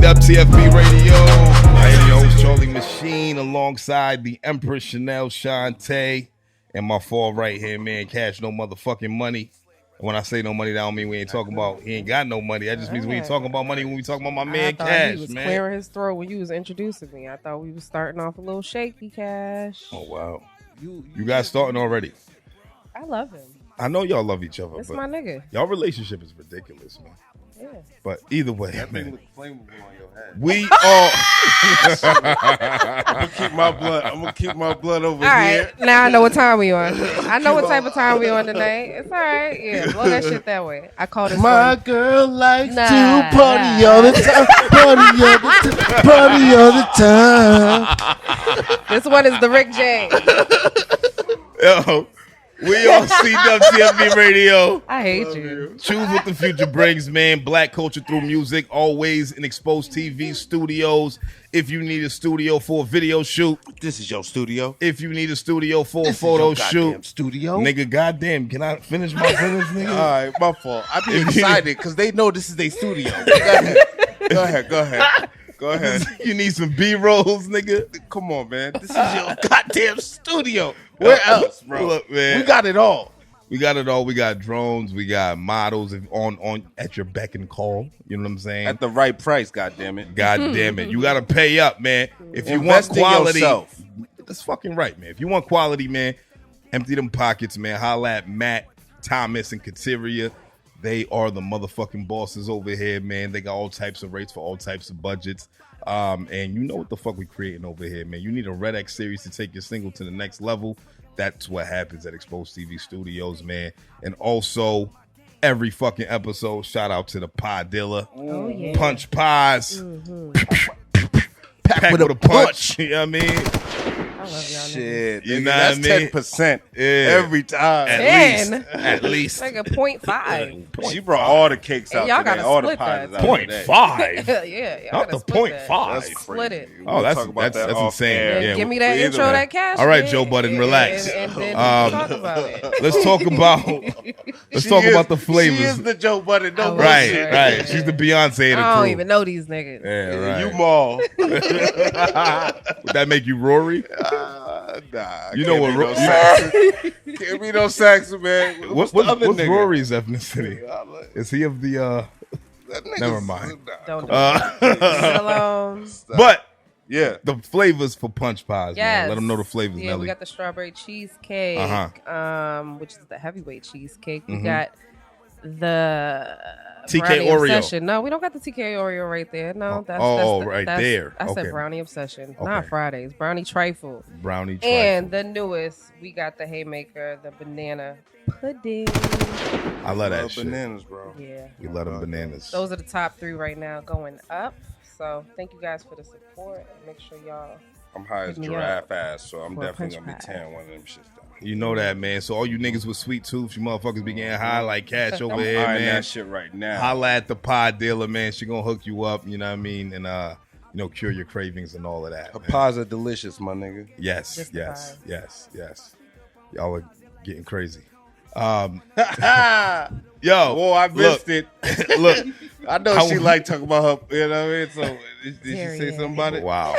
CWTFB Radio. I am your host, Charlie Machine, alongside the Empress Chanel Shantae, and my fall right here, man, Cash No Motherfucking Money. When I say no money, that don't mean we ain't talking about, he ain't got no money. That just means we ain't talking about money when we talking about my man Cash, he was man. clearing his throat when you was introducing me. I thought we was starting off a little shaky, Cash. Oh, wow. You guys starting already. I love him. I know y'all love each other. It's but my nigga. Y'all relationship is ridiculous, man. Yeah. But either way, that man. thing look flammable on your head. We all. I'm gonna keep my blood over all here. Right, now I know what time we on. I know what type of time we on tonight. It's all right. Yeah, blow that shit that way. I call this My one. girl likes Nah. to party all the time. Party all the time. This one is the Rick James. Yo, we on CWTFB Radio. I hate you. Choose what the future brings, man. Black culture through music, always in Exposed TV studios. If you need a studio for a video shoot, This is your studio. if you need a studio for This a photo is your goddamn shoot, studio. nigga, goddamn, can I finish my sentence, nigga? All right, my fault. I be excited because they know this is their studio. Go ahead. You need some B-rolls, nigga? Come on, man. This is your goddamn studio. Where else, bro? Look, man. We got it all. We got it all. We got drones. We got models on at your beck and call. You know what I'm saying? At the right price, goddammit. God damn it. You got to pay up, man. If you Invest want in quality, yourself. that's fucking right, man. If you want quality, man, empty them pockets, man. Holla at Matt, Thomas, and Kateria. They are the motherfucking bosses over here, man. They got all types of rates for all types of budgets. And you know what the fuck we creating over here, man. You need a Red X series to take your single to the next level. That's what happens at Exposed TV Studios, man. And also, every fucking episode, shout out to the Pie Dealer. Oh, yeah. Punch pies. Pack with a punch. You know what I mean? I love y'all niggas. Shit. You nigga, know that's what I mean? 10% Yeah. every time. At least. Like a 0.5. She brought all the cakes And out y'all today. gotta All the split pies that. out Point today. five. Yeah, y'all Not gotta the split point that. five. That's Split crazy. it. We'll Oh, talk about that that's off insane. air. Yeah, Give me that either intro, way. that Cash. All right, man, Joe Budden, relax. And then talk about it. Let's talk about the flavors. She is the Joe Budden. No Right, bullshit. right. She's the Beyonce of the I don't crew. even know these niggas. Yeah, right. You Maul. Would that make you Rory? Nah. You know what? No Saxon. Can't be no Saxon, man. What's the other nigga? Rory's ethnicity? Is he of the? That nigga's- Never mind. Don't do it. Alone. But Yeah. the flavors for punch pies, man. Yes. Let them know the flavors, Yeah, Nelly. we got the strawberry cheesecake, which is the heavyweight cheesecake. We got the TK brownie Oreo. obsession. No, we don't got the TK Oreo right there. No, that's right there. I said Okay. brownie obsession, Okay. not Fridays. Brownie trifle. Brownie trifle. And the newest, we got the haymaker, the banana pudding. I love that Love shit. bananas, bro. Yeah, We love them bananas. those are the top 3 right now going up. So thank you guys for the support. And make sure y'all. I'm high as Hit me giraffe ass, so I'm for a definitely punch gonna be pie. tearing one of them shits down. You know that, man. So all you niggas with sweet tooth, you motherfuckers be getting high like Cash over I'm here, eyeing man. that shit right now. Holla at the Pie Dealer, man. She gonna hook you up, you know what I mean, and cure your cravings and all of that. Her man. pies are delicious, my nigga. Yes, Just the yes, pies. yes. Y'all are getting crazy. Whoa, Yo, I missed it. look. I know How- she like talking about her. You know what I mean? So did she say Period. something about it? Wow.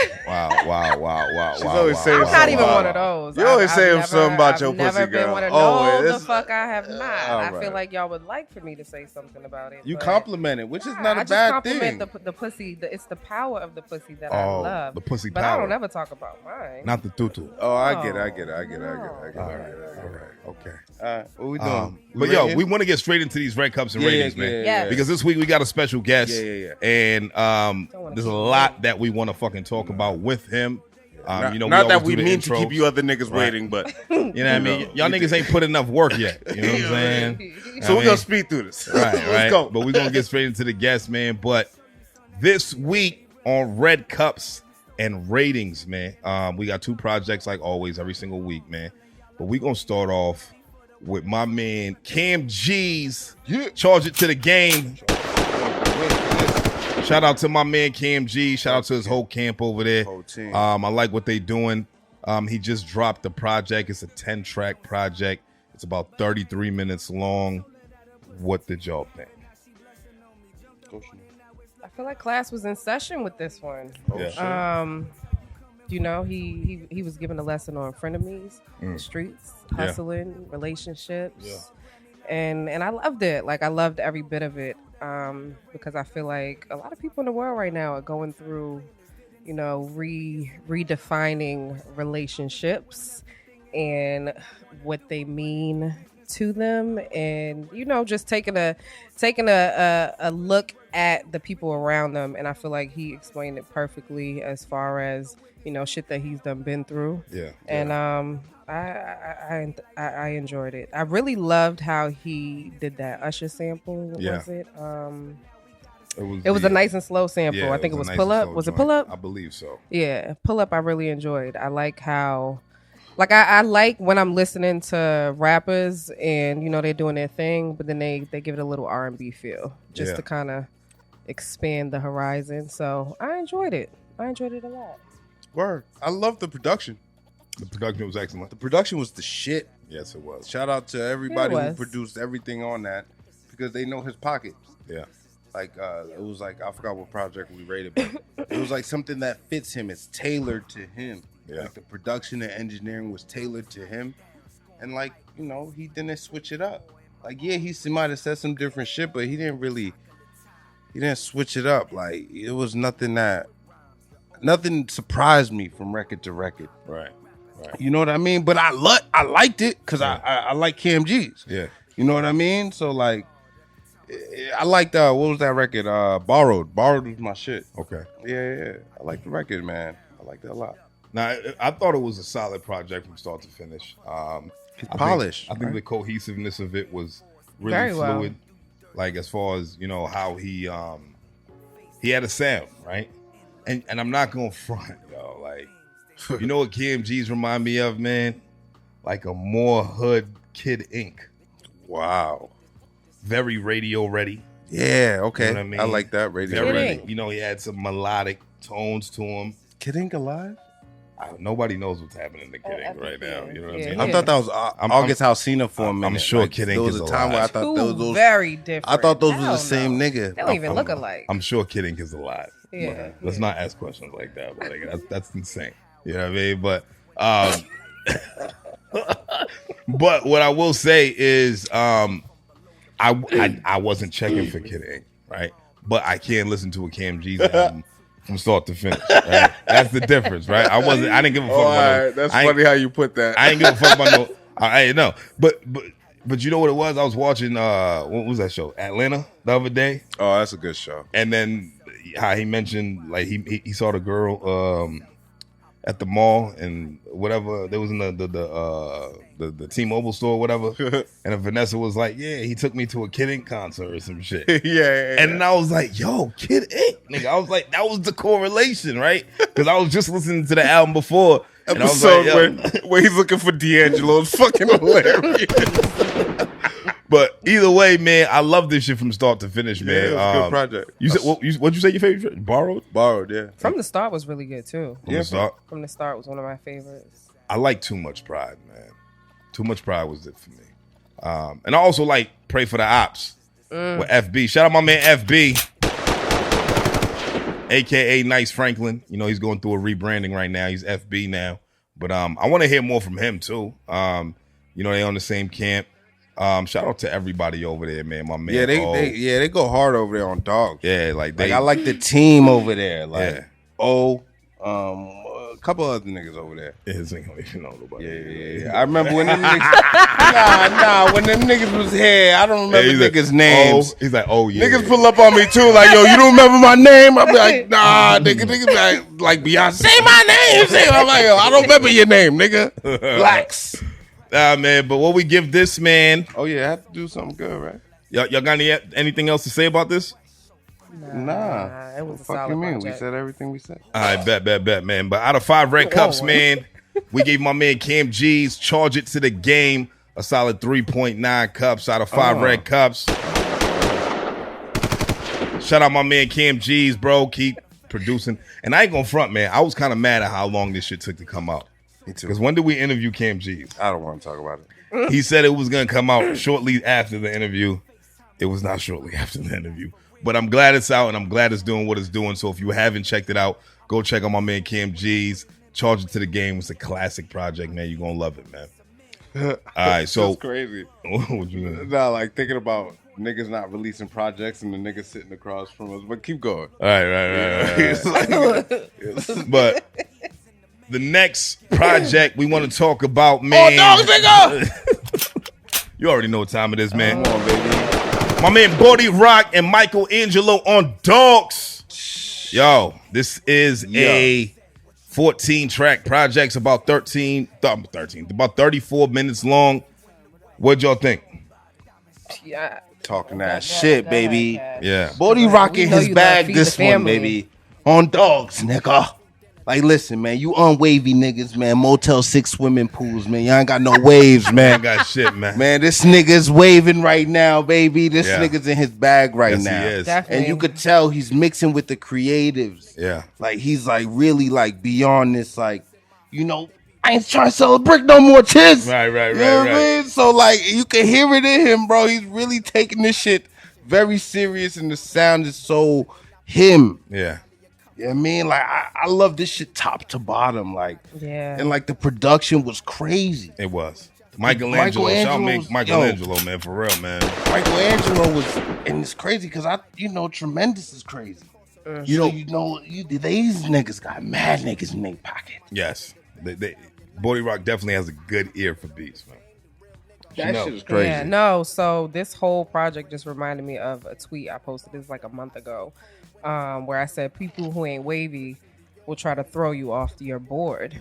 She's always saying I'm not something even about one it. of those. You always I've saying never- something about I've your never pussy, been girl. one of Always. no, the fuck I have not. All I feel right. like y'all would like for me to say something about it. You but compliment it, which is not I a just bad compliment thing. the pussy. It's the power of the pussy that I Oh, love. the pussy but power. I don't ever talk about mine. Not the tutu. Oh, I get it. All right, Okay. All right, what we doing? But yo, we want to get straight into these red cups and ratings, man. Yes. Because this week we got a special guest. Yeah. And wanna there's a keep lot waiting. that we want to fucking talk about with him. Not, we not that always we do the mean to intros. keep you other niggas Right. waiting, but You know what I mean? Y'all niggas ain't put enough work yet. You know what I'm saying? so we're gonna speed through this. Right. Let's go. But we're gonna get straight into the guest, man. But this week on Red Cups and Ratings, man, we got 2 projects like always every single week, man. But we're gonna start off with my man Cam G's Charge It to the Game. Shout out to my man Cam G. Shout out to his whole camp over there. Whole team. I like what they doing. He just dropped the project. It's a 10-track project. It's about 33 minutes long. What did y'all think? I feel like class was in session with this one. Yeah. You know, he was given a lesson on frenemies, the streets, hustling, relationships. Yeah. And I loved it. Like, I loved every bit of it. Because I feel like a lot of people in the world right now are going through, you know, redefining relationships and what they mean to them, and you know, just taking a look at the people around them. And I feel like he explained it perfectly as far as, you know, shit that he's been through. Yeah. And I enjoyed it. I really loved how he did that Usher sample. What was it? It was a nice and slow sample. Yeah, I think it was nice Pull Up. slow Was it joint. Pull Up? I believe so. Yeah, Pull Up I really enjoyed. I like how, like, I like when I'm listening to rappers and, you know, they're doing their thing, but then they give it a little R&B feel just to kind of expand the horizon. So I enjoyed it. I enjoyed it a lot. Word. I love the production. The production was excellent. The production was the shit. Yes, it was. Shout out to everybody It who was. produced everything on that because they know his pocket. Yeah. Like, it was like, I forgot what project we rated, but it was like something that fits him. It's tailored to him. Yeah. Like, the production and engineering was tailored to him. And, like, you know, he didn't switch it up. Like, yeah, he might have said some different shit, but he didn't switch it up. Like, it was nothing surprised me from record to record. Right. You know what I mean? But I liked it because I like KMG's. Yeah. You know what I mean? So, like, I liked, what was that record? Borrowed. Borrowed was my shit. Okay. Yeah. I like the record, man. I liked it a lot. Now, I thought it was a solid project from start to finish. It's polished. I think the cohesiveness of it was really Very well. fluid. Like, as far as, you know, how he had a sound, right? And I'm not gonna front, yo. Like, you know what KMG's remind me of, man? Like a more hood Kid Ink. Wow. Very radio ready. Yeah, okay. You know what I mean? I like that radio. Very, Kid Ink. you know, he had some melodic tones to him. Kid Ink alive? Nobody knows what's happening to Kid Ink right now. You know what I mean? I thought that was August Alsina for a minute. I'm sure Like, Kid there Ink was is a time where I alive. thought Two those very different. I thought those was Hell the same no. nigga. They don't even look alike. I'm sure Kid Ink is alive. Yeah. Let's not ask questions like that. But like, that's insane. You know what I mean? But but what I will say is I wasn't checking for Kid Ink, right? But I can't listen to a KMG's album from start to finish. Right? That's the difference, right? I didn't give a fuck about no. That's funny how you put that. I ain't give a fuck about no. I know, but you know what it was? I was watching what was that show? Atlanta the other day. Oh, that's a good show. And then how he mentioned like he saw the girl at the mall and whatever. They was in the T-Mobile store or whatever. And then Vanessa was like, yeah, he took me to a Kid Ink concert or some shit. yeah. And then I was like, yo, Kid Ink, nigga. I was like, that was the correlation, right? Because I was just listening to the album before. And I was Episode like, where he's looking for D'Angelo is fucking hilarious. But either way, man, I love this shit from start to finish, man. Yeah, it was a good project. You said what'd you say your favorite? Borrowed? Borrowed, yeah. From the Start was really good too. From the start? From the Start was one of my favorites. I like Too Much Pride, man. Too Much Pride was it for me. And I also like Pray for the Ops with FB. Shout out my man FB, aka Nice Franklin. You know, he's going through a rebranding right now. He's FB now. But I want to hear more from him too. You know, they on the same camp. Shout out to everybody over there, man. My man. Yeah, they go hard over there on dogs. Yeah, like I like the team over there. Like Yeah. a couple other niggas over there. His ain't gonna even know nobody. Yeah. I remember when them niggas when them niggas was here, I don't remember niggas' names. He's like, oh yeah. Niggas pull up on me too, like, yo, you don't remember my name? I be like, nah, niggas like Beyonce, say my name. I'm like, yo, I don't remember your name, nigga. Relax. Nah, man, but what we give this man. Oh yeah, I have to do something good, right? Y'all got anything else to say about this? Nah. It was a Fuck solid you mean? We project. said everything we said. All right, bet, man. But out of 5 red cups, man, we gave my man Cam G's Charge It to the Game a solid 3.9 cups out of 5 red cups. Shout out my man Cam G's, bro. Keep producing. And I ain't gonna front, man. I was kind of mad at how long this shit took to come out. Me too. Because when did we interview Cam G's? I don't want to talk about it. He said it was gonna come out shortly after the interview. It was not shortly after the interview. But I'm glad it's out, and I'm glad it's doing what it's doing. So if you haven't checked it out, go check out my man Cam G's. Charge It to the Game. It's a classic project, man. You're going to love it, man. All right, so. That's crazy. What you mean? No, like thinking about niggas not releasing projects and the niggas sitting across from us. But keep going. All right. But the next project we want to talk about, man. Oh, dogs, nigga! You already know what time it is, man. Come on, baby. My man Body Rock and Michelangelo on Dogs. Yo, this is a 14-track project. It's about 34 minutes long. What'd y'all think? Yeah. Talking that shit, baby. Yeah. Body rocking his you bag love Feed this the one, Family. baby. On Dogs, nigga. Like, listen, man, you unwavy niggas, man. Motel 6 swimming pools, man. Y'all ain't got no waves, I man. got shit, man. Man, this nigga's waving right now, baby. This Yeah. nigga's in his bag right Yes, now. he is. Definitely. And you could tell he's mixing with the creatives. Yeah. Like, he's like really like beyond this, like, you know, I ain't trying to sell a brick no more, chiz. Right. You know what I mean? So, like, you can hear it in him, bro. He's really taking this shit very serious, and the sound is so him. Yeah. You know what I mean? Like, I love this shit top to bottom. Like, Yeah. and like the production was crazy. It was. Michelangelo. Shout out Michelangelo's- Michelangelo, man, for real, man. Michelangelo was, and it's crazy because Tremendous is crazy. These niggas got mad niggas in their pocket. Yes. Body Rock definitely has a good ear for beats, man. That know. shit is crazy. Yeah, no. So this whole project just reminded me of a tweet I posted. This like a month ago, where I said people who ain't wavy will try to throw you off your board.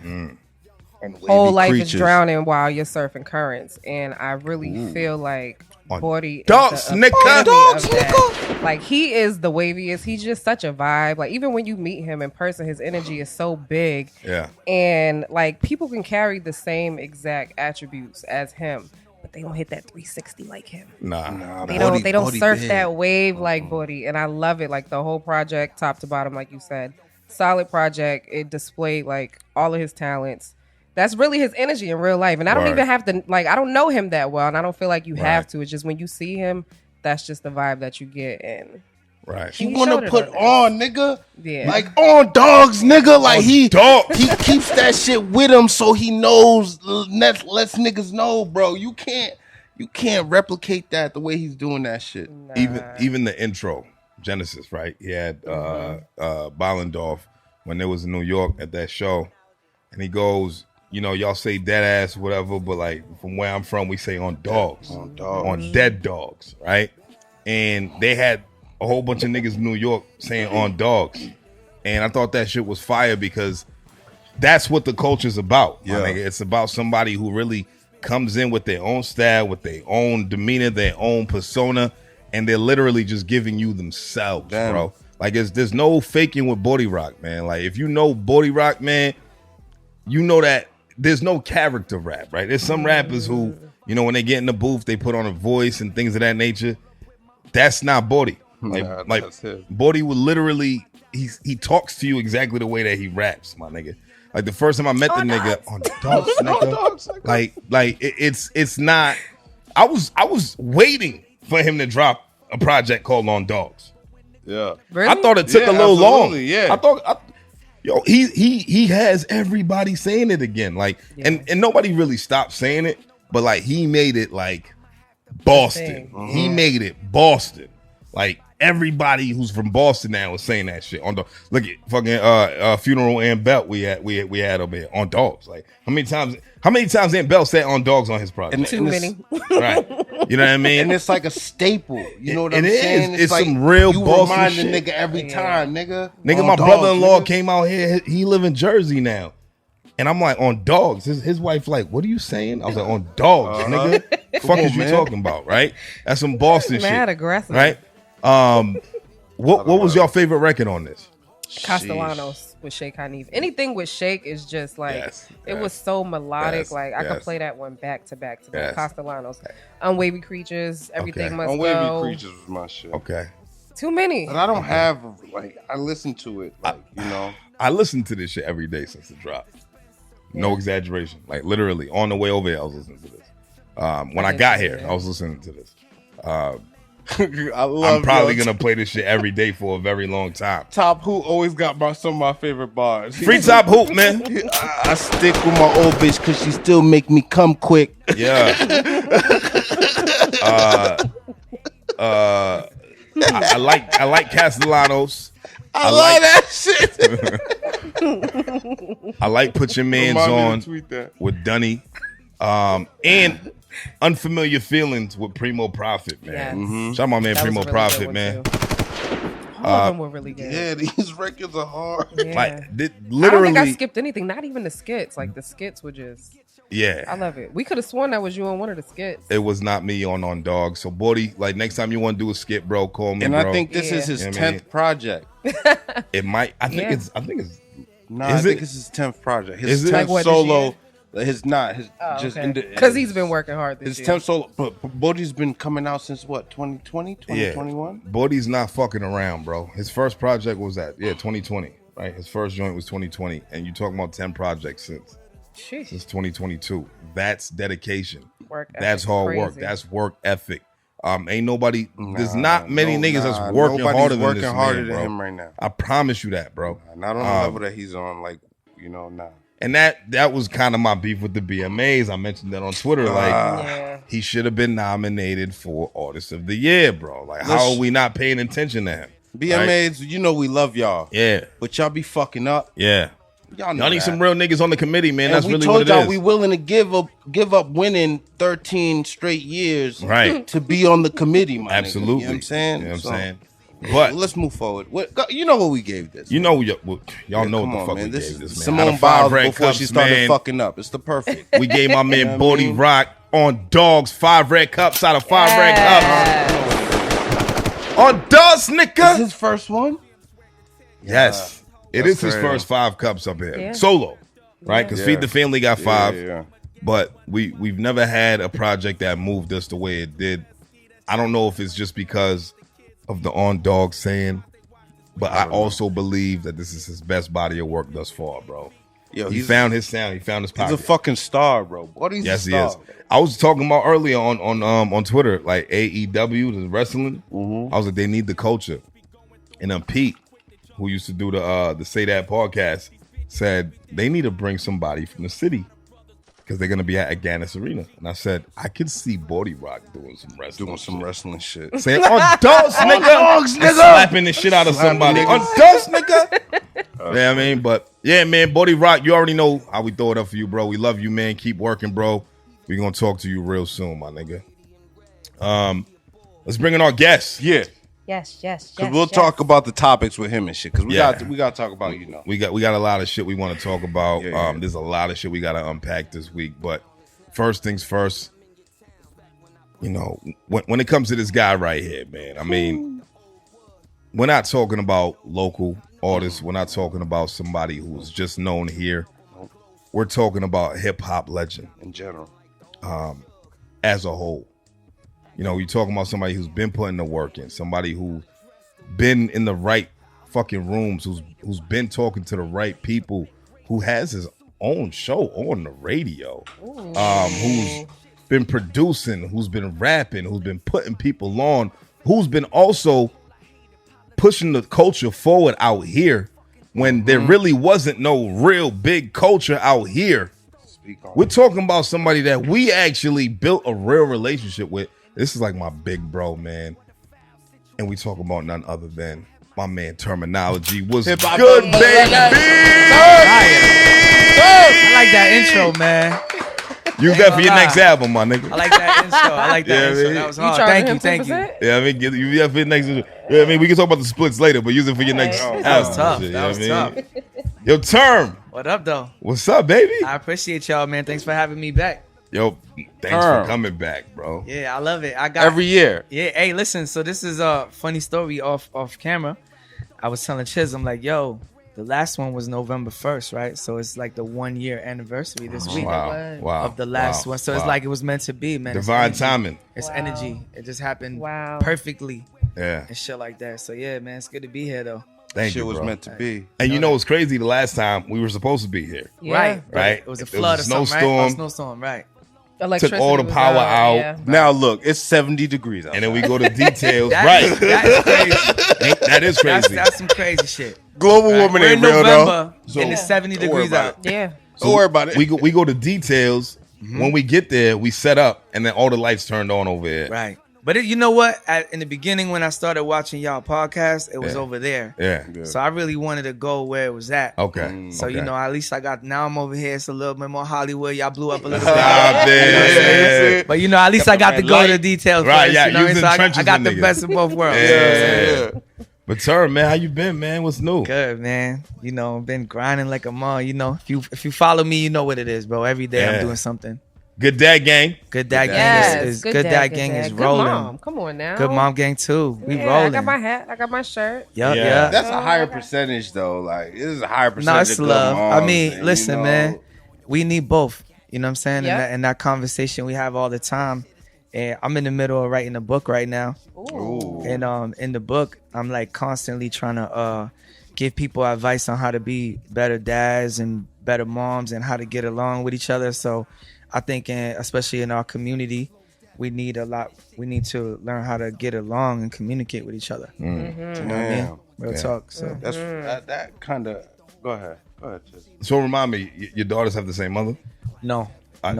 And Whole wavy life creatures. is drowning while you're surfing currents, and I really feel like On Body Dogs, is the nigga. epitome Dogs, of that. Like, he is the waviest. He's just such a vibe. Like, even when you meet him in person, his energy is so big. Yeah. And like, people can carry the same exact attributes as him, but they don't hit that 360 like him. Nah. They don't Body surf big. that wave like Body, and I love it. Like, the whole project, top to bottom, like you said, solid project. It displayed like all of his talents. That's really his energy in real life, and I don't Word. even have to I don't know him that well, and I don't feel like you have Right. to. It's just when you see him, that's just the vibe that you get. And Right. He He want showed to it put on on, nigga. Yeah. Like on Dogs, nigga. Like he Dogs. he keeps that shit with him so he knows, lets niggas know, bro. You can't replicate that the way he's doing that shit. Even the intro, Genesis, right? He had Bollendorf when they was in New York at that show, and he goes, y'all say dead ass, whatever, but like from where I'm from, we say on dogs, on dead dogs, right? And they had a whole bunch of niggas in New York saying on dogs, and I thought that shit was fire because that's what the culture's about. Yeah. Yeah, it's about somebody who really comes in with their own style, with their own demeanor, their own persona, and they're literally just giving you themselves, Damn. bro. Like, there's no faking with Body Rock, man. Like, if you know Body Rock, man, you know that there's no character rap, right? There's some rappers who, when they get in the booth, they put on a voice and things of that nature. That's not Body. Nah, Like that's him. Body would literally, he talks to you exactly the way that he raps, my nigga. Like, the first time I met the nigga on Dogs, nigga, it's not. I was waiting for him to drop a project called On Dogs. Yeah. really, I thought it took Yeah, a little long. absolutely, yeah. I thought, he has everybody saying it again. Like, and nobody really stopped saying it, but like he made it like Boston. thing. He made it Boston. Like, everybody who's from Boston now is saying that shit on the look at fucking Funeral and Belt we had over here on Dogs. Like, how many times Aunt Bell said on Dogs on his project? too many. Right. You know what I mean? And it's like a staple. You know what It I'm is. saying? It's like some real you Boston remind the shit. nigga every time, nigga. Nigga, On my Dogs, brother-in-law nigga. came out here. He live in Jersey now. And I'm like, on Dogs. His wife like, what are you saying? I was like, on Dogs, nigga. Fuck is you man. talking about, right? That's some Boston Mad shit. aggressive. Right? What was your favorite record on this? Castellanos with Sheikh Hanif. Anything with Sheikh is just like, Yes, it yes, was so melodic. yes, like, I could yes. play that one back to back to back. Yes. Castellanos. Unwavy Creatures. Everything Okay. Must Unwavy Go. Creatures was my shit. Okay. Too many. But I don't have, like, I listen to it, like, I listened to this shit every day since it dropped. No exaggeration. Like, literally, on the way over here, I was listening to this. When I got here, I was listening to this. I love. I'm probably gonna play this shit every day for a very long time. Top Hoop always got some of my favorite bars. Free Top Hoop, man. I stick with my old bitch because she still make me come quick. Yeah. I like Castellanos. I love that shit. I like Put Your Mans On with Dunny. And Unfamiliar Feelings with Primo Profit, man. Yes. Mm-hmm. Shout out my man That was Primo a really Profit, good one, man. too. All of them were really good. Yeah, these records are hard. Yeah. Like, I don't literally, think I skipped anything. Not even the skits. Like the skits were just. I yeah. love it. We could have sworn that was you on one of the skits. It was not me on Dog. So, Bodie, like next time you want to do a skit, bro, call me, And bro. I think this is his You know what I 10th mean? project. It might. I think Yeah. it's. No, Is I think it? it's his 10th project. Is His it? 10th Like what, this solo. year? His not. His just Because he's been working hard this His year. 10th solo. But Bodie's been coming out since what? 2020, 2021. Bodie's not fucking around, bro. His first project was 2020, right? His first joint was 2020, and you talking about 10 projects since Sheesh. 2022. That's dedication. Work ethic That's hard work. crazy. That's work ethic. Ain't nobody. There's not many niggas that's working Nobody's harder than working this harder man, than bro. him right now. I promise you that, bro. Not on the level that he's on. Like now. And that was kind of my beef with the BMAs. I mentioned that on Twitter. Like, Yeah. he should have been nominated for Artist of the Year, bro. Like, how are we not paying attention to him? BMAs, we love y'all. Yeah. But y'all be fucking up. Yeah. Y'all know Y'all need that. some real niggas on the committee, man. And That's we really told what it y'all is. we willing to give up winning 13 straight years Right. to be on the committee, my Absolutely. nigga. You know what I'm saying? You know what So, I'm saying? But let's move forward. You know what we gave this. y'all know what Yeah, the come on, fuck man. we This gave is this, man. Simone Out of 5 Biles red before cups, she started man. fucking up. It's the perfect. We gave my man know what I Bodie mean? Rock on Dogs 5 red cups out of 5 red cups. On Dogs, Is nigga. his first one? Yes. It That's is his crazy. first 5 cups up here. Yeah. Solo. Right? Because Yeah. Feed the Family got 5. Yeah. But we've never had a project that moved us the way it did. I don't know if it's just because of the On Dog saying, but I also believe that this is his best body of work thus far, bro. Yo, He found his sound. He found his He's pocket. a fucking star, bro. What is Yes, a he star? is. I was talking about earlier on Twitter, like AEW, the wrestling. Mm-hmm. I was like, they need the culture. And then Pete, who used to do the Say That podcast, said they need to bring somebody from the city because they're gonna be at Agganis Arena. And I said, I could see Bodie Rock doing some wrestling. Doing some wrestling shit. Saying, on dogs, nigga. dogs, And nigga. slapping the shit out of Slapping somebody. niggas. On dogs, nigga. Yeah, I mean, but yeah, man, Bodie Rock, you already know how we throw it up for you, bro. We love you, man. Keep working, bro. We're gonna talk to you real soon, my nigga. Let's bring in our guests. Yeah. Yes. Because we'll talk about the topics with him and shit. Because we Yeah. got to talk about, We got a lot of shit we want to talk about. Yeah. There's a lot of shit we got to unpack this week. But first things first, when it comes to this guy right here, man, I mean, we're not talking about local artists. We're not talking about somebody who's just known here. We're talking about hip hop legend in general. as a whole. You're talking about somebody who's been putting the work in, somebody who's been in the right fucking rooms, who's been talking to the right people, who has his own show on the radio, who's been producing, who's been rapping, who's been putting people on, who's been also pushing the culture forward out here when there really wasn't no real big culture out here. We're talking about somebody that we actually built a real relationship with. This is like my big bro, man. And we talk about none other than my man Termanology. Was good, baby. I like that intro, man. Use that for your next album, my nigga. I like that intro. I like that Yeah, intro. man. That was You hard. charging him Thank you. 10%? Yeah, I mean, use that for your next. Yeah, I mean, we can talk about the splits later, but use it for your next album. That was tough. Shit, That was you know what I tough. mean? Yo, Term, What up, though? what's up, baby? I appreciate y'all, man. Thanks for having me back. Yo, thanks Term. for coming back, bro. Yeah, I love it. I got Every year. Yeah, hey, listen. So this is a funny story off camera. I was telling Chiz, I'm like, yo, the last one was November 1st, right? So it's like the 1 year anniversary this week Wow. of the last one. So it's like it was meant to be, man. It's divine energy. timing. It's energy. It just happened Wow. perfectly Yeah, and shit like that. So yeah, man, it's good to be here though. thank Shit you, was bro. meant to be. And you know what's crazy? The last time we were supposed to be here, Yeah. Right. Right. It was a It was a flood or something, right? snowstorm. A snowstorm, right? took all the was power out. Yeah. Now look, it's 70 degrees out. And then we go to details. That Right. That's crazy. That is crazy. That's some crazy shit. Global warming We're ain't in real though. November So- and it's 70 Don't worry degrees about out. Yeah. Don't worry about it. We go to details. When we get there, we set up, and then all the lights turned on over here. Right. But you know what? In the beginning, when I started watching y'all podcast, it was over there. Yeah. So I really wanted to go where it was at. Okay. So, okay. you know, at least now I'm over here. It's a little bit more Hollywood. Y'all blew up a little bit. Stop it. But, you know, at least I got to go to the details. Right, first, yeah, you know what I you was mean? in So trenches I got with the niggas. best of both worlds. Yeah. But Term, man, how you been, man? What's new? Good, man. You know, been grinding like a mom. You know, if you follow me, you know what it is, bro. Every day Yeah. I'm doing something. Good Dad Gang. Good Dad Yes, Gang is good Dad Gang is Good rolling. mom. Come on now. Good Mom Gang too. We Yeah, rolling. I got my hat. I got my shirt. Yep, Yeah. yeah. That's a higher percentage though. Like this is a higher percentage. No, it's of good love. I moms, mean, and, listen, you know, man. We need both. You know what I'm saying? Yeah. And that conversation we have all the time. And I'm in the middle of writing a book right now. Ooh. And in the book, I'm like constantly trying to give people advice on how to be better dads and better moms and how to get along with each other. So I think, especially in our community, we need to learn how to get along and communicate with each other. You know what I mean? Damn. Real talk. So That's that kind of. Go ahead. Chiz. So remind me, your daughters have the same mother? no.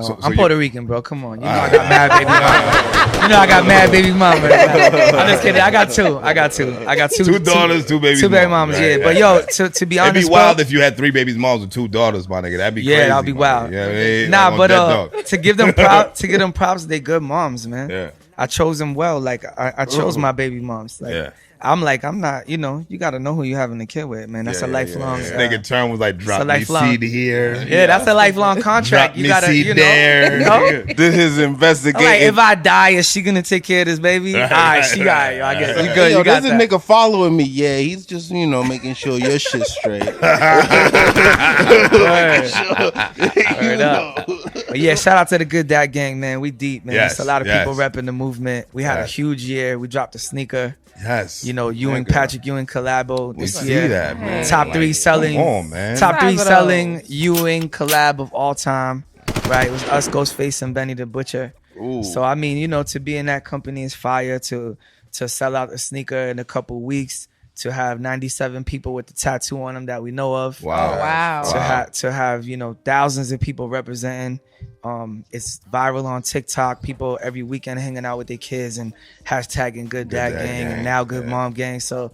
So I'm you- Puerto Rican, bro. Come on. You know I got mad baby mama. You know I got mad baby mama. I'm just kidding. I got two. Two daughters, two baby Two baby mamas. mamas, Right, yeah. But right. yo, to be It'd honest, be wild bro, if you had three babies moms with two daughters, my nigga. That'd be crazy. yeah, that'll be my wild. nigga. Yeah, they- Nah, like on but Dead Dog. to give them props, they good moms, man. Yeah. I chose them well. Like I chose my baby moms. Like Yeah. I'm not, you got to know who you're having a kid with, man. That's a lifelong. This nigga Term was like, drop me lifelong- seed here. Yeah, that's a lifelong contract. Drop You me gotta, seed you know. there. You know? This is I'm investigating. like, if I die, is she gonna take care of this baby? All right, she got it. I guess you good. Yo, You got there's a that. nigga following me. Yeah, he's just making sure your shit's straight. Word up. But yeah, shout out to the Good Dad Gang, man. We deep, man. Yes, It's a lot of yes. people repping the movement. We had a Yes. huge year. We dropped a sneaker. Yes. Ewing, Nigga. Patrick Ewing collabo we this see year. that, man. Top three selling. Come on, man. Top three Five of selling those. Ewing collab of all time. Right? It was us, Ghostface, and Benny the Butcher. Ooh. So I mean, to be in that company is fire. To sell out a sneaker in a couple weeks. To have 97 people with the tattoo on them that we know of. Wow. Wow. To have thousands of people representing. It's viral on TikTok. People every weekend hanging out with their kids and hashtagging Good Dad Dad Gang Gang, and now Good Mom Gang. So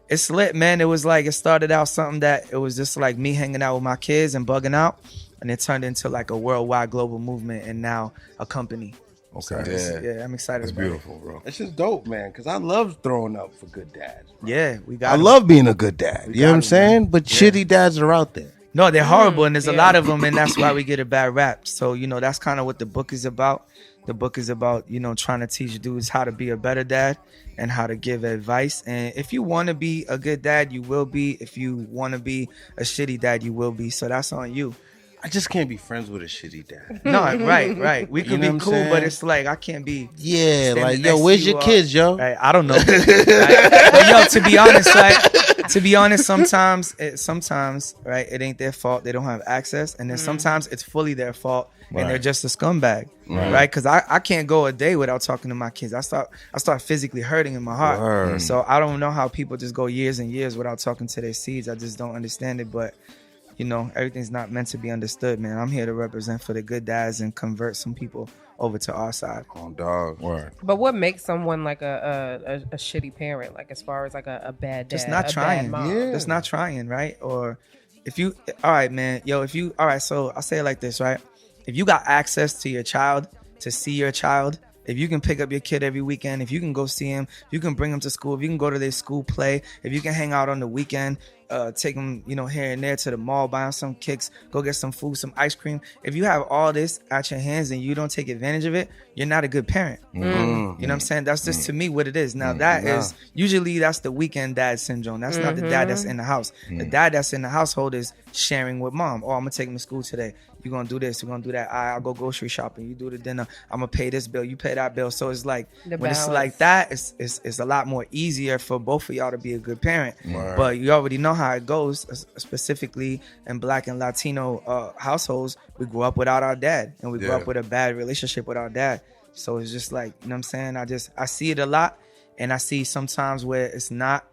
it's lit, man. It was like it started out something that it was just like me hanging out with my kids and bugging out, and it turned into like a worldwide global movement and now a company. Okay. Yeah, I'm excited. That's about it. beautiful, bro. It's just dope, man, because I love throwing up for good dads. Yeah, we got. I 'em. love being a good dad. You know what I'm got 'em, saying? But shitty dads are out there. No, they're horrible, and there's a yeah. lot of them, and that's why we get a bad rap. So, that's kind of what the book is about. The book is about, trying to teach dudes how to be a better dad and how to give advice. And if you want to be a good dad, you will be. If you want to be a shitty dad, you will be. So that's on you. I just can't be friends with a shitty dad. No, right. We could know be what I'm cool, saying? but it's like I can't be. Yeah, standing like, next yo, to where's you your all- kids, yo? Right, I don't know. Right? But yo, to be honest, sometimes, right, it ain't their fault. They don't have access, and then sometimes it's fully their fault, Right. and they're just a scumbag, right? Because I can't go a day without talking to my kids. I start physically hurting in my heart. Word. So I don't know how people just go years and years without talking to their seeds. I just don't understand it, but. Everything's not meant to be understood, man. I'm here to represent for the good dads and convert some people over to our side. Oh, dog. Word. But what makes someone like a shitty parent? Like as far as like a bad dad, Just not a trying. bad mom? Yeah. Just not trying, right? Or all right, man. Yo, all right, so I'll say it like this, right? If you got access to your child, to see your child, if you can pick up your kid every weekend, if you can go see him, if you can bring him to school, if you can go to their school play, if you can hang out on the weekend, take them, here and there to the mall, buy them some kicks, go get some food, some ice cream. If you have all this at your hands and you don't take advantage of it, you're not a good parent. You know what I'm saying? That's just to me what it is. Now that is usually that's the weekend dad syndrome. That's not the dad that's in the house. The dad that's in the household is sharing with mom. Oh, I'm gonna take him to school today. You're going to do this. You're going to do that. I'll go grocery shopping. You do the dinner. I'm going to pay this bill. You pay that bill. So it's like, when it's like that, it's a lot more easier for both of y'all to be a good parent. Right. But you already know how it goes, specifically in Black and Latino households. We grew up without our dad, and we grew up with a bad relationship with our dad. So it's just like, you know what I'm saying? I see it a lot, and I see sometimes where it's not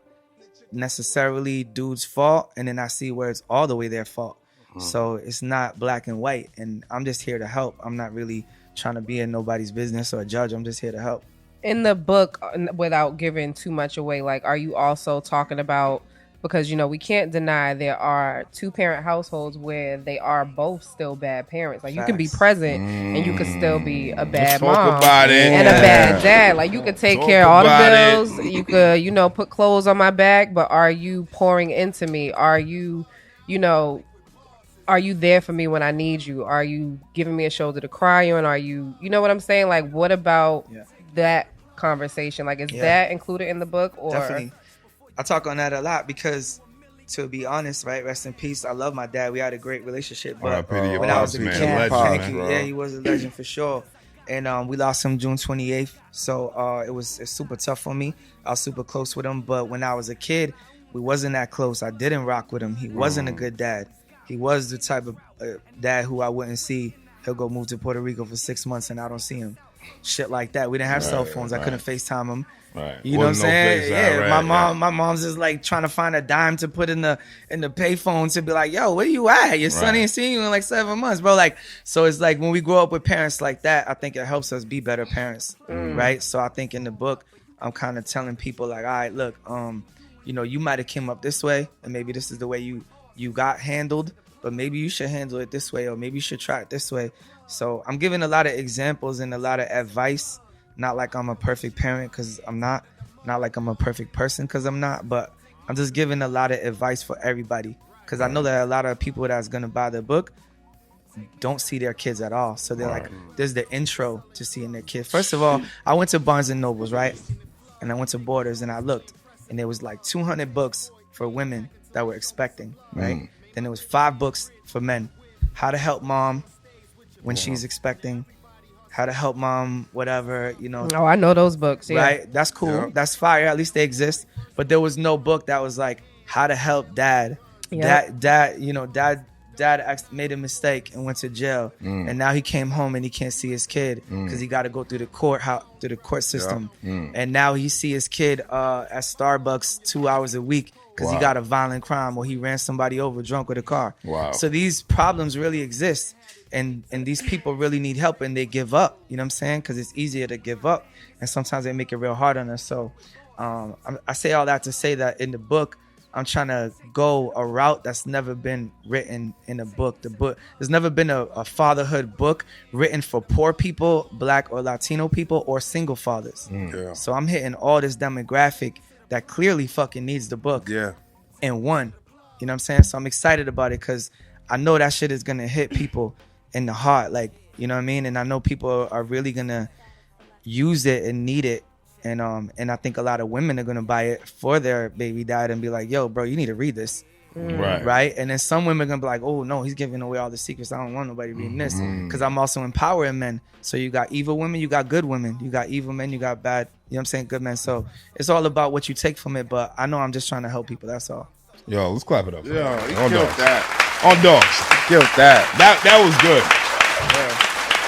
necessarily dude's fault, and then I see where it's all the way their fault. So it's not black and white, and I'm just here to help. I'm not really trying to be in nobody's business or a judge. I'm just here to help. In the book, without giving too much away, like, are you also talking about, because, you know, we can't deny there are 2-parent households where they are both still bad parents. Like, you can be present and you can still be a bad mom and a bad dad. Like, you could take care of all the bills. You could, you know, put clothes on my back, but are you pouring into me? Are you, you know, are you there for me when I need you? Are you giving me a shoulder to cry on? Are you, you know what I'm saying? Like, what about that conversation? Like, is that included in the book? Or definitely. I talk on that a lot because, to be honest, right, rest in peace, I love my dad. We had a great relationship. But when I was a kid, he was a legend for sure. And we lost him June 28th. So it's super tough for me. I was super close with him. But when I was a kid, we wasn't that close. I didn't rock with him. He wasn't a good dad. He was the type of dad who I wouldn't see. He'll go move to Puerto Rico for 6 months and I don't see him. Shit like that. We didn't have cell phones. I couldn't FaceTime him. Right. You know what I'm saying? My mom's just like trying to find a dime to put in the payphone to be like, yo, where you at? Your son ain't seen you in like 7 months, bro. Like, so it's like when we grow up with parents like that, I think it helps us be better parents, right? So I think in the book, I'm kind of telling people like, all right, look, you know, you might have came up this way, and maybe this is the way you got handled, but maybe you should handle it this way, or maybe you should try it this way. So I'm giving a lot of examples and a lot of advice. Not like I'm a perfect parent, because I'm not. Not like I'm a perfect person, because I'm not. But I'm just giving a lot of advice for everybody, because I know that a lot of people that's going to buy the book don't see their kids at all. So they're like, there's the intro to seeing their kids. First of all, I went to Barnes & Nobles, right? And I went to Borders, and I looked. And there was like 200 books for women that were expecting, right? Then there was 5 books for men. How to help mom when she's expecting. How to help mom, whatever, you know. Oh, I know those books, right? That's cool. Yeah. That's fire. At least they exist. But there was no book that was like, how to help dad. Dad, you know, dad made a mistake and went to jail. And now he came home and he can't see his kid because he got to go through the court system. And now he see his kid at Starbucks 2 hours a week because he got a violent crime, or he ran somebody over drunk with a car. So these problems really exist. And these people really need help, and they give up. You know what I'm saying? Because it's easier to give up, and sometimes they make it real hard on us. So I say all that to say that in the book, I'm trying to go a route that's never been written in a book. There's never been a fatherhood book written for poor people, Black or Latino people, or single fathers. So I'm hitting all this demographic that clearly fucking needs the book. And one, you know what I'm saying? So I'm excited about it because I know that shit is gonna hit people in the heart, like, you know what I mean? And I know people are really gonna use it and need it. And I think a lot of women are gonna buy it for their baby dad and be like, yo, bro, you need to read this. Right? And then some women are gonna be like, oh no, he's giving away all the secrets. I don't want nobody reading this. Because I'm also empowering men. So you got evil women, you got good women. You got evil men, you got bad, you know what I'm saying, good men. So it's all about what you take from it. But I know I'm just trying to help people, that's all. Yo, let's clap it up. Yo, he killed that. On dogs. Killed that. That was good.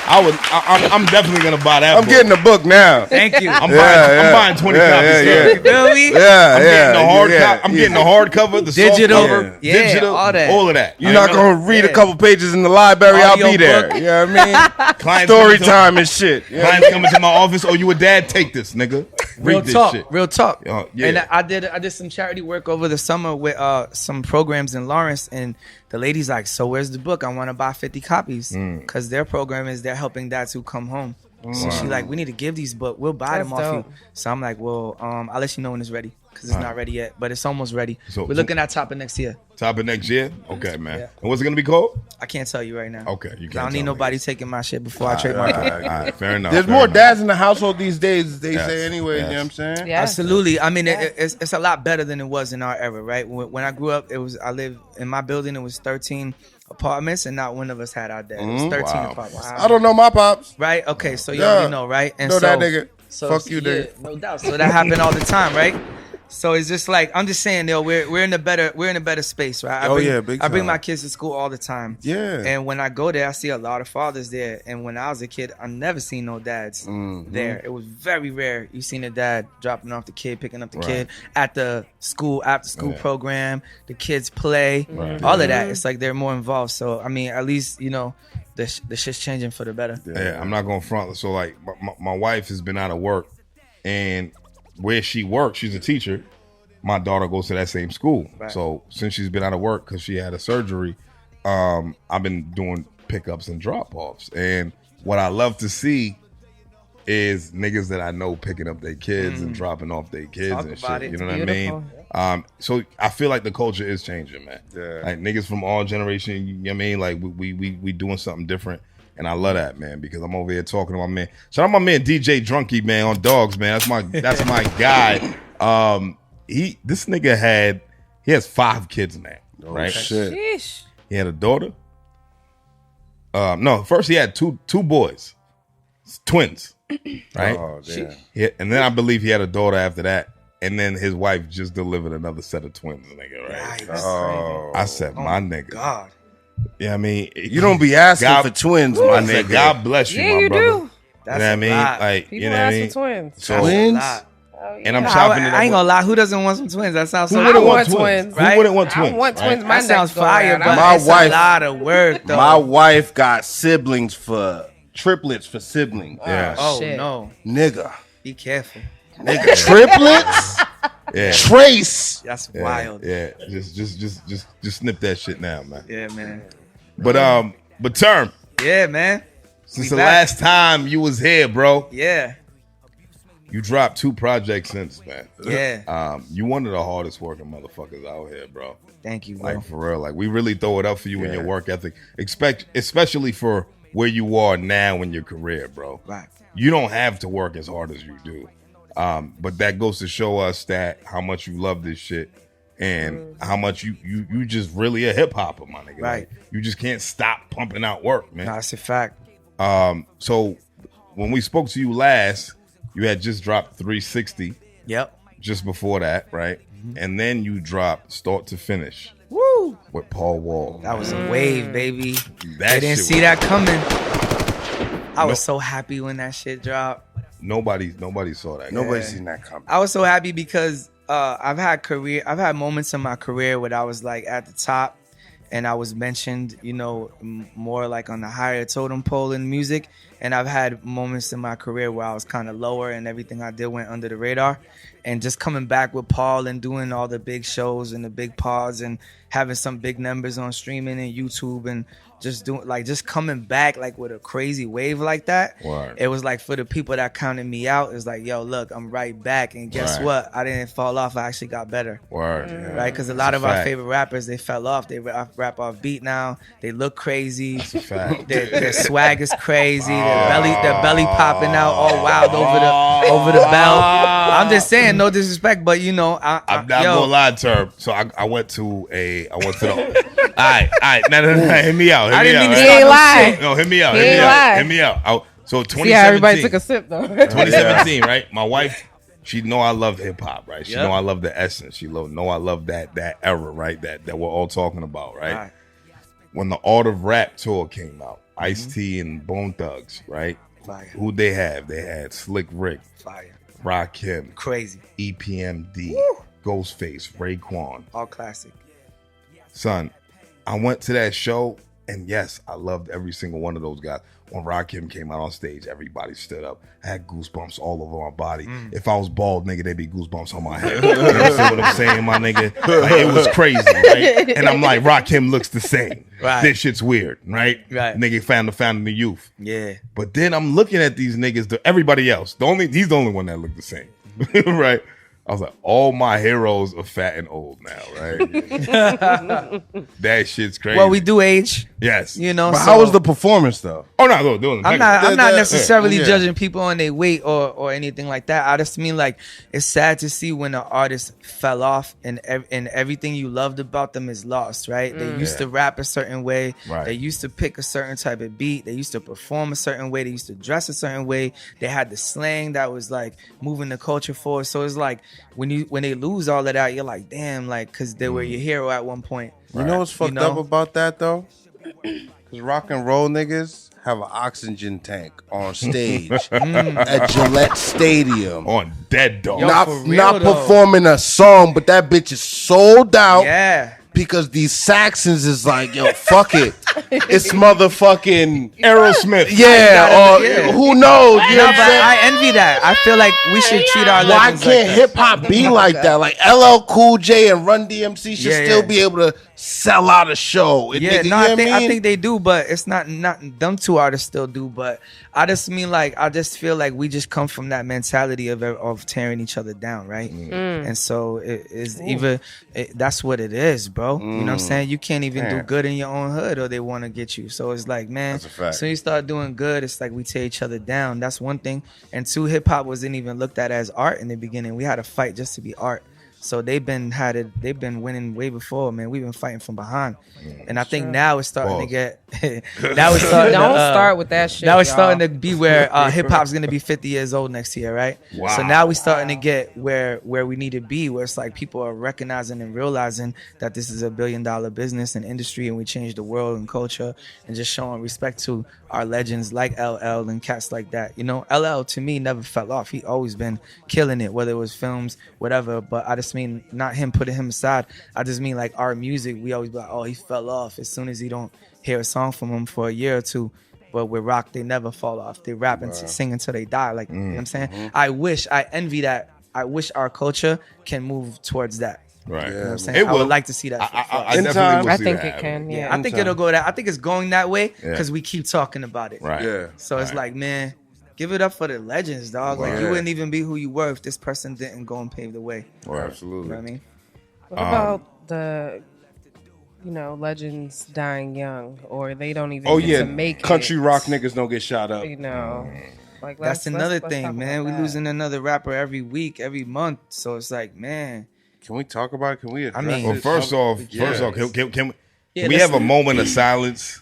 I'm definitely gonna buy that. I'm getting the book now. Thank you. I'm buying 20 copies. You feel me? I'm getting the hardcover, the digital, digital, all of that. You're not gonna read a couple pages in the library. Audio I'll be there. Book. You know what I mean? Story time and shit. Clients coming to my office. Oh, you a dad? Take this, nigga. Read this shit. Real talk. And I did some charity work over the summer with some programs in Lawrence, and the lady's like, so where's the book? I want to buy 50 copies because their program is they're helping dads who come home. So she like, we need to give these books. We'll buy them off you. So I'm like, well, I'll let you know when it's ready because it's not ready yet, but it's almost ready. So, we're looking at top of next year. Top of next year? Okay, man. Yeah. And what's it going to be called? I can't tell you right now. Okay, you can't. I don't need nobody taking my shit before I trademark it. All right, fair enough. There's more dads in the household these days, they say anyway, you know what I'm saying? Yeah. Absolutely. I mean, it's a lot better than it was in our era, right? When I grew up, I lived in my building, it was 13 apartments, and not one of us had our dad. It was 13 apartments. I don't know my pops. Right? Okay, so Yeah. you know, right? And Know so that nigga. So, Fuck you, yeah, nigga. no doubt. So that happened all the time, right? So it's just like I'm just saying, yo, we're in a better space, right? I bring my kids to school all the time. Yeah. And when I go there, I see a lot of fathers there. And when I was a kid, I never seen no dads there. It was very rare. You seen a dad dropping off the kid, picking up the kid at the school after school program. The kids play, all of that. It's like they're more involved. So I mean, at least you know, the shit's changing for the better. Yeah, I'm not gonna front. So like, my wife has been out of work, and where she works, she's a teacher. My daughter goes to that same school. Right. So since she's been out of work because she had a surgery, I've been doing pickups and drop-offs. And what I love to see is niggas that I know picking up their kids and dropping off their kids and shit. You know what I mean? So I feel like the culture is changing, man. Yeah. Like niggas from all generations, you know what I mean? Like we doing something different. And I love that, man, because I'm over here talking to my man. Shout out my man DJ Drunky, man, on Dogs, man. That's my guy. This nigga has 5 kids now, right? Shit. Sheesh. He had a daughter. No, first he had two boys, twins, right? Oh, damn. And then I believe he had a daughter after that. And then his wife just delivered another set of twins, nigga, right? Nice. Oh, I said, my nigga. God. Yeah, I mean, You don't be asking for twins, my nigga. God bless you, Yeah, my you brother. do. That's You know what I a mean? lot. Like, People you know what I ask mean? for twins. So, Twins? and I'm chopping it up. I ain't gonna lie. Who doesn't want some twins? That sounds so. Who I wouldn't want want twins? twins. Who Right? wouldn't want twins? I want twins. right? My That sounds next go fire, around. but My it's wife- a lot of work though. My wife got siblings for triplets for siblings. Yeah. oh Shit. no, Nigga. be careful. Nigga. Triplets? Yeah. Trace. That's Yeah, wild. Yeah. Just snip that shit now, man. Yeah, man. But Term, Yeah, man. since We the back. last time you was here, bro, Yeah. you dropped 2 projects since, man. Yeah. You one of the hardest working motherfuckers out here, bro. Thank you, bro. Like for real. Like we really throw it up for you and your work ethic. Especially for where you are now in your career, bro. Right. You don't have to work as hard as you do. But that goes to show us that how much you love this shit and how much you just really a hip hopper, my nigga. Right. Like, you just can't stop pumping out work, man. No, that's a fact. So when we spoke to you last, you had just dropped 360 Yep. just before that, right? And then you dropped Start to Finish Woo. with Paul Wall. That was a wave, baby. That I didn't shit see was- that coming. I was so happy when that shit dropped. Nobody saw that. Nobody's seen that coming. I was so happy because I've had moments in my career where I was like at the top and I was mentioned, you know, more like on the higher totem pole in music. And I've had moments in my career where I was kind of lower and everything I did went under the radar. And just coming back with Paul and doing all the big shows and the big pods and having some big numbers on streaming and YouTube and just coming back like with a crazy wave like that. Word. It was like for the people that counted me out, it's like, yo, look, I'm right back. And guess Right. what? I didn't fall off. I actually got better. Word. Yeah. Right? Because a lot That's of our fact. favorite rappers, they fell off. They rap off beat now. They look crazy. That's a fact. Their swag is crazy. Their belly popping out all wild over the belt. I'm just saying, no disrespect, but you know, I'm not gonna lie, Term. So I went to the. All right. No. Hit me out. I didn't mean to He start ain't no lying. shit. No, hit me out. He ain't lying. Hit me out. So 2017. See how everybody took a sip though. 2017, right? My wife, she know I love hip hop, right? She Yep. know I love the essence. She know I love that era, right? That we're all talking about, right? Right. When the Art of Rap tour came out, Ice-T and Bone Thugs, right? Fire. Who'd they have? They had Slick Rick, Fire. Rakim, Crazy. EPMD, Ghostface, Raekwon. All classic. Son, I went to that show, and yes, I loved every single one of those guys. When Rakim came out on stage, everybody stood up. I had goosebumps all over my body. If I was bald, nigga, there'd be goosebumps on my head. You understand what I'm saying, my nigga? Like, it was crazy, right? And I'm like, Rakim looks the same. Right. This shit's weird, right? Right. Nigga found the youth. Yeah. But then I'm looking at these niggas, everybody else. He's the only one that looked the same, right? I was like, all my heroes are fat and old now, right? That shit's crazy. Well, we do age, yes. you know. But so how was the performance though? Oh no, doing. I'm not The- necessarily yeah. judging people on their weight or anything like that. I just mean like it's sad to see when an artist fell off and everything you loved about them is lost, right? They used to rap a certain way. Right. They used to pick a certain type of beat. They used to perform a certain way. They used to dress a certain way. They had the slang that was like moving the culture forward. So it's like when they lose all of that, you're like, damn, like because they were your hero at one point. You know what's fucked up about that though? Because rock and roll niggas have an oxygen tank on stage at Gillette Stadium. on Dead Dog. Yo, not for real, not though. performing a song, but that bitch is sold out. Yeah. Because these Saxons is like, yo, fuck it. It's motherfucking Aerosmith. yeah, or Yeah. who knows? You know No, what but I'm saying? I envy that. I feel like we should treat our Why legends can't like that. hip hop be like that? Like LL Cool J and Run DMC should Yeah, still yeah. be able to sell out a show. And Yeah, nigga, no, you know I think what I think they do, but it's not them two artists still do. But I just mean like I just feel like we just come from that mentality of tearing each other down, right? And so it is that's what it is, bro. You know what I'm saying? You can't even do Damn. good in your own hood, or they want to get you. So it's like, man, That's a fact. so you start doing good, it's like we tear each other down. That's one thing. And two, hip hop wasn't even looked at as art in the beginning. We had to fight just to be art. So they've been winning way before, man. We've been fighting from behind, and I think now it's starting to get. Now it's starting. Don't to, start with that shit. Now it's y'all. starting to be where hip hop's gonna be 50 years old next year, right? Wow. So now we're starting to get where we need to be, where it's like people are recognizing and realizing that this is $1 billion business and industry, and we change the world and culture, and just showing respect to our legends like LL and cats like that. You know, LL to me never fell off. He always been killing it, whether it was films, whatever. But I just mean not him putting him aside. I just mean like our music. We always be like, oh, he fell off as soon as he don't hear a song from him for a year or two. But with rock, they never fall off. They rap and sing until they die. Like, you know what I'm saying? I envy that. I wish our culture can move towards that. Right. You know what I'm saying? It I will. would like to see that. I In definitely time. will I see think that it happen. can. Yeah. I think it'll go that. I think it's going that way Yeah. because we keep talking about it. Right. Yeah. So it's like, man, give it up for the legends, dog. Like, you Yeah. wouldn't even be who you were if this person didn't go and pave the way. Right. Absolutely. You know what I mean? What about the, legends dying young, or they don't even Oh get yeah, to make country it, rock niggas don't get shot up. Like That's let's another talk thing, about man. We that. losing another rapper every week, every month. So it's like, man. Can we talk about it? Can we address mean- Well, it? first off, Yeah. can Yeah, we let's- have a moment of silence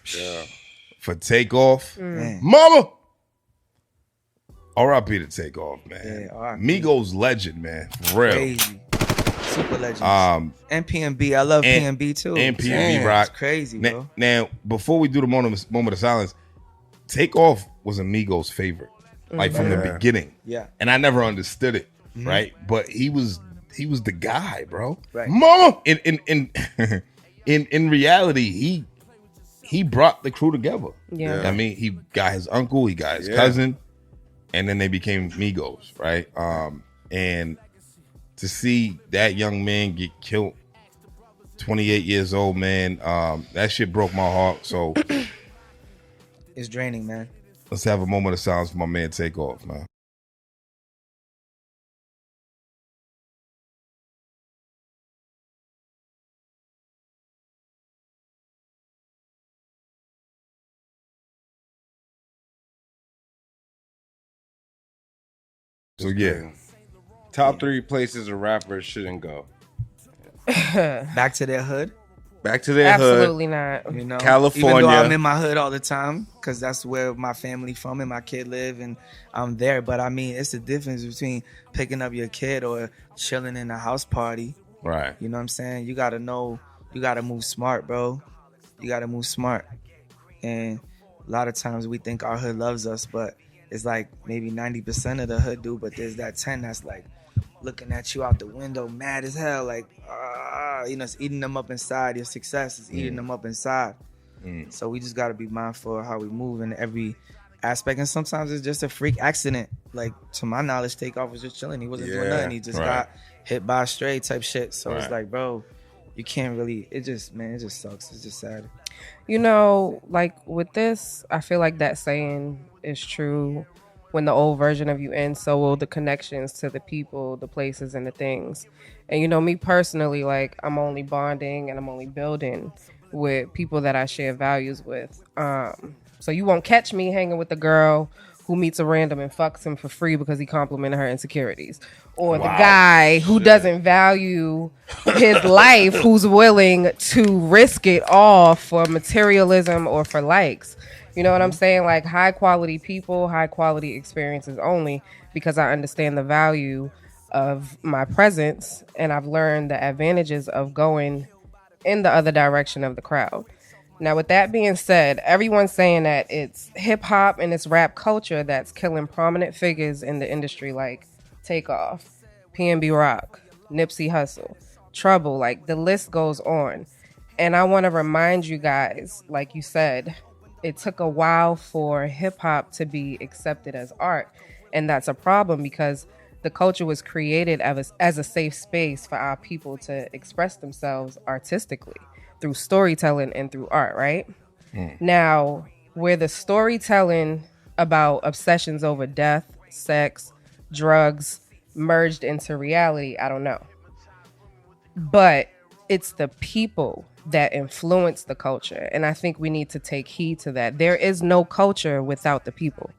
for Takeoff? Man. Mama. R.I.P. to Takeoff, man. Yeah, R.I.P. Migos legend, man. For real. Crazy. Super legends. And PNB. I love PNB too. and PNB Damn, Rock. It's crazy, bro. Now, before we do the moment of silence, Takeoff was a Migos favorite, like from the beginning. Yeah. And I never understood it, right? But he was the guy, bro. Right. Mama. In reality, he brought the crew together. Yeah. I mean, he got his uncle, he got his Yeah. cousin, and then they became Migos, right? And to see that young man get killed, 28 years old, man, that shit broke my heart. So It's draining, man. let's have a moment of silence for my man Takeoff, man. So yeah, Top 3 places a rapper shouldn't go. Back to their hood. Back to their hood. Absolutely not. You know, California. Even though I'm in my hood all the time, because that's where my family from and my kid live, and I'm there. But I mean, it's the difference between picking up your kid or chilling in a house party. right. You know what I'm saying? You gotta know, you gotta move smart, bro. You gotta move smart. And a lot of times we think our hood loves us, but it's like maybe 90% of the hood do, but there's that 10 that's like looking at you out the window, mad as hell, like, it's eating them up inside. Your success is eating them up inside. So we just gotta be mindful of how we move in every aspect. And sometimes it's just a freak accident. Like, to my knowledge, Takeoff was just chilling. He wasn't doing Yeah, nothing. He just right. got hit by a stray type shit. So it's Right. like, bro, you can't really, it just sucks. It's just sad. Like with this, I feel like that saying is true when the old version of you ends, so will the connections to the people, the places, and the things. And, you know, me personally, like, I'm only bonding and I'm only building with people that I share values with. So you won't catch me hanging with the girl who meets a random and fucks him for free because he complimented her insecurities. Or the guy who doesn't value his life, who's willing to risk it all for materialism or for likes. You know what I'm saying? Like, high quality people, high quality experiences only, because I understand the value of my presence and I've learned the advantages of going in the other direction of the crowd. Now, with that being said, everyone's saying that it's hip hop and it's rap culture that's killing prominent figures in the industry like Takeoff, PNB Rock, Nipsey Hussle, Trouble, like the list goes on. And I want to remind you guys, like you said, it took a while for hip hop to be accepted as art. And that's a problem because the culture was created as a safe space for our people to express themselves artistically through storytelling and through art, right? Now, where the storytelling about obsessions over death, sex, drugs merged into reality, I don't know. But it's the people that influence the culture. And I think we need to take heed to that. There is no culture without the people,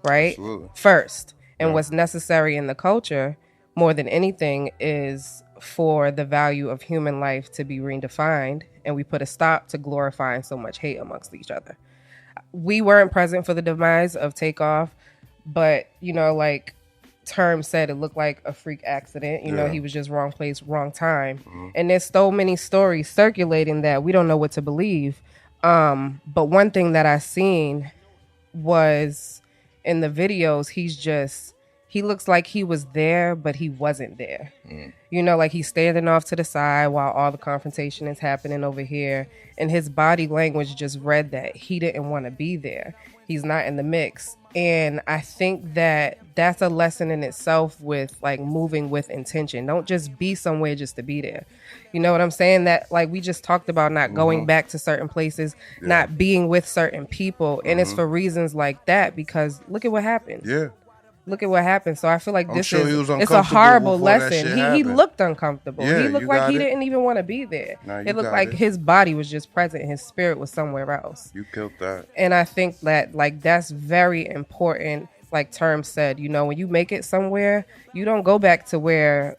right? Absolutely. First. And what's necessary in the culture, more than anything, is for the value of human life to be redefined. And we put a stop to glorifying so much hate amongst each other. We weren't present for the demise of Takeoff, but, you know, like Term said, it looked like a freak accident. You know, he was just wrong place, wrong time. And there's so many stories circulating that we don't know what to believe. But one thing that I seen was in the videos, he looks like he was there, but he wasn't there. You know, like he's standing off to the side while all the confrontation is happening over here. And his body language just read that he didn't want to be there. He's not in the mix. And I think that that's a lesson in itself with like moving with intention. Don't just be somewhere just to be there. You know what I'm saying? That like we just talked about not going back to certain places, not being with certain people. And it's for reasons like that, because look at what happened. Look at what happened. So I feel like it's a horrible lesson. He looked uncomfortable. He looked like he didn't even want to be there. It looked like his body was just present. His spirit was somewhere else. You killed that. And I think that like that's very important. Like Term said, you know, when you make it somewhere, you don't go back to where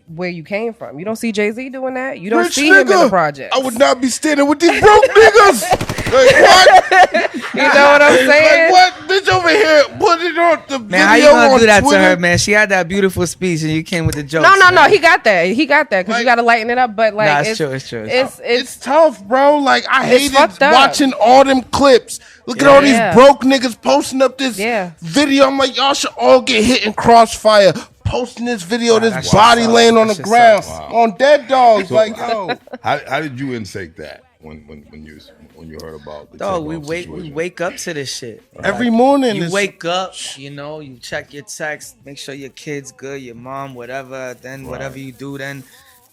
you came from. You don't see Jay-Z doing that. You don't see him in the project. I would not be standing with these broke niggas. Like, what? You know what I'm saying? Like, what? Bitch over here, put it on the video. Man, how you gonna do that Twitter? to her, man? She had that beautiful speech and you came with the jokes. No, he got that. He got that because Like, you got to lighten it up. But like, it's true. It's tough, bro. Like, I hated fucked up. watching all them clips. Look at all these broke niggas posting up this video. I'm like, y'all should all get hit in crossfire. Posting this video, this body laying on the ground on dead dogs. So, like, yo, how did you intake that when you heard about the Dog, we situation? wake up to this shit. every morning. You wake up, you know, you check your text, make sure your kid's good, your mom, whatever. Then whatever you do, then,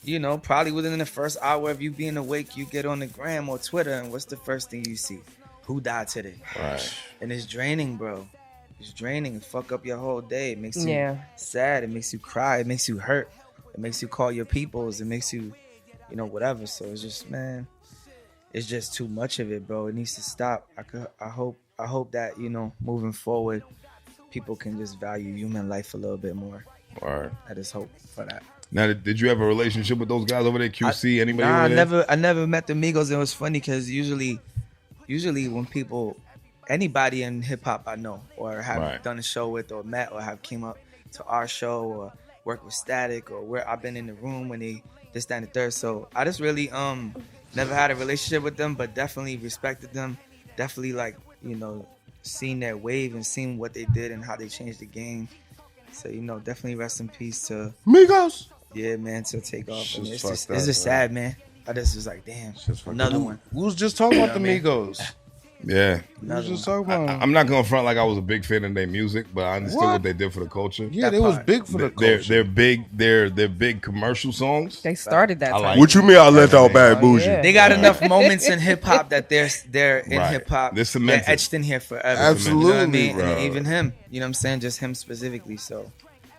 you know, probably within the first hour of you being awake, you get on the gram or Twitter, and what's the first thing you see? Who died today? Right. And it's draining, bro. It's draining. It fuck up your whole day. It makes you sad. It makes you cry. It makes you hurt. It makes you call your peoples. It makes you, you know, whatever. So it's just, man, it's just too much of it, bro. It needs to stop. I hope that, you know, moving forward, people can just value human life a little bit more. All right. I just hope for that. Now, did you have a relationship with those guys over there? QC, anybody Nah, over there? I never met the Migos. It was funny because usually when people, anybody in hip hop I know or have done a show with or met or have came up to our show or worked with Static or where I've been in the room when they this, that, and the third. So I just really never had a relationship with them, but definitely respected them. Definitely like, you know, seen their wave and seen what they did and how they changed the game. So, you know, definitely rest in peace to Migos. Yeah, man, to Takeoff. I mean, it's just up, sad, man. I just was like, damn, another one. We was just talking about the Migos. Yeah. We was just talking about. I'm not gonna front like I was a big fan of their music, but I understood what they did for the culture. Yeah, they was big for the culture. They're big. They're big commercial songs. They started that. I like What you mean I let out Bad Bougie? yeah. They got enough moments in hip hop that they're in Right. hip hop. They're They're cemented. etched in here forever. Absolutely, You know what I mean? bro. And even him. You know what I'm saying? Just him specifically. So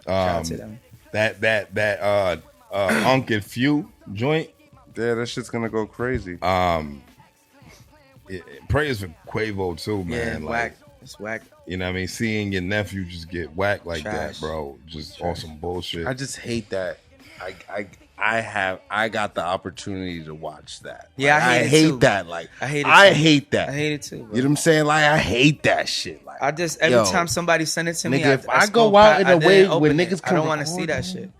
shout out to them. That Unk and Few joint. Yeah, that shit's gonna go crazy. Prayers for Quavo too, man. Yeah, like, whack. It's whack. you know what I mean? Seeing your nephew just get whacked like Trash. that, bro. Just awesome bullshit. I just hate that. I got the opportunity to watch that. Yeah, Like, I hate it too. that. Like I hate it I too. hate that. I hate it too, bro. You know what I'm saying? Like I hate that shit. Like I just every yo, time somebody send it to me, nigga, if I scroll go out pa- in I a way didn't where open it. niggas I can don't want to see record that me. shit.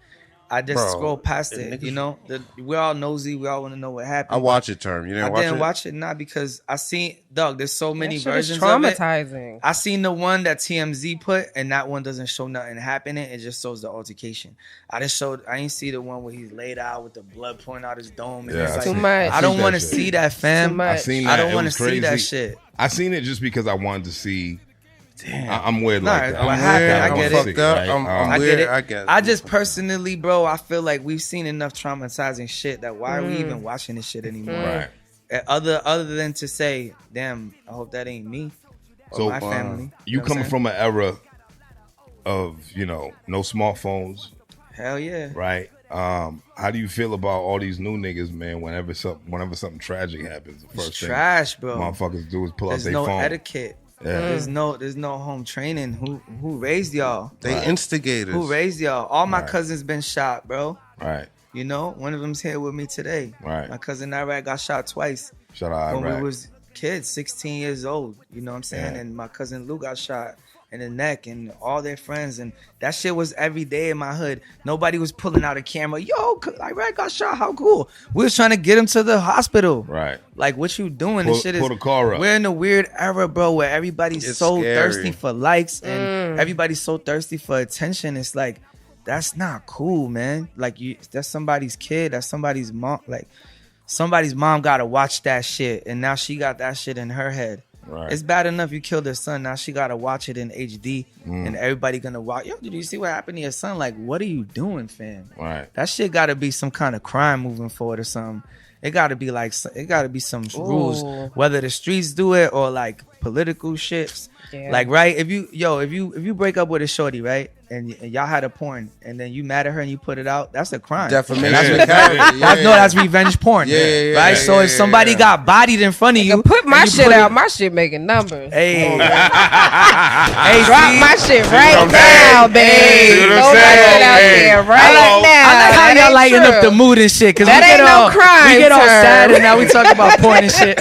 I just Bro, scroll past if it. niggas- You know, we're all nosy. We all want to know what happened. I watch it, Term. You I didn't watch didn't it? watch it, not because I seen Doug. There's so many That shit is versions of it. traumatizing. I seen the one that TMZ put, and that one doesn't show nothing happening. It just shows the altercation. I didn't see the one where he's laid out with the blood pouring out his dome. And Yeah, it's I like, Too much. I don't that want to shit. see that, fam. Too much. I seen that. I don't It want to was see that crazy. shit. I seen it just because I wanted to see. Damn. I'm weird Nah, like that. what I'm happened, weird. I I'm get it. fucked up. Right? I'm I weird. get it. I get it. I just personally, bro, I feel like we've seen enough traumatizing shit that why are we even watching this shit anymore? Right. Other than to say, damn, I hope that ain't me or So, my family. You know what I'm coming saying? from an era of no smartphones, Hell yeah. right? How do you feel about all these new niggas, man? Whenever something tragic happens, the It's first thing trash, bro. motherfuckers do is pull There's out their no phone. etiquette. Yeah. There's no home training. Who raised y'all? They instigators. Who raised y'all? All my Right. cousins been shot, bro. Right, You know, one of them's here with me today. Right. My cousin Iraq got shot twice shout out when Iraq. we was kids, 16 years old. You know what I'm saying? Yeah. And my cousin Lou got shot in the neck, and all their friends, and that shit was every day in my hood. Nobody was pulling out a camera. Yo, Iraq got shot. How cool? We was trying to get him to the hospital. Right. Like, what you doing? Pull- This shit pull the car up. We're in a weird era, bro, where everybody's It's so scary. thirsty for likes and everybody's so thirsty for attention. It's like, that's not cool, man. Like, that's somebody's kid. That's somebody's mom. Like, somebody's mom gotta watch that shit, and now she got that shit in her head. Right. It's bad enough you killed her son. Now she gotta watch it in HD, and everybody gonna watch. Yo, did you see what happened to your son? Like, what are you doing, fam? Right. That shit gotta be some kind of crime moving forward or something. It gotta be like, it gotta be some rules, whether the streets do it or like political shits. Yeah. Like, right? If you break up with a shorty, right, and y'all had a porn, and then you mad at her and you put it out, that's a crime. Defamation Yeah. of character. That's revenge porn. Yeah, right. So if somebody got bodied in front of you, Put my and you shit put out. it- My shit making numbers. Hey, Drop see? my shit what right I'm now, saying? babe. See what I'm Throw that saying? shit out Hey. there right Hello. now. I like how That y'all ain't lighten up true. the mood and shit. Cause That we get ain't no all, crime we get all term. sad and now we talk about porn and shit.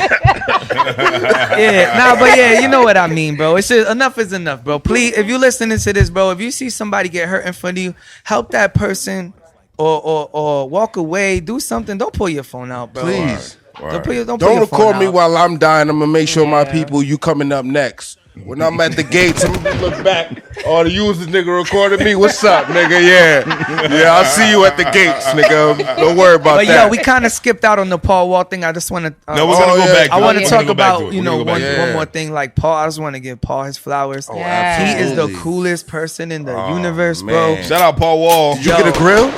Yeah, nah, but yeah, you know what I mean, bro. It's just, enough is enough, bro. Please, if you listening to this, bro, if you see somebody get hurt in front of you, help that person or walk away. Do something. Don't pull your phone out, bro. Please. Don't pull your Don't phone record me out. while I'm dying. I'm gonna make sure my Yeah. people, you coming up next. When I'm at the gates, I'm gonna look back. Oh, the user nigga recorded me. What's up, nigga? Yeah, I'll see you at the gates, nigga. Don't worry about But that. yo, we kind of skipped out on the Paul Wall thing. I just want to. No, we're gonna Oh, go yeah. back. To I it. want to We're talk gonna go back to about, it. you We're know, gonna go back to it. one more thing. Like Paul, I just want to give Paul his flowers. Oh, Yeah. He is the absolutely. coolest person in the Oh, universe, bro. man. Shout out Paul Wall. Did you get a grill?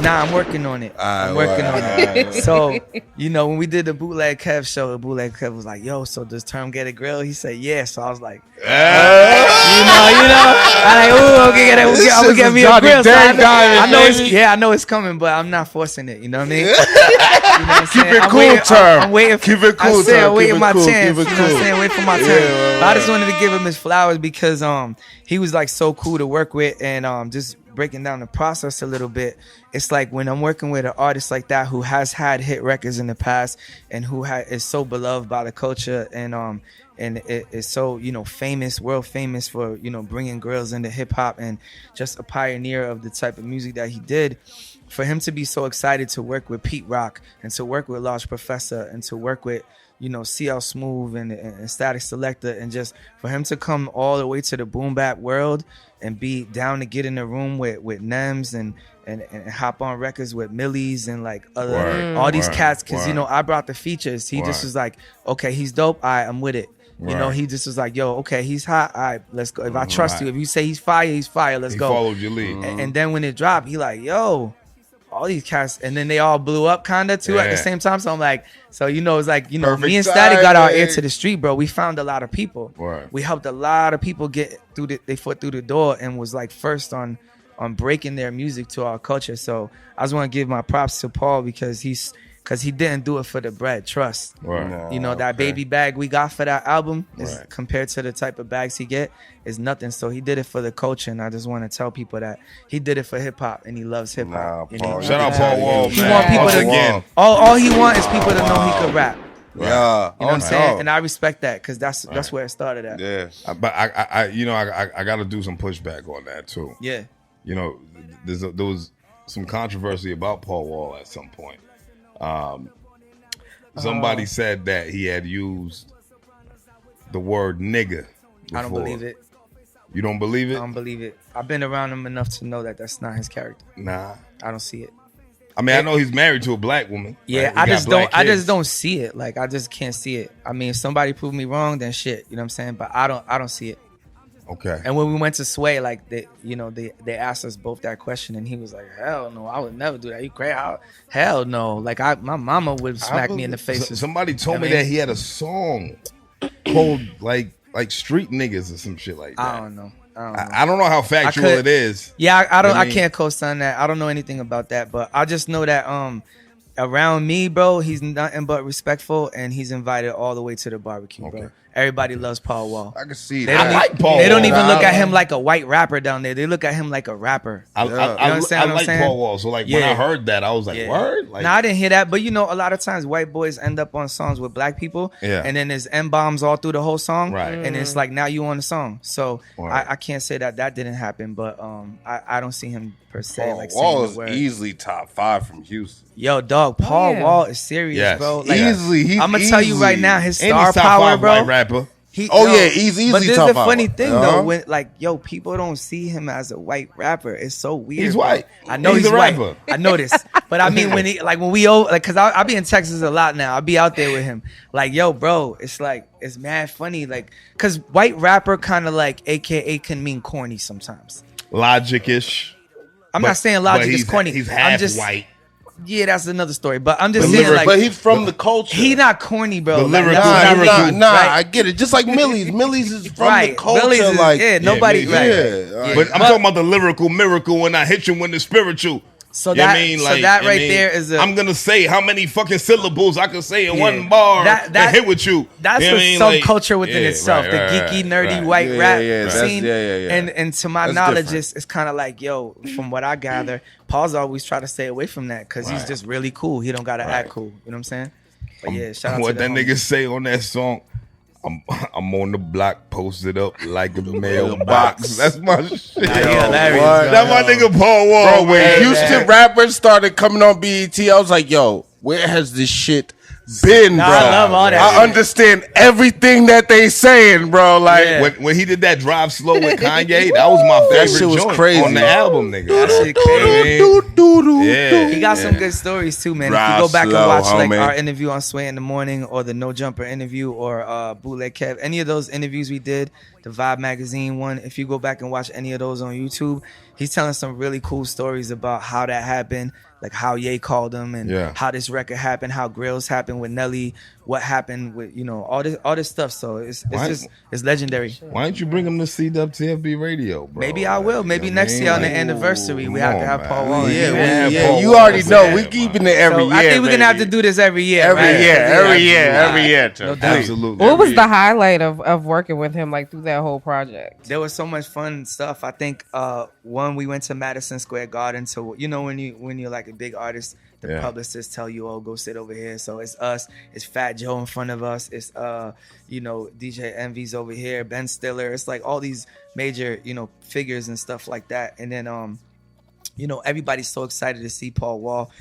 Nah, I'm working on it. I'm working on it. So, you know, when we did the Bootleg Kev show, the Bootleg Kev was like, yo, so does Term get a grill? He said, yeah. So I was like, you know, I'm like, ooh, okay, I'm gonna get me a grill. So I know it's coming, but I'm not forcing it. You know what I mean? You know what I'm saying? Keep it I'm cool, waiting- Term. I'm waiting. Keep it cool, I said, Term. I'm waiting Keep it my cool. chance. Keep it You know what I'm cool. saying? Wait for my Yeah, turn. But I just wanted to give him his flowers because he was like so cool to work with, and just breaking down the process a little bit. It's like when I'm working with an artist like that who has had hit records in the past and who is so beloved by the culture and it is so, you know, famous, world famous for, you know, bringing girls into hip hop and just a pioneer of the type of music that he did. For him to be so excited to work with Pete Rock and to work with Large Professor and to work with, you know, CL Smooth and Static Selector, and just for him to come all the way to the boom bap world and be down to get in the room with Nems and hop on records with Millies and like other all these cats, because you know I brought the features. He just was like, okay, he's dope. I'm with it. You know, he just was like, yo, okay, he's hot. All right, let's go. If I trust you, if you say he's fire, he's fire. Let's go. He followed your lead. And then when it dropped, he like, yo, all these cats, and then they all blew up kind of too at the same time. So I'm like, so you know, it's like, you know, Perfect me and Static got our ear timing. to the street, bro. We found a lot of people. Right. We helped a lot of people get through their foot through the door, and was like first on breaking their music to our culture. So I just want to give my props to Paul because he didn't do it for the bread. Trust. Right. You know, that baby bag we got for that album is Right. compared to the type of bags he get is nothing. So he did it for the culture, and I just want to tell people that he did it for hip hop, and he loves hip hop. Nah, Paul, Shout out Paul Wall, He man. want people Once to again. all he want is people to know he could rap. Yeah. You know what I'm saying? Oh. And I respect that because that's where it started at. Yeah. But I you know, I got to do some pushback on that too. Yeah. You know, there was some controversy about Paul Wall at some point. Somebody said that he had used the word nigga before. I don't believe it. You don't believe I it? don't believe it. I've been around him enough to know that that's not his character. Nah. I don't see it. I mean, I know he's married to a black woman. Yeah, right? He I got just black don't. I kids. just don't see it. Like I just can't see it. I mean, if somebody prove me wrong, then shit. You know what I'm saying? But I don't see it. Okay. And when we went to Sway, like they asked us both that question, and he was like, "Hell no, I would never do that. You crazy? Hell no. Like my mama would smack me in the face." Somebody told I me mean- that he had a song called like Street Niggas or some shit like that. I don't know. I don't know how factual could- it is. Yeah, I don't. I I mean- can't co-sign that. I don't know anything about that, but I just know that around me, bro, he's nothing but respectful, and he's invited all the way to the barbecue, bro. Okay. Everybody loves Paul Wall. I can see They that. don't, like Paul they don't Wall. even look at Nah, him like a white rapper down there. They look at him like a rapper. I You understand what I'm like saying? Paul Wall. So like when Yeah. I heard that, I was like, Yeah. word? Like, Nah, I didn't hear that, but you know, a lot of times white boys end up on songs with black people, Yeah. and then there's M-bombs all through the whole song, Right. and it's like now you on the song. So Right. I can't say that didn't happen, but I don't see him per se Paul like Wall saying is the word. easily top 5 from Houston. Yo, dog, Paul yeah. Wall is serious, Yes. bro. Like, Easily, he's I'm gonna tell you right easily- now, his and star he's top power, 5 bro. white rapper. Oh, yeah, he's easily But this is top the five. funny thing Uh-huh. though, when like yo, people don't see him as a white rapper. It's so weird. He's bro. white. I know He's he's a white. rapper. I know this, but I mean when we cause I be in Texas a lot now. I be out there with him. Like yo, bro, it's like it's mad funny. Like cause white rapper kind of like AKA can mean corny sometimes. Logic-ish. I'm But- not saying but Logic is he's- corny. He's I'm half just white. yeah, that's another story. But I'm just But saying lyric- like but he's from the culture. he not corny, bro. The Like, lyrical- that's what I lyrical- think. Nah, Right. I get it. Just like Millie's. Millie's is from Right. the culture. Millie's is- like, yeah, nobody. yeah, right. yeah. But I'm talking about the lyrical miracle when I hit you when the spiritual. So You know what that- I mean? so Like, that I right mean, there is a- I'm gonna say how many fucking syllables I can say in Yeah. one bar That- that hit with you. That's You know what I a mean? Like, subculture within yeah, itself. right, The right, geeky, right, nerdy right. white Yeah, rap yeah, that's- scene. yeah. And to my That's knowledge, different. it's kind of like, yo, from what I gather, Paul's always try to stay away from that because he's Right. just really cool. He don't gotta Right. act cool. You know what I'm saying? But yeah, shout out What to that the nigga homies. say on that song? I'm on the block, posted up like a mailbox. That's my shit. Nah, he hilarious, what? bro. That's my nigga Paul Wall. Bro, when man. Houston rappers started coming on BET, I was like, yo, where has this shit been, Nah, bro? I love all that I shit. understand everything that they saying, bro. Like, Yeah. when he did that drive slow with Kanye, that was my That favorite shit was joint crazy. on the album, nigga. That shit You know what I mean? Yeah. He got some Yeah. good stories too, man. Drive if you go back slow, and watch like homie. our interview on Sway in the Morning or the No Jumper interview or Bootleg Kev, any of those interviews we did, the Vibe Magazine one, if you go back and watch any of those on YouTube, he's telling some really cool stories about how that happened, like how Ye called him and Yeah. how this record happened, how Grills happened with Nelly, what happened with, you know, all this stuff. So it's Why- just it's legendary. Why don't you bring him to CWTFB radio, bro? Maybe I will. Maybe next year on the anniversary, we have to have Paul Wall. Yeah, Yeah, yeah, Paul you Wall already was know. there, We man. keeping it every So year. I think we're gonna have to baby. do this every year. every right? year, every year, Absolutely. every year. No doubt. Absolutely. What was Yeah. the highlight of working with him like through that whole project? There was so much fun stuff. I think one, we went to Madison Square Garden. So you know when you're like a big artist, the Yeah. publicists tell you, "Oh, go sit over here." So it's us. It's Fat Joe in front of us. It's DJ Envy's over here. Ben Stiller. It's like all these major figures and stuff like that. And then everybody's so excited to see Paul Wall.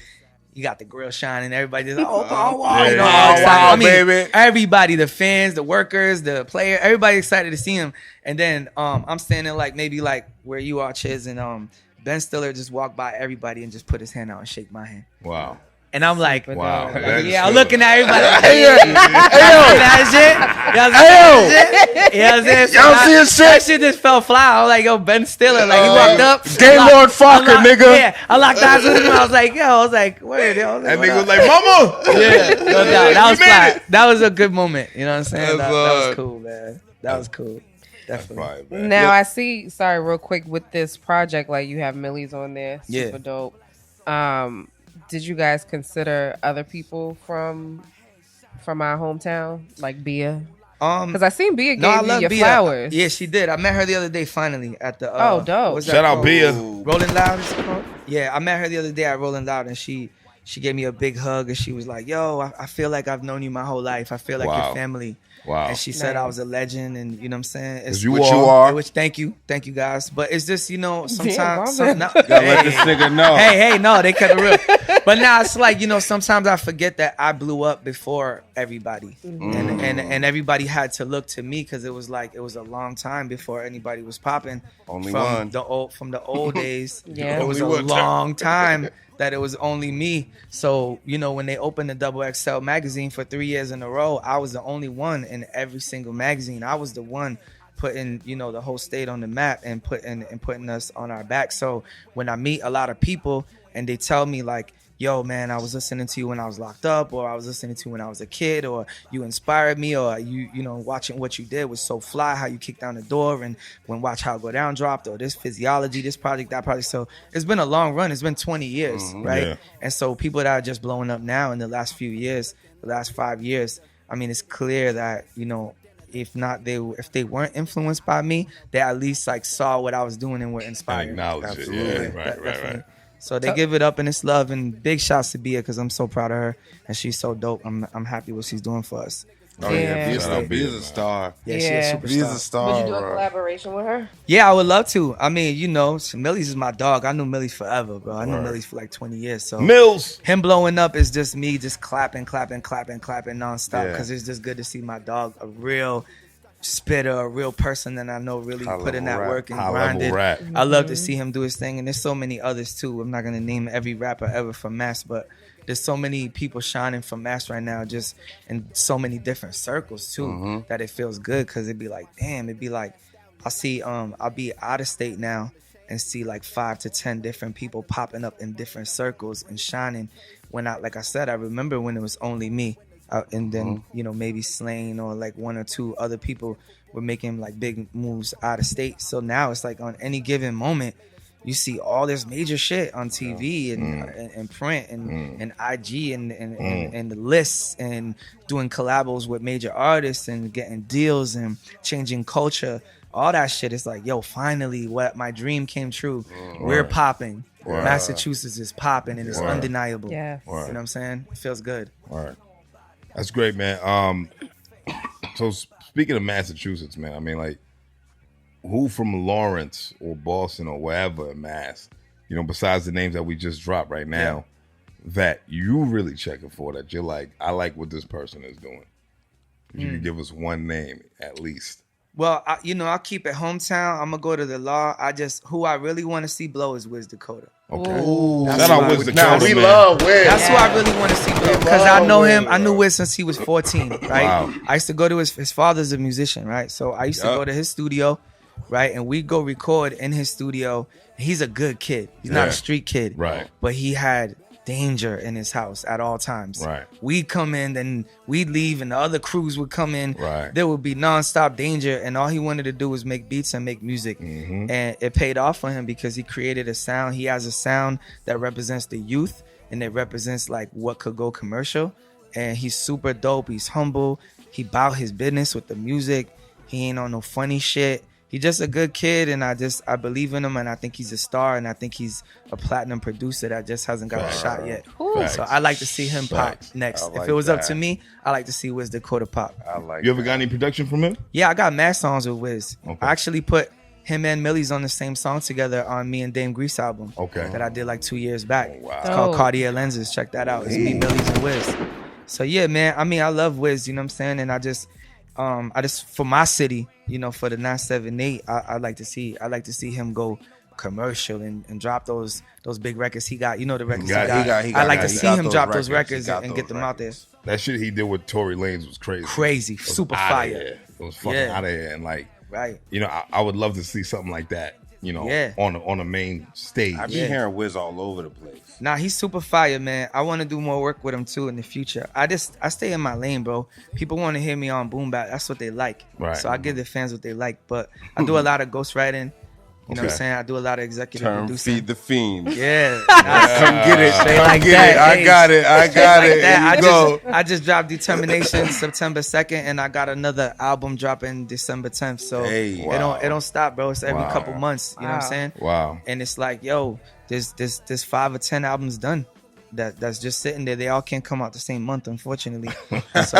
You got the grill shining. Everybody's like, "Oh, Paul Wall!" Yeah, You know, yeah, all excited. Wall, I mean, baby. everybody, the fans, the workers, the player, everybody excited to see him. And then I'm standing maybe where you are, Chiz, and Ben Stiller just walked by everybody and just put his hand out and shake my hand. Wow. And I'm like, Wow. yeah, I'm looking at everybody. Like, hey, yo, that shit. You know what I'm saying? Y'all see his shit? That shit just fell fly. I was like, yo, Ben Stiller. Like, he walked up. Game Lord Falker, nigga. Yeah, I locked eyes with him. I was like, wait. That nigga was like, mama. Yeah, no doubt. That was You made fly. it. That was a good moment. You know what I'm saying? That's That was cool, man. That was cool. Definitely. Right, man. Now I see. Sorry, real quick with this project, like you have Millie's on there, super Yeah. dope. Did you guys consider other people from our hometown, like Bia? Because I seen Bia gave you your Bia. flowers. Yeah, she did. I met her the other day finally at the. Oh, dope. what's that Shout out called? Bia. Rolling Loud. Is it called? Yeah, I met her the other day at Rolling Loud, and she gave me a big hug, and she was like, "Yo, I feel like I've known you my whole life. I feel like Wow. your family." Wow. And she said Nice. I was a legend, and you know what I'm saying. It's You What are. you are. Which thank you guys. But it's just sometimes. Damn, no, Gotta let this nigga know. hey, no, they kept it real. But now it's like sometimes I forget that I blew up before everybody, and everybody had to look to me because it was a long time before anybody was popping. Only from one. the old days. Yeah. It was a Only one. long time that it was only me. So when they opened the Double XL magazine for 3 years in a row, I was the only one in every single magazine. I was the one putting the whole state on the map and putting us on our back. So when I meet a lot of people and they tell me like, yo, man, I was listening to you when I was locked up, or I was listening to you when I was a kid, or you inspired me, or watching what you did was so fly, how you kicked down the door, and when Watch How It Go Down dropped, or this Physiology, this project, that project. So it's been a long run. It's been 20 years, right? Yeah. And so people that are just blowing up now in the last few years, the last 5 years, I mean, it's clear that, if they weren't influenced by me, they at least like saw what I was doing and were inspired. Acknowledge it. Absolutely. Yeah. Right. Definitely. So they give it up and it's love, and big shouts to Bia because I'm so proud of her and she's so dope. I'm happy what she's doing for us. Oh yeah, Yeah. Bia's Shout out Bia, Bia's man. a star. Yeah, Yeah. she's a Bia's a superstar. star. Would you do a bro. collaboration with her? Yeah, I would love to. I mean, Millie's is my dog. I knew Millie's forever, bro. I knew Word. Millie's for like 20 years. So Mills. him blowing up is just me just clapping nonstop Yeah. because it's just good to see my dog, a real spitter, a real person that I know really High put in that level work and High level grinded. rap. I love to see him do his thing, and there's so many others too. I'm not gonna name every rapper ever from Mass, but there's so many people shining from Mass right now, just in so many different circles too, that it feels good because it'd be like, damn, it'd be like, I see, I'll be out of state now and see like 5 to 10 different people popping up in different circles and shining. When like I said, I remember when it was only me. And then maybe Slain or like 1 or 2 other people were making like big moves out of state. So now it's like on any given moment you see all this major shit on TV and print and IG and the lists and doing collabos with major artists and getting deals and changing culture. All that shit is like, yo, finally what my dream came true. We're popping. Word. Massachusetts is popping and it's Word. undeniable. Yeah. You know what I'm saying? It feels good. All right. That's great, man. So speaking of Massachusetts, man, I mean, like, who from Lawrence or Boston or wherever in Mass, besides the names that we just dropped right now, that you really checking for, that you're like, I like what this person is doing? If you could give us one name at least. Well, I'll keep it hometown. I'm gonna go to the law. Who I really want to see blow is Wiz Dakota. Okay. Ooh. Shout out Wiz Dakota, Now we man. love Wiz. That's who I really want to see blow because I know him. I knew Wiz since he was 14, right? Wow. I used to go to his father's a musician, right? So I used to go to his studio, right? And we'd go record in his studio. He's a good kid. He's not a street kid, Right. But he had danger in his house at all times. Right. We'd come in, then we'd leave, and the other crews would come in. Right. There would be nonstop danger, and all he wanted to do was make beats and make music. Mm-hmm. And it paid off for him because he created a sound. He has a sound that represents the youth, and it represents like what could go commercial. And he's super dope. He's humble. He bout his business with the music. He ain't on no funny shit. He's just a good kid, and I believe in him, and I think he's a star, and I think he's a platinum producer that just hasn't got a shot yet. Facts. So I like to see him Facts. pop next. I like if it was up that. to me, I like to see Wiz Dakota pop. I like You ever got any production from him? Yeah, I got mad songs with Wiz. Okay. I actually put him and Millie's on the same song together on me and Dame Grease album. Okay. That I did like 2 years back. Oh, wow. It's called Dope. Cartier Lenses. Check that out. It's me, Millie's, and Wiz. So yeah, man. I mean, I love Wiz. You know what I'm saying? And I just for my city, for the 978, I like to see him go commercial and drop those big records he got. You know the records he got- got. he got- I like to he see got him those drop those records. records He got and get those them out there. That shit he did with Tory Lanez was crazy. Crazy, It was super outta fire. here. It was fucking Yeah. out of here. And like, Right. you know, I would love to see something like that, you know, Yeah. on a main stage. I be Yeah. hearing Wiz all over the place. Nah, he's super fire, man. I want to do more work with him too in the future. I stay in my lane, bro. People want to hear me on boom bap. That's what they like. Right. So I give the fans what they like. But I do a lot of ghostwriting. You know what I'm Okay. saying? I do a lot of executive Term producing. feed the fiend. Yeah. Come get it. Straight Come like get that. it. I Hey, got it. I got like it. that. Here you go. I just dropped Determination September 2nd, and I got another album dropping December 10th. So Hey. it don't stop, bro. It's every Wow. couple months. You know what I'm Wow. saying? Wow. And it's like, yo, there's 5 or 10 albums done that's just sitting there. They all can't come out the same month, unfortunately. So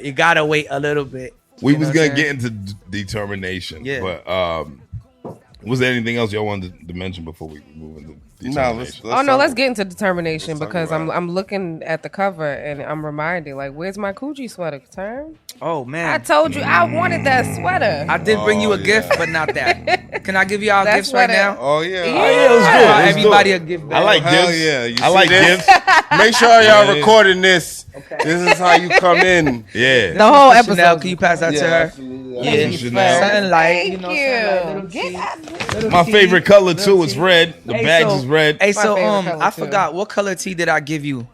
you gotta wait a little bit. We You know was what gonna I'm get into determination, Yeah. but was there anything else y'all wanted to mention before we move into No, determination? Let's get into determination let's talk because about it. I'm looking at the cover and I'm reminded, like, where's my Coogi sweater, Term? Oh I man, told you I wanted that sweater. I did bring you a Oh, gift, yeah. but not that. Can I give you all That's gifts right what now? Oh yeah. Yeah. Oh, It was good. Buy It was everybody good. a gift I bag. like hell gifts. yeah. You I see like this? gifts. Make sure y'all Yeah. recording this. This is how you come in. Yeah. the whole Chanel, episode. can you pass that to her? absolutely. Yeah, Chanel. something light. Thank You know, you. something like Get little tea. My favorite color too is red. The Hey, bags so- is red. Hey, My so favorite color, I too. forgot what color tea did I give you? You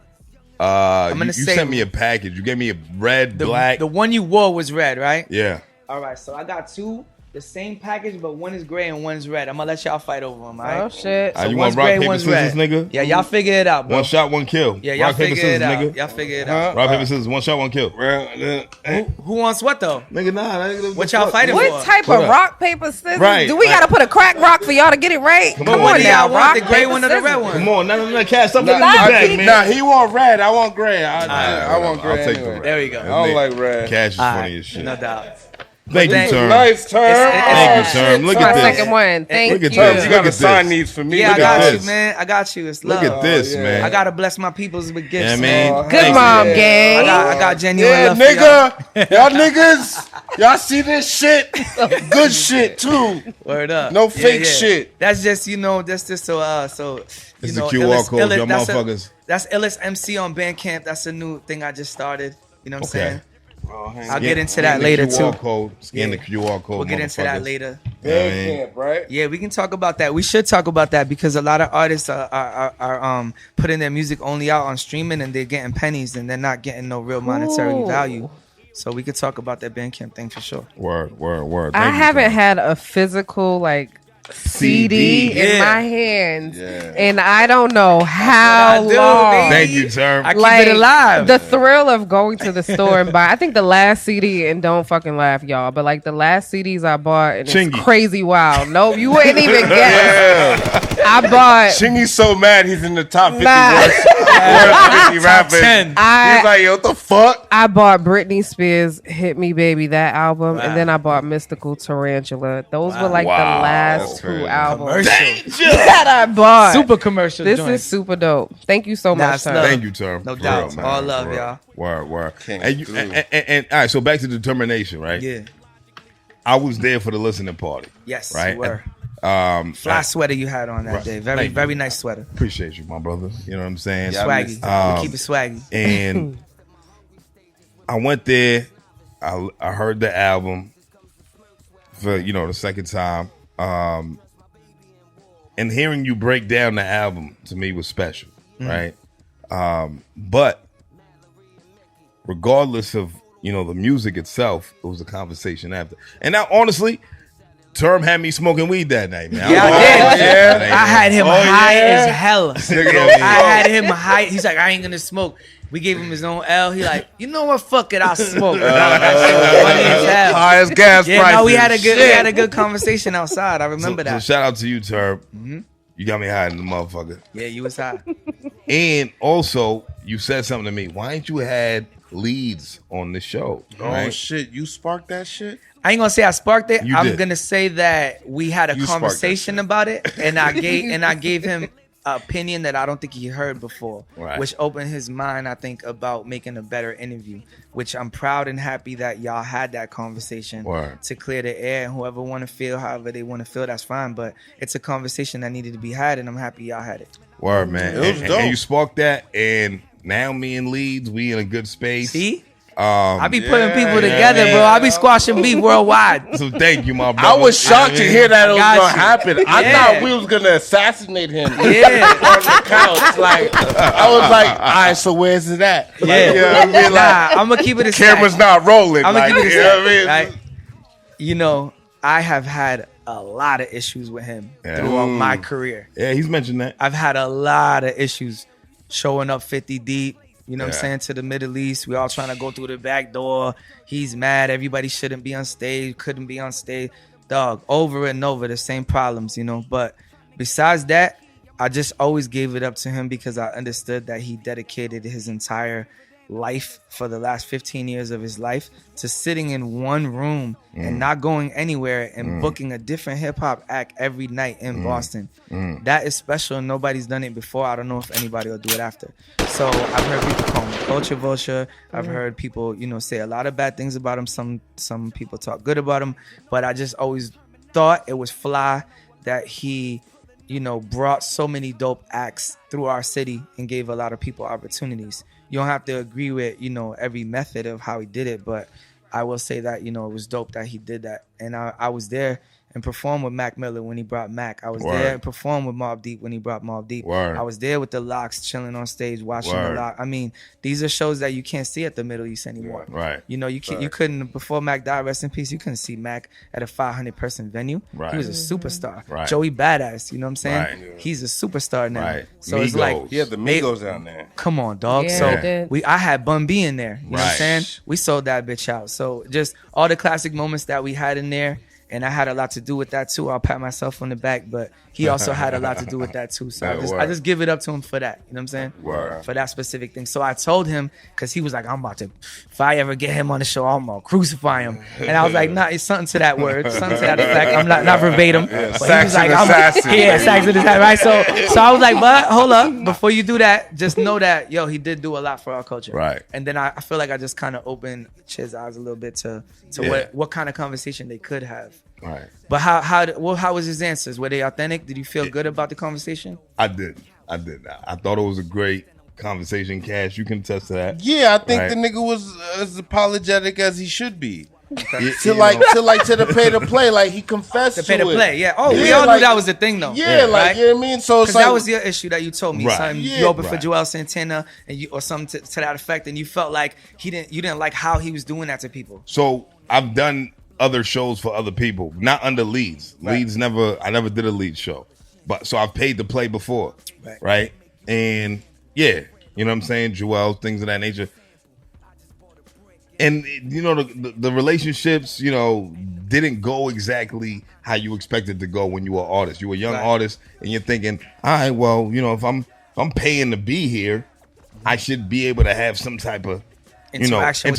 gonna say- sent me a package. You gave me a red, black. The one you wore was red, right? Yeah. All right, so I got two, the same package, but one is gray and one's red. I'm gonna let y'all fight over them, all right? Oh shit. You want one's rock, gray, paper, one's scissors, red. nigga? Yeah, y'all figure it out, bro. One shot, one kill. Yeah, y'all rock, paper, figure scissors, it out. nigga. Y'all figure it out. Rock, paper, scissors. One shot, one kill. Who wants what though? Nigga, nah. What y'all fighting What for? type Hold of up. rock, paper, scissors? Right, Do we like- gotta put a crack rock for y'all to get it right? Come on, on what do now. y'all want, Rock, the gray paper, one or the red scissors. one? Come on, no, Cash. Stop looking Nah, at the back, man. Nah, he want red. I want gray. I want I'll gray. take the anyway. red. There we go. I don't like red. Cash is All funny right, as shit. no doubt. Thank you, Thank- Term. Nice term. Thank you, Term. Look My at this. second one. Thank Look at you. this. You Look gotta at sign this. these for me. Yeah, I Look at got this. you, man. I got you. It's Look love. at this, yeah. man. I gotta bless my peoples with gifts, Yeah, man. man. Good Thank you. mom, yeah. gang. I got genuine Yeah, love for y'all. nigga. Y'all niggas. Y'all see this shit? Good shit too. Word up. No fake shit. That's just that's just so you It's the know, QR Illis- code, Illis- y'all that's a- motherfuckers. That's Illis MC on Bandcamp. That's a new thing I just started. You know what I'm Okay. saying? Oh, hang I'll on. get into Scan that the later QR too. Code. Scan Yeah. the QR code. We'll get into that motherfuckers. later. Bandcamp, right? Yeah, we can talk about that. We should talk about that because a lot of artists are putting their music only out on streaming and they're getting pennies and they're not getting no real monetary Ooh. value. So we could talk about that Bandcamp thing for sure. Word. I Thank you, haven't Term. had a physical CD in Yeah. my hands, Yeah. and I don't know how what I do, long. baby. Thank you, Term. I keep it alive. The thrill of going to the store and buy. I think the last CD, and don't fucking laugh, y'all, but like the last CDs I bought, and Chingy. it's crazy wild. No, you wouldn't even guess. I bought. Chingy's so mad he's in the top 50 Nah. worst 50 rappers. 10. He's like, yo, what the fuck? I bought Britney Spears' "Hit Me Baby" that album, Wow. and then I bought Mystical Tarantula. Those were like Wow. the last That's two crazy. albums Commercial. that I bought. Super commercial. This joint. is super dope. Thank you so Nah, much, it's Term. love. Thank you, Term. No For doubt. real, man. All love, For real. y'all. Word. King And, you, through. and all right, so back to determination, right? Yeah. I was there for the listening party. Yes. Right. You were. I Fly sweater you had on that Right. day. Very, Thank you. very nice sweater. appreciate you, my brother. You know what I'm saying? Yeah, I Swaggy. missed that. Keep it swaggy. And I went there. I heard the album for the second time. And hearing you break down the album to me was special, right? But regardless of the music itself, it was a conversation after. And now, honestly, Term had me smoking weed that night, man. Yeah, I did. yeah. I had him high as hell. Nigga, I had him high. He's like, I ain't gonna smoke. We gave him his own L. He like, you know what? Fuck it, I'll smoke. And I was like, that shit was funny as hell. Highest gas Yeah, prices. no, we had a Shit. good conversation outside. I remember So that. shout out to you, Term. You got me high in the motherfucker. Yeah, you was high. And also, you said something to me. Why ain't you had leads on the show? Oh, Right? shit. You sparked that shit? I ain't gonna say I sparked it. You I'm did. gonna say that we had a You sparked that conversation shit. about it, and I gave him opinion that I don't think he heard before, Right. which opened his mind, I think, about making a better interview, which I'm proud and happy that y'all had that conversation Word. to clear the air, and whoever want to feel however they want to feel, that's fine, but it's a conversation that needed to be had, and I'm happy y'all had it. Word, man. It was and dope. you sparked that, and now me and Leeds, we in a good space. See? I be putting people yeah, together, bro. I be squashing beef worldwide. So thank you, my brother. I was shocked to hear that it was Got gonna you. happen. I Yeah. thought we was gonna assassinate him Yeah. on the couch. Like I was like, all right, so where's it at? Like, Yeah. you know what I mean? Like, I'm gonna keep it a camera's stack. not rolling. I'm Like, gonna keep it you a know stack, what I mean? right? You know, I have had a lot of issues with him throughout my career. Yeah, he's mentioned that. I've had a lot of issues showing up 50 deep, you know what I'm Yeah. saying, to the Middle East. We all trying to go through the back door. He's mad. Everybody shouldn't be on stage, couldn't be on stage. Dog, over and over, the same problems, you know. But besides that, I just always gave it up to him because I understood that he dedicated his entire life for the last 15 years of his life to sitting in one room and not going anywhere and booking a different hip-hop act every night in Boston. That is special. Nobody's done it before. I don't know if anybody will do it after. So I've heard people call him a culture vulture. I've heard people, you know, say a lot of bad things about him. Some people talk good about him, but I just always thought it was fly that he, you know, brought so many dope acts through our city and gave a lot of people opportunities. You don't have to agree with, you know, every method of how he did it, but I will say that, you know, it was dope that he did that. And I was there and performed with Mac Miller when he brought Mac. I was Word. there and performed with Mobb Deep when he brought Mobb Deep. Word. I was there with the Locks chilling on stage watching the Word. Lock. I mean, these are shows that you can't see at the Middle East anymore. Right. You know, you couldn't, before Mac died, rest in peace, you couldn't see Mac at a 500-person venue. Right. He was a superstar. Right. Joey Badass, you know what I'm saying? Right. He's a superstar now. Right. So it's like, Migos. yeah, the Migos down there. come on, dog. Yeah, So they did. I had Bun B in there. You know what I'm Right. saying? We sold that bitch out. So just all the classic moments that we had in there. And I had a lot to do with that too. I'll pat myself on the back, but he also had a lot to do with that too. So That I word. just give it up to him for that. You know what I'm saying? Word. For that specific thing. So I told him, because he was like, I'm about to, if I ever get him on the show, I'm gonna crucify him. And I was like, nah, it's something to that word, something to that effect. I'm not verbatim. But he was Saxon like, assassin. yeah, Saxon assassin, right? So I was like, but hold up, before you do that, just know that, yo, he did do a lot for our culture. Right. And then I feel like I just kind of opened Chiz's eyes a little bit to Yeah. what kind of conversation they could have. Right. But how was his answers? Were they authentic? Did you feel good about the conversation? I did. I thought it was a great conversation, Cash. You can attest to that. Yeah, I think Right. the nigga was as apologetic as he should be. You To know, the pay to play, like he confessed To pay to to it. play, yeah. Oh, we Yeah, all like- knew that was the thing, though. Yeah, like right? you know what I mean. So it's Because like that was your issue that you told me, Right. something Yeah. you opened for Right. Joel Santana and you or something to that effect, and you felt like you didn't like how he was doing that to people. So I've done other shows for other people, not under Leeds. Leeds I never did a Leeds show, but so I've paid to play before, right? And yeah, you know what I'm saying, Joel, things of that nature. And you know the relationships, you know, didn't go exactly how you expected to go when you were an artist. You were a young Right. artist, and you're thinking, all right, well, you know, if I'm paying to be here, I should be able to have some type of interaction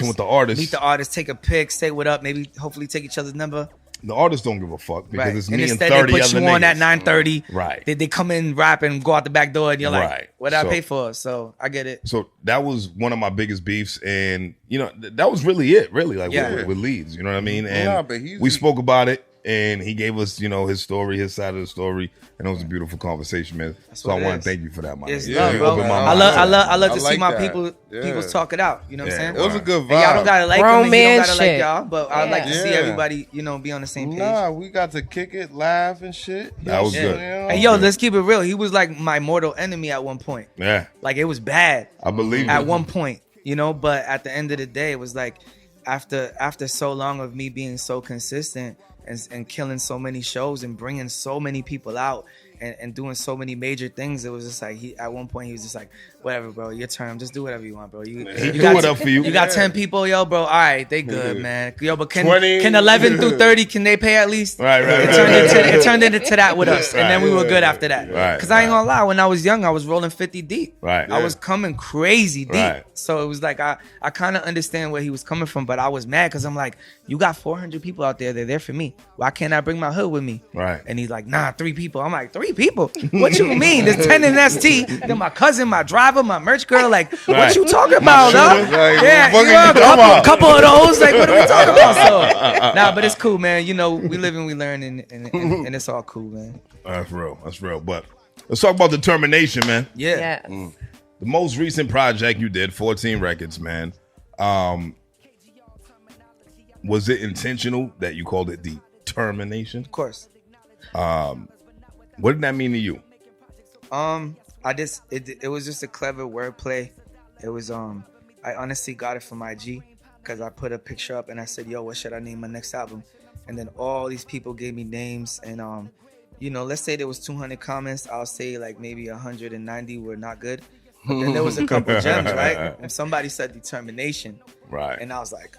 with the artist. Meet the artist, take a pic, say what up, maybe hopefully take each other's number. The artists don't give a fuck because Right. it's And me and instead 30 they other put you on niggas. at 9:30. Right. They come in, rap, and go out the back door, and you're like, Right. what did I So- pay for? So I get it. So that was one of my biggest beefs, and you know that was really it, really, like Yeah. with Leeds. You know what I mean? And Nah, but he's- we spoke about it, and he gave us, you know, his story, his side of the story, and it was a beautiful conversation, man. So I what it want is. to thank you for that, man. It's Yeah, love, you bro. opened my I mind. love to I see like my that. people Yeah. talk it out. You know what I'm Yeah. saying? It was a good vibe. And y'all don't gotta like Grown them, and you don't man gotta like shit. y'all, but I'd like to see Yeah. everybody, you know, be on the same page. Nah, we got to kick it, laugh and shit. That was Yeah. good. You know? And yo, let's keep it real. He was like my mortal enemy at one point. Yeah, Like it was bad I believe at it. one point, you know. But at the end of the day, it was like after so long of me being so consistent and killing so many shows and bringing so many people out and doing so many major things, it was just like at one point he was just like, whatever, bro, your turn, just do whatever you want, bro. You do got it up for you. You got 10 people, yo, bro. All right, they good, man. Yo, but can 20. 11 through 30 can they pay at least? Right. It turned into that with us, and then we were good after that. Right, Because I ain't gonna lie, when I was young, I was rolling 50 deep. Right. I was coming crazy deep. Right. So it was like I kind of understand where he was coming from, but I was mad because I'm like, you got 400 people out there. They're there for me. Why can't I bring my hood with me? Right. And he's like, nah, 3 people. I'm like, 3 3 people. What you mean? There's 10 in ST. Then my cousin, my driver, my merch girl. Like, what you talking about, though? Yeah, you know, a couple of those. Like, what are we talking about? So, nah, but it's cool, man. You know, we live and we learn, and it's all cool, man. That's real. That's real. But let's talk about Determination, man. Yeah. Yes. The most recent project you did, 14 records, man. Was it intentional that you called it Determination? Of course. What did that mean to you? It was just a clever wordplay. It was I honestly got it from IG because I put a picture up and I said, yo, what should I name my next album? And then all these people gave me names, and you know, let's say there was 200 comments, I'll say like maybe 190 were not good. But then there was a couple gems, right? And somebody said Determination. Right. And I was like,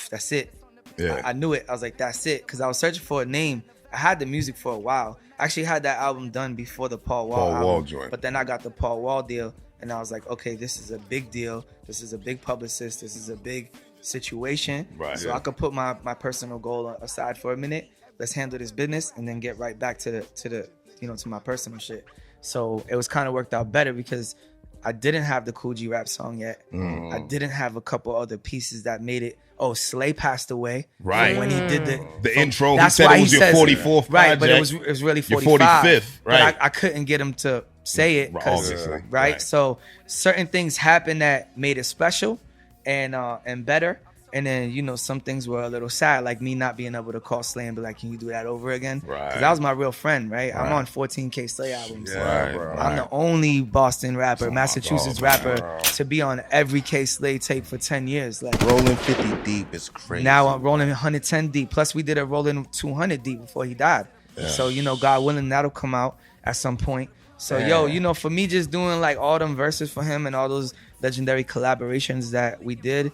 that's it. Yeah. I knew it. I was like, that's it. Because I was searching for a name. I had the music for a while. I actually had that album done before the Paul Wall album. joint. But then I got the Paul Wall deal. And I was like, okay, this is a big deal. This is a big publicist. This is a big situation. Right. So I could put my personal goal aside for a minute. Let's handle this business and then get right back to the to my personal shit. So it was kind of worked out better because I didn't have the Cool G rap song yet. I didn't have a couple other pieces that made it. Oh, Slay passed away. Right. When he did the intro, that's he said why it was your 44th project. Right, but it was really 45. Your 45th, right. But I couldn't get him to say it because Obviously. right. So certain things happened that made it special and better. And then, some things were a little sad, like me not being able to call Slay and be like, can you do that over again? Right. Because that was my real friend, right? I'm on 14K Slay albums. Yeah, I'm the only Boston rapper, Massachusetts rapper to be on every K Slay tape for 10 years. Like Rolling 50 deep is crazy. now I'm rolling 110 deep. Plus we did a rolling 200 deep before he died. Yeah. So, God willing, that'll come out at some point. So, for me just doing like all them verses for him and all those legendary collaborations that we did,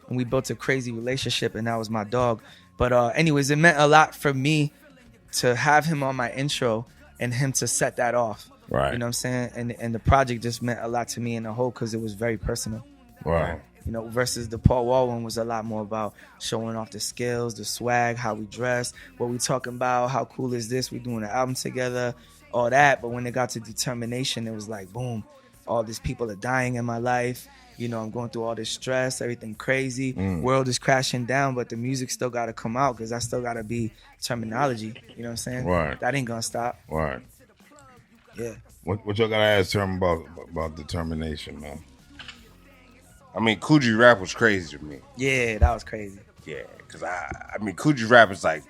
and we built a crazy relationship, and that was my dog. But anyways, it meant a lot for me to have him on my intro and him to set that off. Right. You know what I'm saying? And the project just meant a lot to me in the whole because it was very personal. Right. Versus the Paul Wall one was a lot more about showing off the skills, the swag, how we dress, what we talking about, how cool is this, we doing an album together, all that. But when it got to Determination, it was like, boom, all these people are dying in my life. I'm going through all this stress, everything crazy. World is crashing down, but the music still got to come out because I still got to be Termanology. You know what I'm saying? Right. That ain't going to stop. Right. Yeah. What y'all got to ask Term about Determination, man? I mean, Cool G rap was crazy to me. Yeah, that was crazy. Yeah, because I mean, Cool G rap is like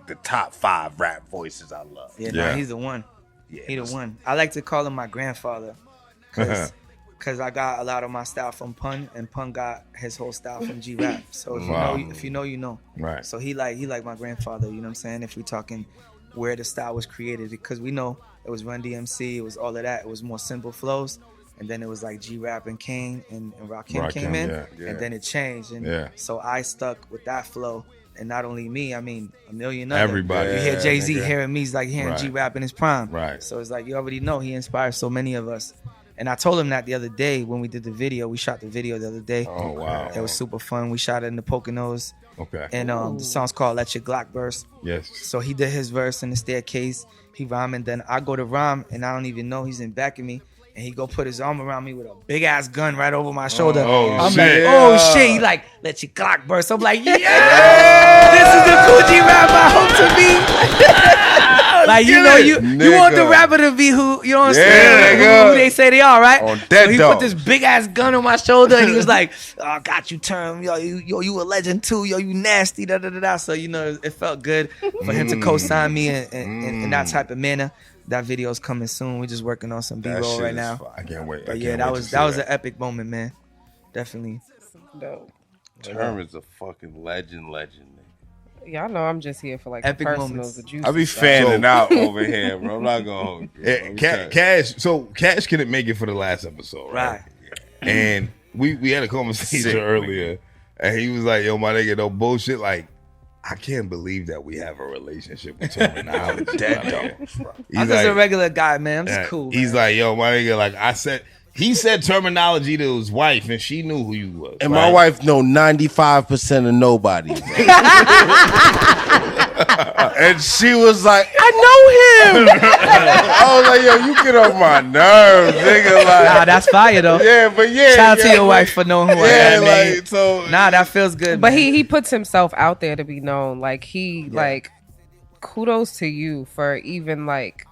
the top 5 rap voices I love. Yeah, nah, he's the one. Yeah, he the one. I like to call him my grandfather because I got a lot of my style from Pun, and Pun got his whole style from G rap. So if you know, you know. Right. So he like my grandfather. You know what I'm saying? If we're talking where the style was created, because we know it was Run DMC, it was all of that. It was more simple flows. And then it was like G-Rap and Kane and Rakim came in. Yeah. And then it changed. And so I stuck with that flow. And not only me, I mean, a million others. Everybody. You hear Jay-Z hearing me, it's like hearing G-Rap in his prime. Right. So it's like, you already know he inspires so many of us. And I told him that the other day when we did the video. We shot the video the other day. Oh, wow. It was super fun. We shot it in the Poconos. Okay. And the song's called Let Your Glock Burst. Yes. So he did his verse in the staircase. He rhymed, and then I go to rhyme, and I don't even know he's in back of me. And he go put his arm around me with a big ass gun right over my shoulder. I'm shit. like, oh shit. He like, let your clock burst. I'm like, yeah, this is the Cool G rap I hope to be. Like, you want the rapper to be who, you know what I'm saying? Who they say they are, right? On so he put this big ass gun on my shoulder, and he was like, oh, got you, Term. Yo, you a legend too. Yo, you nasty. Da da da da. So, it felt good for him to co-sign me in that type of manner. That video's coming soon. We're just working on some B-roll right now. I can't wait. But that was an epic moment, man. Definitely. Dope. Term is a fucking legend. Y'all know I'm just here for like Epic the personals, moments. the juicy I be stuff. fanning out over here, bro. I'm not gonna hold you. Cash. So Cash couldn't make it for the last episode, right? And we had a conversation earlier, and he was like, "Yo, my nigga, no bullshit. Like, I can't believe that we have a relationship with Termanology." I'm just a regular guy, man. I'm just cool. He's like, yo, my nigga, like he said Termanology to his wife, and she knew who you was. And my wife know 95% of nobody. And she was like, I know him. I was like, yo, you get on my nerves, nigga. Like, Nah, that's fire though. yeah, but yeah. Shout out to yeah, your but- wife for knowing who I Yeah, am. man. like, so. Nah, that feels good. But man. he puts himself out there to be known. Like like kudos to you for even like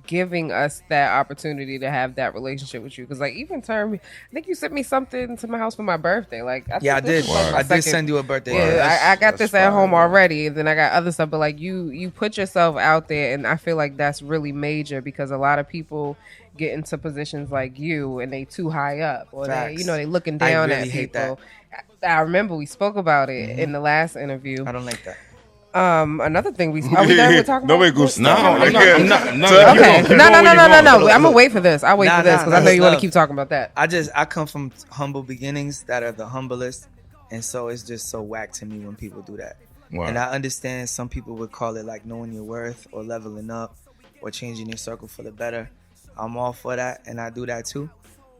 giving us that opportunity to have that relationship with you. Because like even Term, I think you sent me something to my house for my birthday. Like Yeah, I did. I did send you a birthday. Yeah, gift. I got that's this at home fire. already, and then I got other stuff. But like you put yourself out there, and I feel like that's really major because a lot of people get into positions like you, and they too high up, or Facts. they looking I down really at hate people. I remember we spoke about it Mm-hmm. in the last interview. I don't like that. Another thing we are we done with talking No me about gusta. No, I'm not. Okay, Keep no, going, no, keep going no, where you're no. going. I'm gonna wait for this. I'll wait Nah, for this nah, because I know nah, you want to love. keep talking about that. I come from humble beginnings that are the humblest, and so it's just so whack to me when people do that. Wow. And I understand some people would call it like knowing your worth or leveling up or changing your circle for the better. I'm all for that, and I do that too.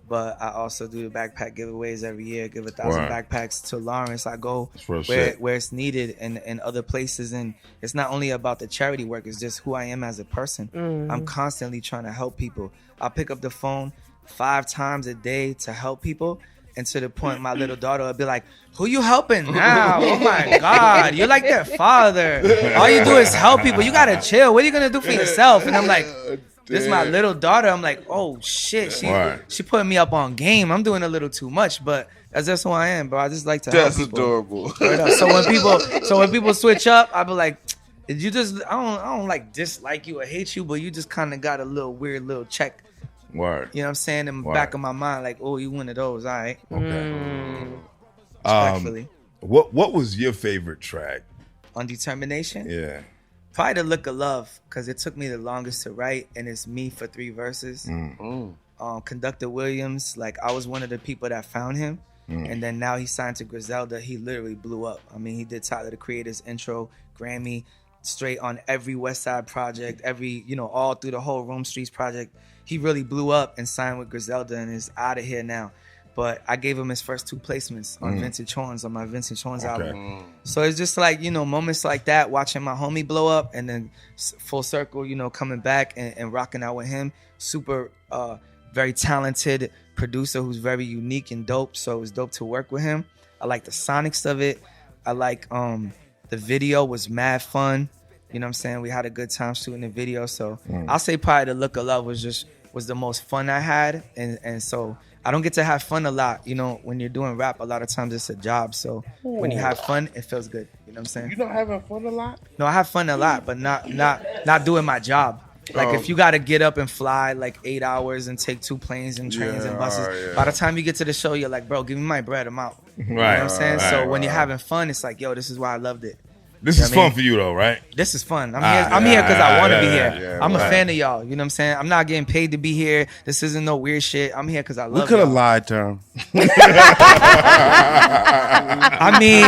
But I also do the backpack giveaways every year. Give 1,000 Wow. backpacks to Lawrence. I go That's real where shit. it's needed and other places. And it's not only about the charity work. It's just who I am as a person. I'm constantly trying to help people. I pick up the phone 5 times a day to help people. And to the point, my little daughter will be like, who you helping now? Oh my God, you're like their father. All you do is help people. You gotta chill. What are you gonna do for yourself? And I'm like, this is my little daughter. I'm like, oh shit, Right. she putting me up on game. I'm doing a little too much, but that's just who I am, bro. I just like to help That's people. adorable. Right up. So when people switch up, I be like, did you just? I don't like dislike you or hate you, but you just kind of got a little weird little check. Word. You know what I'm saying? In the Word. back of my mind, like, oh, you one of those, all right? Okay. Respectfully. What was your favorite track? On Determination, Yeah. probably The Look of Love, because it took me the longest to write, and it's me for 3 verses. Conductor Williams, like I was one of the people that found him, and then now he signed to Griselda. He literally blew up. I mean, he did Tyler the Creator's intro, Grammy, straight on every West Side project, every all through the whole Rome Streets project. He really blew up and signed with Griselda and is out of here now. But I gave him his first 2 placements on Vintage Horns, on my Vintage Horns album. So it's just like, moments like that, watching my homie blow up and then full circle, coming back and rocking out with him. Super, very talented producer who's very unique and dope. So it was dope to work with him. I like the sonics of it. I like the video was mad fun. You know what I'm saying? We had a good time shooting the video. So I'll say probably The Look of Love was the most fun I had. And so I don't get to have fun a lot. When you're doing rap, a lot of times it's a job. So when you have fun, it feels good. You know what I'm saying? You not having fun a lot? No, I have fun a lot, but not doing my job. Like if you got to get up and fly like 8 hours and take 2 planes and trains and buses, by the time you get to the show, you're like, bro, give me my bread, I'm out. You know what I'm saying? So when you're having fun, it's like, yo, this is why I loved it. This is fun for you though, right? This is fun. I'm here because I want to be here. yeah, I'm a right. fan of y'all. You know what I'm saying? I'm not getting paid to be here. This isn't no weird shit. I'm here because I love We could have y'all. lied to him. I mean,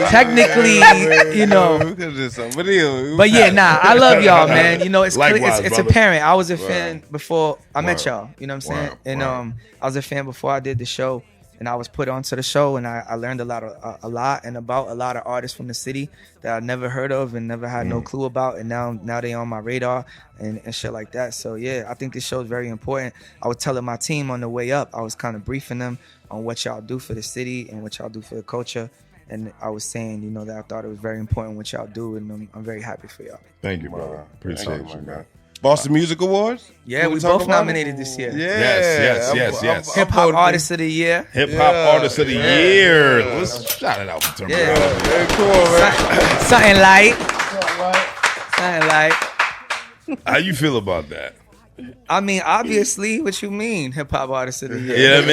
technically, We could have did something. But yeah, nah, I love y'all, man. It's Likewise, it's brother. apparent. I was a fan before I met y'all. You know what I'm saying? Word, And word. I was a fan before I did the show, and I was put onto the show, and I learned a lot and about a lot of artists from the city that I never heard of and never had no clue about, and now they on my radar and shit like that. So yeah, I think this show is very important. I was telling my team on the way up, I was kind of briefing them on what y'all do for the city and what y'all do for the culture. And I was saying, that I thought it was very important what y'all do, and I'm very happy for y'all. Thank you, brother. Appreciate you, man. Boston Music Awards? Yeah, Can we talk both about it? nominated this year. Yeah. Yes. Hip Hop Artist of the Year. Hip Hop Artist of the Year. Let's shout it out for Termanology. Yeah. Cool, man. Something light. How you feel about that? I mean, obviously, what you mean, Hip Hop Artist of the Year? You know what I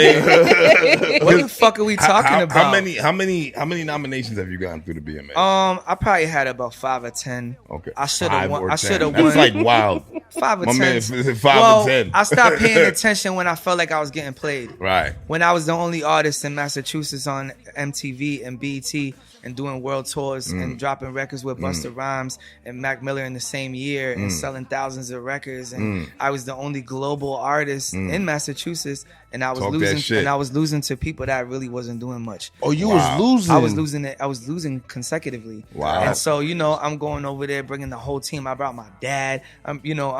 mean? What the fuck are we talking about? How many nominations have you gotten through the BMA? I probably had about 5 or 10. Okay. I should 5 have won. or I 10. should have That's won. like wild. 5 or My 10. man said 5 well, or 10. I stopped paying attention when I felt like I was getting played. Right. When I was the only artist in Massachusetts on MTV and BET and doing world tours and dropping records with Busta Rhymes and Mac Miller in the same year and selling thousands of records, and I was the only global artist in Massachusetts, and I was Talk that losing shit. and I was losing to people that really wasn't doing much. Oh, you was losing. I was losing it. I was losing consecutively. Wow. And so, I'm going over there, bringing the whole team. I brought my dad. I'm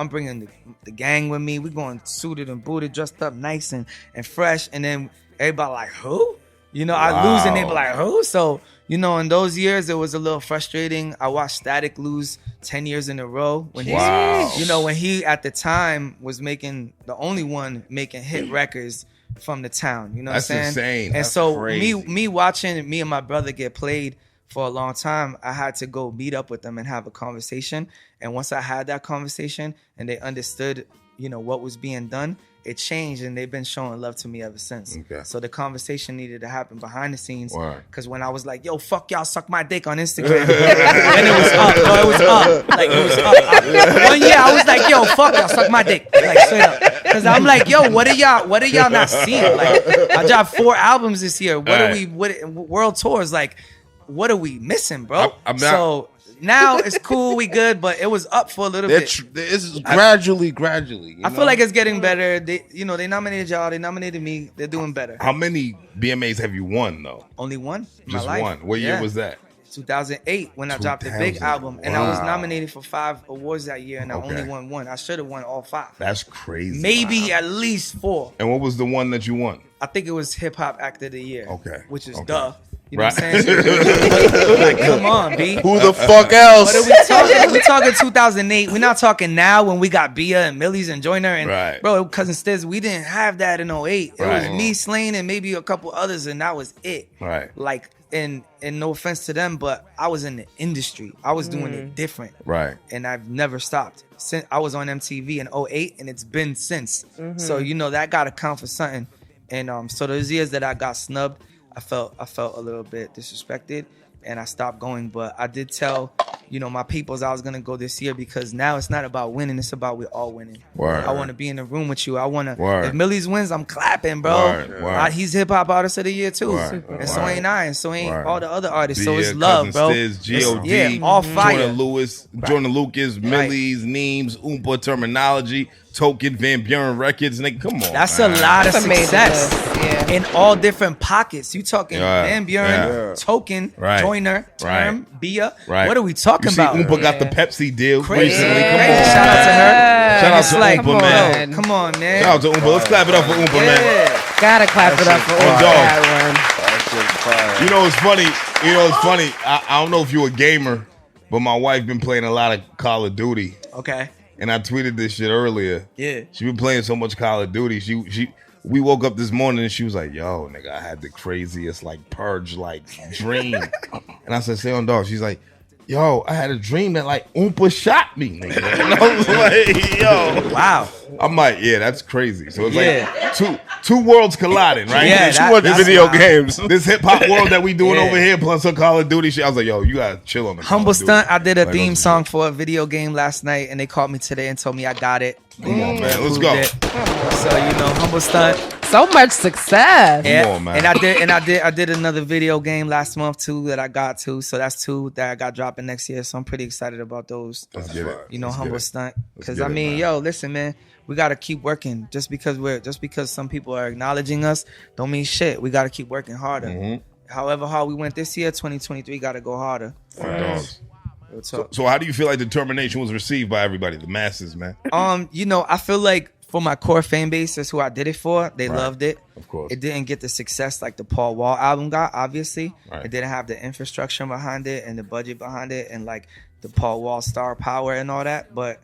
bringing the gang with me. We're going suited and booted, dressed up nice and fresh. And then everybody like, who? I lose and they be like, who? So, in those years, it was a little frustrating. I watched Static lose 10 years in a row. When when he, at the time, was the only one making hit records from the town. You know That's what I'm saying? insane. And That's so crazy. me watching me and my brother get played for a long time, I had to go meet up with them and have a conversation. And once I had that conversation and they understood, what was being done, it changed, and they've been showing love to me ever since. Okay. So the conversation needed to happen behind the scenes. Word. Because when I was like, yo, fuck y'all, suck my dick on Instagram. And it was up. No, it was up. Like, it was up. One year, I was like, yo, fuck y'all, suck my dick. Like, straight up. Because I'm like, yo, what are y'all not seeing? Like, I dropped 4 albums this year. World tours, like, what are we missing, bro? I'm not- So now it's cool, we good, but it was up for a little bit. It's gradually. I feel like it's getting better. They nominated y'all. They nominated me. They're doing better. How many BMAs have you won though? Only one in Just my life. one. What year was that? 2008 when I dropped the big 2000. album, and I was Wow. nominated for 5 awards that year, and I Okay. only won 1. I should have won all 5. That's crazy. Maybe at least 4. And what was the one that you won? I think it was Hip Hop Act of the Year. Okay. Which is Okay. duh. You know Right. what I'm saying? Like, come on, B. Who the fuck else? What are we talking? We talking 2008. We're not talking now when we got Bia and Millie's and Joyner and Right. bro, Cousin Stiz. We didn't have that in 08. It Right. was me, Slane, and maybe a couple others, and that was it. Right. Like, and no offense to them, but I was in the industry. I was doing it different. Right. And I've never stopped. Since I was on MTV in 08, and it's been since. So that got to count for something. And so those years that I got snubbed, I felt a little bit disrespected, and I stopped going. But I did tell, my peoples I was gonna go this year, because now it's not about winning; it's about we all winning. Word. I want to be in the room with you. I want to. Word. If Millie's wins, I'm clapping, bro. Word. He's hip hop artist of the year too, Word. and so ain't I, and so ain't Word. all the other artists. So Bia, it's love, Cousin bro. Stiz, G.O.D., Yeah, all fire. Jordan Lucas, Millie's, Neems, Oompa, Termanology, Token, Van Buren Records. Nigga, come on. That's man. a lot of That's amazing. success Yeah. in all different pockets. You talking Yeah. Van Buren, Yeah. Token, Right. Joyner, Term, Bia. Right. What are we talking You see, about? Oompa got the Pepsi deal Crazy. recently. Come Crazy. on. Shout out to her. Shout out It's to like, Oompa, man. yo, come on, man. Shout out to Oompa. Let's clap it up for Oompa, man. Gotta clap it up for shit all fire. that one. You know, it's funny. I don't know if you're a gamer, but my wife been playing a lot of Call of Duty. Okay. And I tweeted this shit earlier. Yeah. She been playing so much Call of Duty. We woke up this morning and she was like, yo, nigga, I had the craziest purge dream. And I said, say on dog. She's like, yo, I had a dream that Oompa shot me, nigga. And I was like, yo. Wow. I'm like, yeah, that's crazy. So it's Yeah. two worlds colliding, right? Yeah, She wanted that's video wild. games. This hip hop world that we doing Yeah. over here, plus some Call of Duty shit. I was like, yo, you gotta chill on the Call Humble of Duty. stunt. I did a Like, theme those song shit. for a video game last night, and they called me today and told me I got it. Come on, man. Let's Proved go. it. So humble stunt. So much success. Yeah, on, man. and I did another video game last month too that I got to. So that's 2 that I got dropping next year. So I'm pretty excited about those. Let's get it. Let's Humble get it. stunt. Because get I it, mean, man. yo, listen, man, we gotta keep working. Just because some people are acknowledging us, don't mean shit. We gotta keep working harder. Mm-hmm. However hard we went this year, 2023 gotta go harder. For dogs. Real talk. So how do you feel like Determination was received by everybody, the masses, man? I feel like for my core fan base, that's who I did it for. They Right. loved it. Of course. It didn't get the success like the Paul Wall album got, obviously. Right. It didn't have the infrastructure behind it and the budget behind it and the Paul Wall star power and all that. But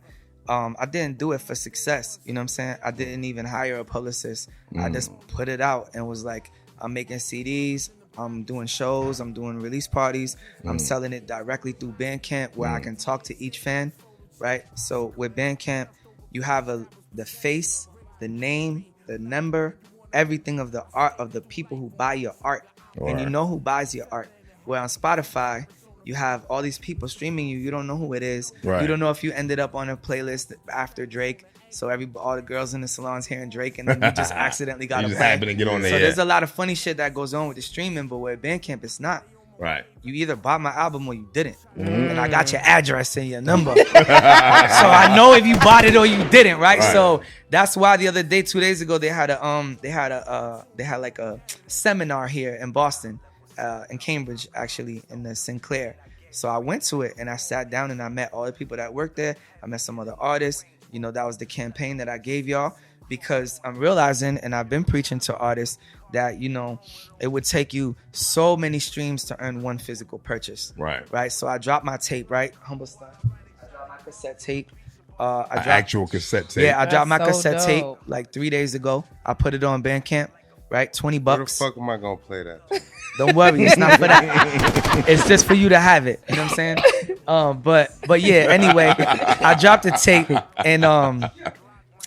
I didn't do it for success. You know what I'm saying? I didn't even hire a publicist. I just put it out and was like, I'm making CDs. I'm doing shows. I'm doing release parties. I'm selling it directly through Bandcamp where I can talk to each fan, right? So with Bandcamp, you have the face, the name, the number, everything of the art of the people who buy your art. And you know who buys your art. Where on Spotify, you have all these people streaming you. You don't know who it is. Right. You don't know if you ended up on a playlist after Drake. So all the girls in the salons hearing Drake, and then you just accidentally got to You play. just happen to get on there. So there's a lot of funny shit that goes on with the streaming, but with Bandcamp, it's not. Right. You either bought my album or you didn't, and I got your address and your number, so I know if you bought it or you didn't, right? So that's why the other day, 2 days ago, they had like a seminar here in Boston, in Cambridge, actually, in the Sinclair. So I went to it and I sat down and I met all the people that worked there. I met some other artists. You know, that was the campaign that I gave y'all, because I'm realizing, and I've been preaching to artists, that, you know, it would take you so many streams to earn one physical purchase. Right. So I dropped my tape, right? Humble Style. I dropped my cassette tape. Actual cassette tape. Yeah, I dropped my so cassette tape dope. like 3 days ago. I put it on Bandcamp, right? $20. Where the fuck am I gonna play that? Don't worry, it's not for that. It's just for you to have it. You know what I'm saying? But yeah, anyway, I dropped the tape and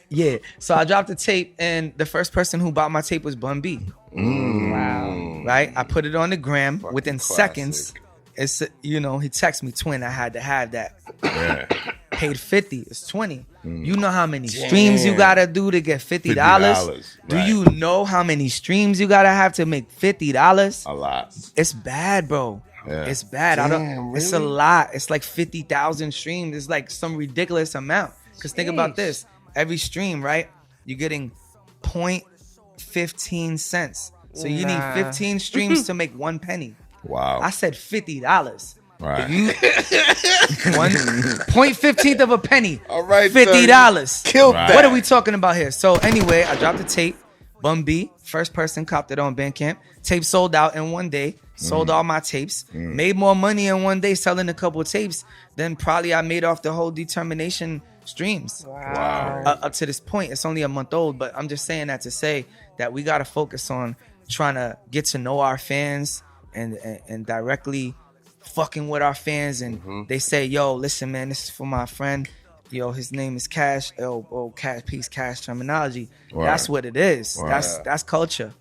yeah. So I dropped the tape and the first person who bought my tape was Bun B. Wow. Right? I put it on the gram. Fucking Within classic. seconds. It's, you know, he texted me, twin, I had to have that. Yeah. Paid 50. It's 20. You know how many streams you gotta do to get $50? $50, Do right. you know how many streams you gotta have to make $50? A lot. It's bad, bro. Yeah. It's bad. Damn, It's a really? lot. It's like 50,000 streams. It's like some ridiculous amount. Because think about this. Every stream, right? You're getting 0.15 cents. So you need 15 streams to make 1 penny. Wow. I said $50. Right. If you 1.15 of a penny. All right, $50. Killed Right. that. What are we talking about here? So anyway, I dropped the tape. Bum B, first person copped it on Bandcamp. Tape sold out in 1 day. Sold all my tapes. Made more money in 1 day selling a couple of tapes than probably I made off the whole Determination streams. Wow. Up to this point, it's only a month old, but I'm just saying that to say that we got to focus on trying to get to know our fans and directly fucking with our fans. And they say, yo, listen, man, this is for my friend. Yo, his name is Cash. Cash, peace, Cash, Termanology. Right. That's what it is. Right. That's culture,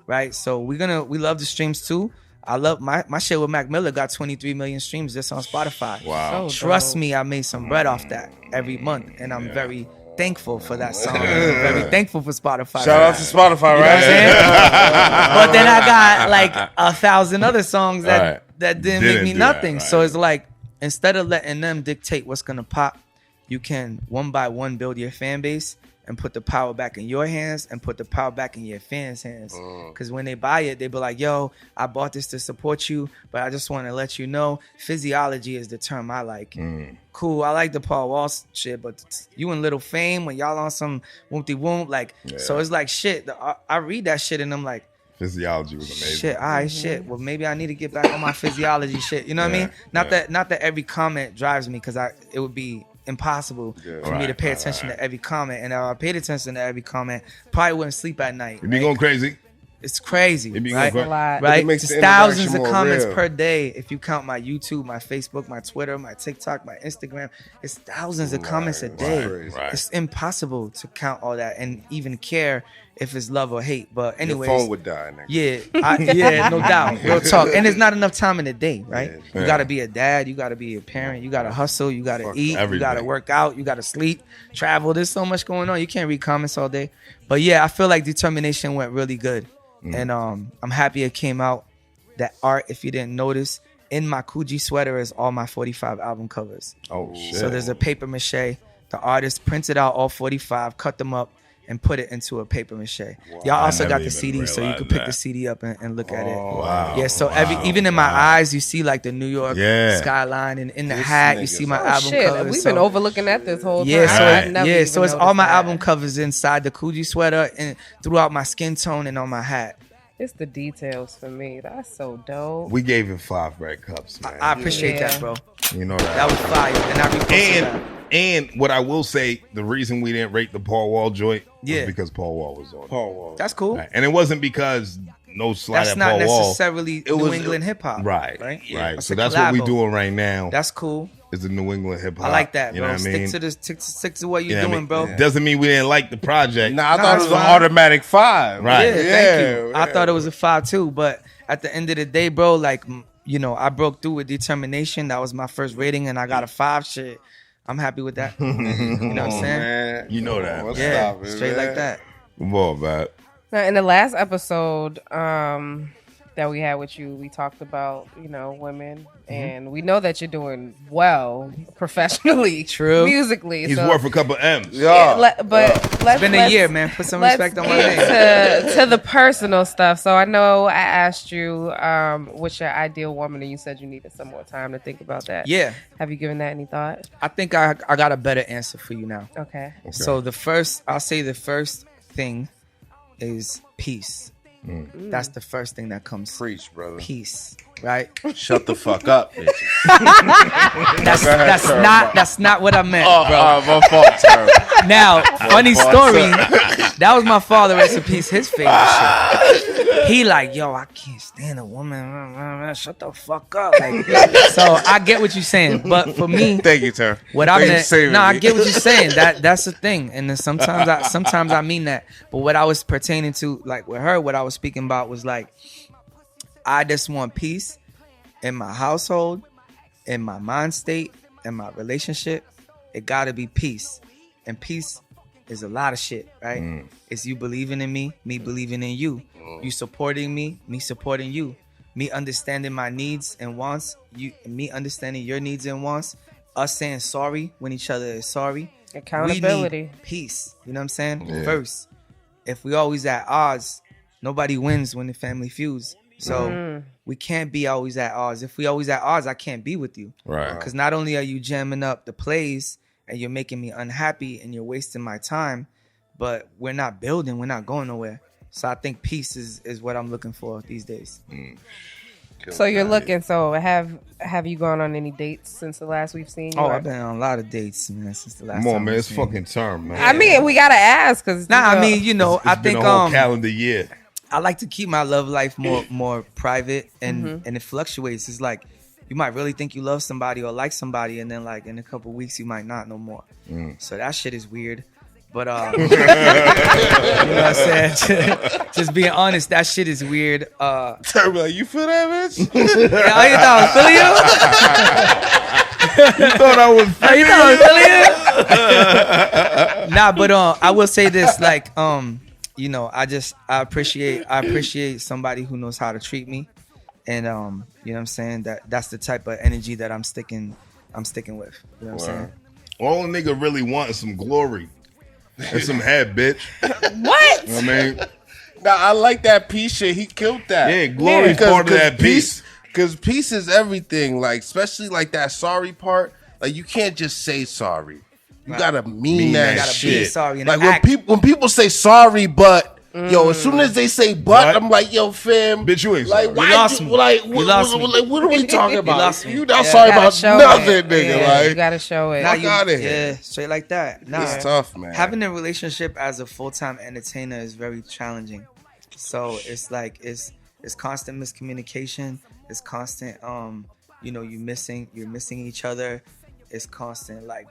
right? So we love the streams too. I love my shit with Mac Miller got 23 million streams just on Spotify. Wow. So Trust dope. me, I made some bread off that every month, and I'm very thankful for that song. I'm very thankful for Spotify. Shout out to Spotify, You know what I'm right? saying? But then I got like 1,000 other songs that Right. didn't make me do that, nothing. right. So it's like, instead of letting them dictate what's gonna pop, you can one by one build your fan base and put the power back in your hands and put the power back in your fans' hands. Because when they buy it, they be like, yo, I bought this to support you, but I just want to let you know, physiology is the term I like. Cool, I like the Paul Wall shit, but you and Little Fame, when y'all on some whoop-de-whoop, like, so it's like, shit, I read that shit and I'm like, Physiology was amazing. shit, all right, shit. Well, maybe I need to get back on my physiology shit. You know what I mean? Not that every comment drives me, because it would be impossible for me to pay attention to every comment. And if I paid attention to every comment, probably wouldn't sleep at night. You be going crazy. It's crazy, It be right? going A lot. But it Right? makes Just the thousands of interaction more comments real. per day. If you count my YouTube, my Facebook, my Twitter, my TikTok, my Instagram, it's thousands of comments a day. Right. It's impossible to count all that and even care if it's love or hate. But Your anyways, phone would die, nigga. yeah, no doubt. Real talk. And there's not enough time in the day, right? Yeah. You got to be a dad. You got to be a parent. You got to hustle. You got to eat. You got to everything. work out. You got to sleep, travel. There's so much going on. You can't read comments all day. But yeah, I feel like Determination went really good. And I'm happy it came out. That art, if you didn't notice, in my Coogee sweater is all my 45 album covers. Oh, shit. So there's a paper mache. The artist printed out all 45, cut them up, and put it into a paper mache. Y'all also I got never the even CD, so you realized could pick that. the CD up and look at it. Wow. Yeah, so Wow. even in my eyes, you see like the New York Yeah. skyline, and in the This hat, you nigga's see my Oh, album shit. covers. We've so- been overlooking that this whole time. yeah, so I've never even so it's all noticed my that. album covers inside the Coogee sweater and throughout my skin tone and on my hat. It's the details for me. That's so dope. We gave him 5 red cups, man. I appreciate Yeah. that, bro. You know That was fire, and I reposted that. And what I will say, the reason we didn't rate the Paul Wall joint Yeah. was because Paul Wall was on it. Paul Wall. That's cool. Right. And it wasn't because no slide That's at not Paul Wall. necessarily It New was- England hip hop. Right. Right. Right. So a that's what we collabo. doing right now. That's cool. Is the New England hip hop. I like that, You bro. know what I mean? Stick to what you're You know what I doing, mean? bro. Yeah. Doesn't mean we didn't like the project. Nah, I thought it was it's an fine. automatic 5. Right. Yeah, thank you. I thought it was a 5 too, but at the end of the day, bro, like you know, I broke through with determination. That was my first rating, and I got a 5. Shit, I'm happy with that. You know what I'm saying? Man. You know that. What's Yeah, up, straight man? like that. Come on, man. Now, in the last episode that we had with you, we talked about, you know, women, and we know that you're doing well professionally, True. musically. He's so, worth a couple M's. Yeah. It's been a year, man. Put some respect on my name. To the personal stuff. So I know I asked you what's your ideal woman, and you said you needed some more time to think about that. Yeah, Have you given that any thought? I think I got a better answer for you now. Okay. So I'll say the first thing is peace. That's the first thing that comes. Preach, brother. Peace, right? Shut the fuck up, bitch. That's not what I meant, bro. My fault, Term. Now, funny story. That was my father, rest in peace. His favorite shit. He like, yo, I can't stand a woman. Shut the fuck up. Like, so I get what you're saying, but for me, Thank you, Term. what I meant, I me. get what you're saying. That's the thing, and then sometimes I mean that. But what I was pertaining to, like with her, what I was speaking about was like, I just want peace in my household, in my mind state, in my relationship. It gotta be peace, and peace is a lot of shit, right? It's you believing in me believing in you, you supporting me supporting you, me understanding my needs and wants, me understanding your needs and wants, us saying sorry when each other is sorry. Accountability. We need peace. You know what I'm saying? Yeah. First, if we always at odds, nobody wins when the family feuds. So we can't be always at odds. If we always at odds, I can't be with you. Right. Because not only are you jamming up the plays and you're making me unhappy and you're wasting my time, but we're not building, we're not going nowhere. So I think peace is what I'm looking for these days. So you're looking. So have you gone on any dates since the last we've seen you? Oh, I've been on a lot of dates, man, since the last Come on, time man. we've It's seen you. fucking Term, man. I mean, we gotta ask because I mean, you know, It's I been think a whole calendar year. I like to keep my love life more private, and it fluctuates. It's like you might really think you love somebody or like somebody, and then like in a couple weeks you might not no more. So that shit is weird. But you know what I'm saying? Just being honest, that shit is weird. Term, like, you feel that, bitch? You thought I was feeling you? You thought I was You thought I was feeling you? Nah, but I will say this, like you know, I appreciate somebody who knows how to treat me, and you know what I'm saying, that's the type of energy that I'm sticking with. You know what I'm saying? All a nigga really want is some glory and some head, bitch. What? You know what I mean? Nah, I like that peace shit. He killed that. Yeah, glory is part of that peace. Because peace is everything. Like, especially like that sorry part. Like, you can't just say sorry. You gotta mean that gotta shit. be sorry and like act. when people say sorry, but yo, as soon as they say but, I'm like, yo, fam, Bitch, you ain't like, sorry. why? You lost me. Like, You lost me. like, what are we talking about? lost me. You not Yeah. sorry Gotta about show nothing, it. nigga. Yeah, like, you gotta show it. Fuck outta here. Yeah, straight like that. Nah, it's tough, man. having a relationship as a full-time entertainer is very challenging. So it's like it's constant miscommunication. It's constant you know, you're missing each other. It's constant like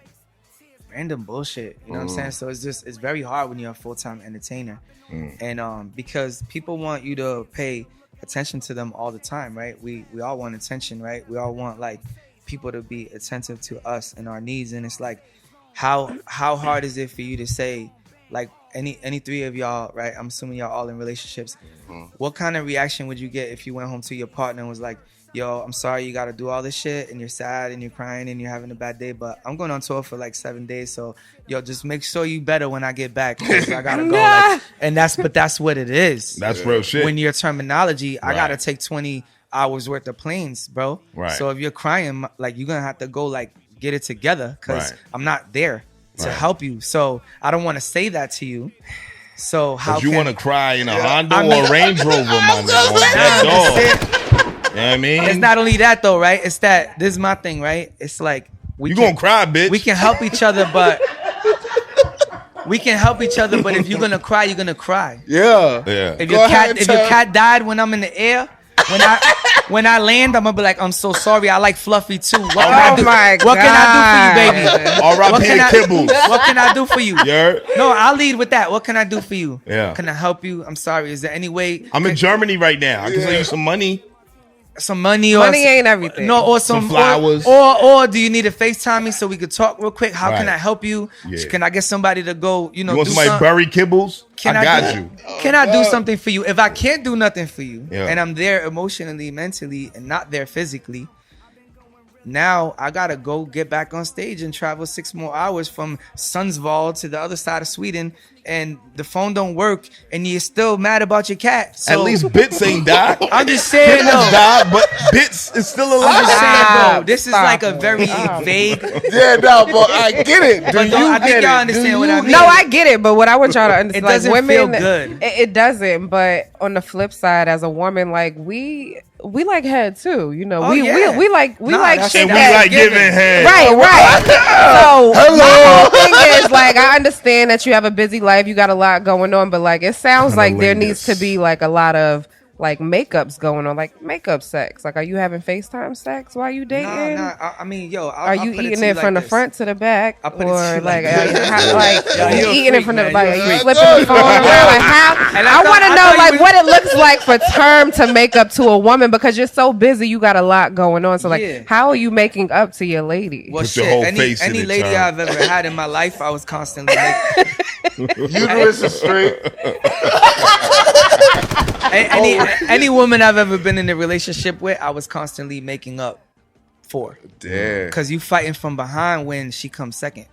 random bullshit. You know what I'm saying? So it's very hard when you're a full-time entertainer. And because people want you to pay attention to them all the time, right? We all want attention, right? We all want like people to be attentive to us and our needs. And it's like, how hard is it for you to say, like, any three of y'all, right? I'm assuming y'all all in relationships. What kind of reaction would you get if you went home to your partner and was like, yo, I'm sorry you got to do all this shit and you're sad and you're crying and you're having a bad day, but I'm going on tour for like 7 days, so yo, just make sure you better when I get back, because I gotta go. Like, and that's what it is. That's real shit. When you're Termanology, I Right. gotta take 20 hours worth of planes, bro. Right. So if you're crying, like, you're gonna have to go like get it together, because Right. I'm not there to Right. help you. So I don't want to say that to you. So how But you can want to cry in a Honda I mean- or a Range Rover, my nigga? On that dog. You know what I mean? It's not only that though, right? It's that this is my thing, right? It's like You gonna cry, bitch. we can help each other, but if you're gonna cry, you're gonna cry. Yeah. Yeah. If Go your ahead, cat died when I'm in the air, when I land, I'm gonna be like, I'm so sorry. I like Fluffy too. What can I do? my What can I do for you, baby? R.I.P. What can I- Kibbles. What can I do for you? You heard? No, I'll lead with that. What can I do for you? Yeah. Can I help you? I'm sorry. Is there any way? I'm in Germany right now. I can send you some money. some money or Money ain't everything. No, or Some flowers. or do you need to FaceTime me so we could talk real quick? How can Right. I help you? Yeah. Can I get somebody to go? You know, You want do somebody something? bury kibbles? Can I got do, you. Can I do something for you? If I can't do nothing for you, Yeah. and I'm there emotionally, mentally, and not there physically, now I gotta go get back on stage and travel 6 more hours from Sundsvall to the other side of Sweden, and the phone don't work, and you're still mad about your cat. So At least Bits ain't died. I'm just saying, Bits though. died, but Bits is still alive. I'm just saying, bro. Stop. This is Stop like a it. very Stop. vague. Yeah, no, but I get it. Do But you I think get y'all it? understand Do what I you mean. No, I get it, but what I want y'all to understand, It doesn't like feel women, good. It doesn't. But on the flip side, as a woman, like we like head too. You know, Oh, we yeah. like That's- shit And we that- like giving head. Right. So my whole thing is like, I understand that you have a busy life, you got a lot going on, but like it sounds like there needs to be like a lot of like makeups going on, like makeup sex. Like, are you having FaceTime sex while you dating? Nah. I mean, yo, Are you eating it from the front to the back, I'll put it or to you like, like this. like Yo, you you a eating it freak, from the man. back? You a Are you freak. flipping the phone around? Like how? And I I want to thought know you like was- what it looks like for term to make up to a woman, because you're so busy, you got a lot going on. So like, Yeah. how are you making up to your lady? Well, Put your shit, whole any, face in any it, lady Tom. I've ever had in my life, I was constantly making. Uterus is straight. any woman I've ever been in a relationship with, I was constantly making up for. Damn. Because you fighting from behind when she comes second.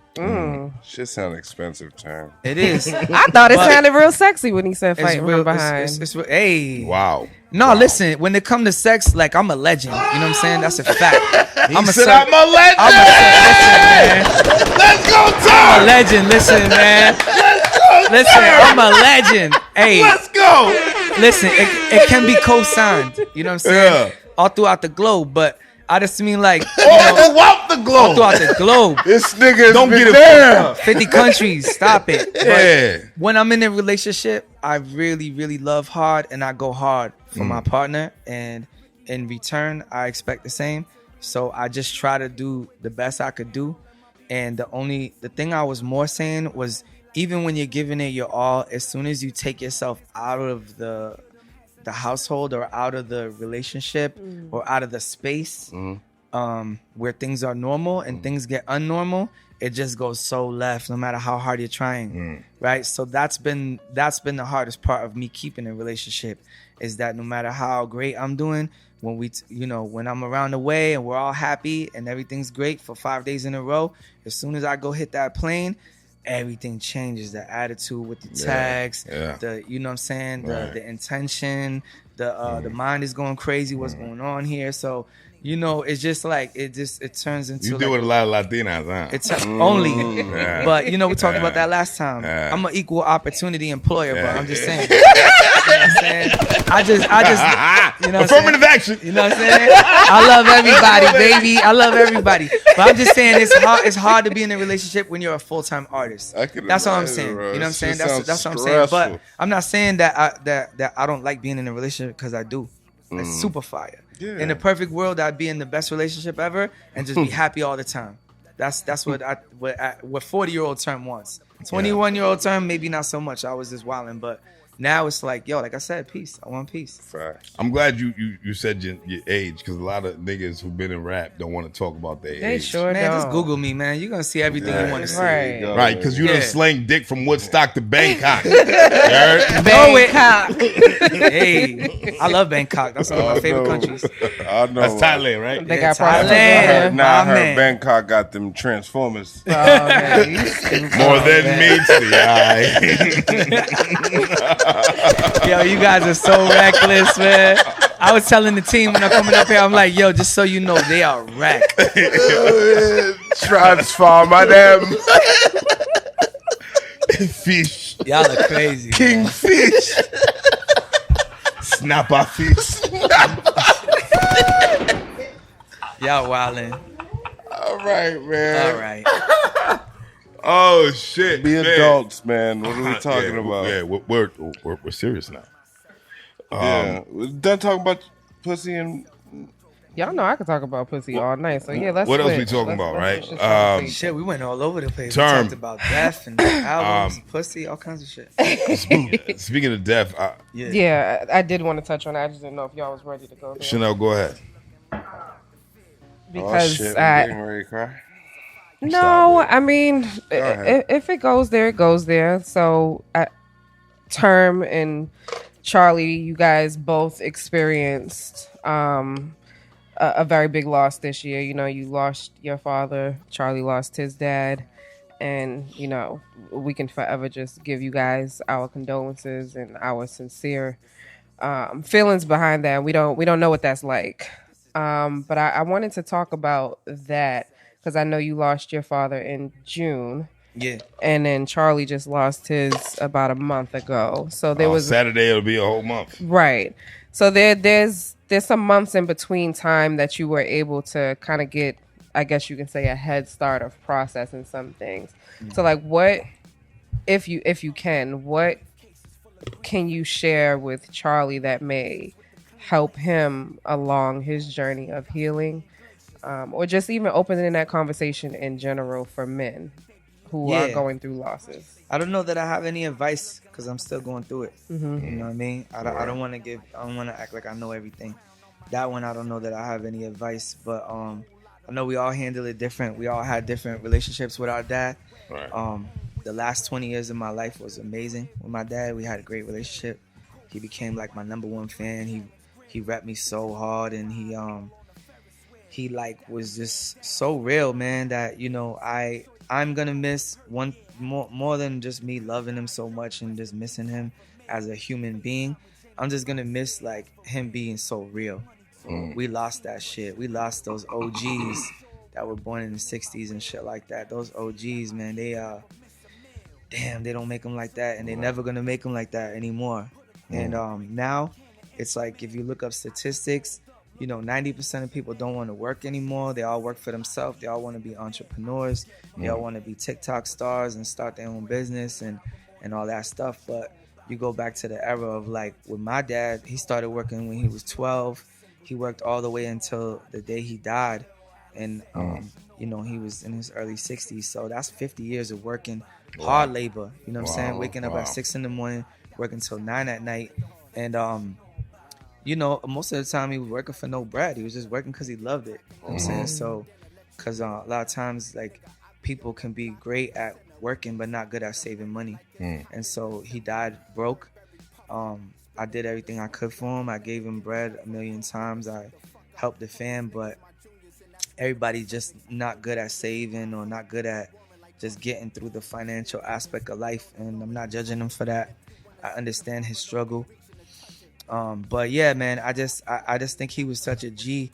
Shit sound expensive, term. It is. I thought it But- sounded real sexy when he said It's fighting real. from behind. It's real. Hey. Wow. No, listen. When it come to sex, like I'm a legend. You know what I'm saying? That's a fact. I'm a said, cer- I'm a legend. Let's go, I'm a Tom. legend. Listen, man. Listen, I'm a legend. Hey, Let's go. listen. It can be co-signed. You know what I'm saying? Yeah. All throughout the globe, but I just mean like All throughout the all globe. throughout the globe. This nigga Don't get it there. 50 countries. Stop it. But Yeah. when I'm in a relationship, I really, really love hard, and I go hard for my partner, and in return, I expect the same. So I just try to do the best I could do. And the thing I was more saying was, even when you're giving it your all, as soon as you take yourself out of the household or out of the relationship or out of the space where things are normal and things get unnormal, it just goes so left no matter how hard you're trying, right? So that's been the hardest part of me keeping a relationship, is that no matter how great I'm doing, when when I'm around the way and we're all happy and everything's great for 5 days in a row, as soon as I go hit that plane, everything changes. The attitude with the text, the you know what I'm saying, the intention, the mind is going crazy. What's going on here? So it's just like it turns into. You deal with a lot of Latinas, huh? It's only, Yeah. but we talked about that last time. Yeah. I'm an equal opportunity employer, but I'm just saying. You know what I'm saying? I just, you know what I'm saying? Affirmative action. You know what I'm saying? I love everybody, baby. I love everybody. But I'm just saying it's hard to be in a relationship when you're a full-time artist. I can That's all I'm imagine, saying. bro. You know what I'm saying? Shit That's sounds what I'm saying. But stressful. I'm not saying that I don't like being in a relationship, because I do. It's super fire. Yeah. In a perfect world, I'd be in the best relationship ever and just be happy all the time. That's what 40-year-old term wants. 21-year-old term, maybe not so much. I was just wilding, but now it's like, yo, like I said, peace. I want peace. Facts. I'm glad you said your age, because a lot of niggas who've been in rap don't want to talk about their They age. sure Man, don't. just Google me, man. You're gonna see everything you want to see. Right. Right, because you done Yeah. slang dick from Woodstock to Bangkok. You heard? Bangkok. Hey, I love Bangkok. That's one of my favorite countries. I know. That's Thailand, right? They Yeah, got prostitutes Thailand. out here. Nah, I My heard man. Bangkok got them Transformers. Oh, man, you stupid. More than meets the eye. Yo, you guys are so reckless, man. I was telling the team when I'm coming up here, I'm like, yo, just so you know, they are wreck. Transform, them Fish. Y'all are crazy. man. Kingfish. Snapper fish. Y'all wildin'. All right, man. All right. Oh, shit. Be man. adults, man. What are we talking Yeah, about? Yeah, we're serious now. Yeah. We're done talking about pussy and Y'all know I could talk about pussy all night. So yeah, let's. What else we switch. talking about, Let's right? switch this conversation. Shit, we went all over the place. Term. We talked about death and albums, pussy, all kinds of shit. Speaking of death, Yeah, I did want to touch on that. I just didn't know if y'all was ready to go there. Chanel, go ahead. Because shit, I'm getting ready to cry. no, I mean, ahead. if it goes there, it goes there. So, Term and Charlie, you guys both experienced a very big loss this year. You know, you lost your father. Charlie lost his dad. And, you know, we can forever just give you guys our condolences and our sincere feelings behind that. We don't know what that's like. But I wanted to talk about that because I know you lost your father in June. Yeah. And then Charlie just lost his about a month ago. So there was Saturday. It'll be a whole month. Right. So there's some months in between time that you were able to kind of get, I guess you can say, a head start of processing some things. So like, what if you can, what can you share with Charlie that may help him along his journey of healing, or just even opening that conversation in general for men who are going through losses? I don't know that I have any advice because I'm still going through it. Mm-hmm. You know what I mean? I don't want to act like I know everything. That one, I don't know that I have any advice, but I know we all handle it different. We all had different relationships with our dad. Right. The last 20 years of my life was amazing with my dad. We had a great relationship. He became like my number one fan. He repped me so hard, and he like was just so real, man, that, you know, I'm gonna miss one more than just me loving him so much and just missing him as a human being. I'm just gonna miss like him being so real. We lost that shit. We lost those OGs that were born in the 60s and shit like that. Those OGs, man, they they don't make them like that, and they're never gonna make them like that anymore. And now it's like, if you look up statistics, you know, 90% of people don't want to work anymore. They all work for themselves. They all want to be entrepreneurs. They all want to be TikTok stars and start their own business and all that stuff. But you go back to the era of, like, with my dad, he started working when he was 12. He worked all the way until the day he died. And, you know, he was in his early 60s. So that's 50 years of working, hard labor. You know what I'm saying? Waking up at 6 in the morning, working till 9 at night. And, you know, most of the time he was working for no bread. He was just working because he loved it. You know what I'm saying? So, because a lot of times, like, people can be great at working but not good at saving money. And so he died broke. I did everything I could for him. I gave him bread 1,000,000 times. I helped the fam, but everybody just not good at saving or not good at just getting through the financial aspect of life. And I'm not judging him for that. I understand his struggle. But yeah, man, I just think he was such a G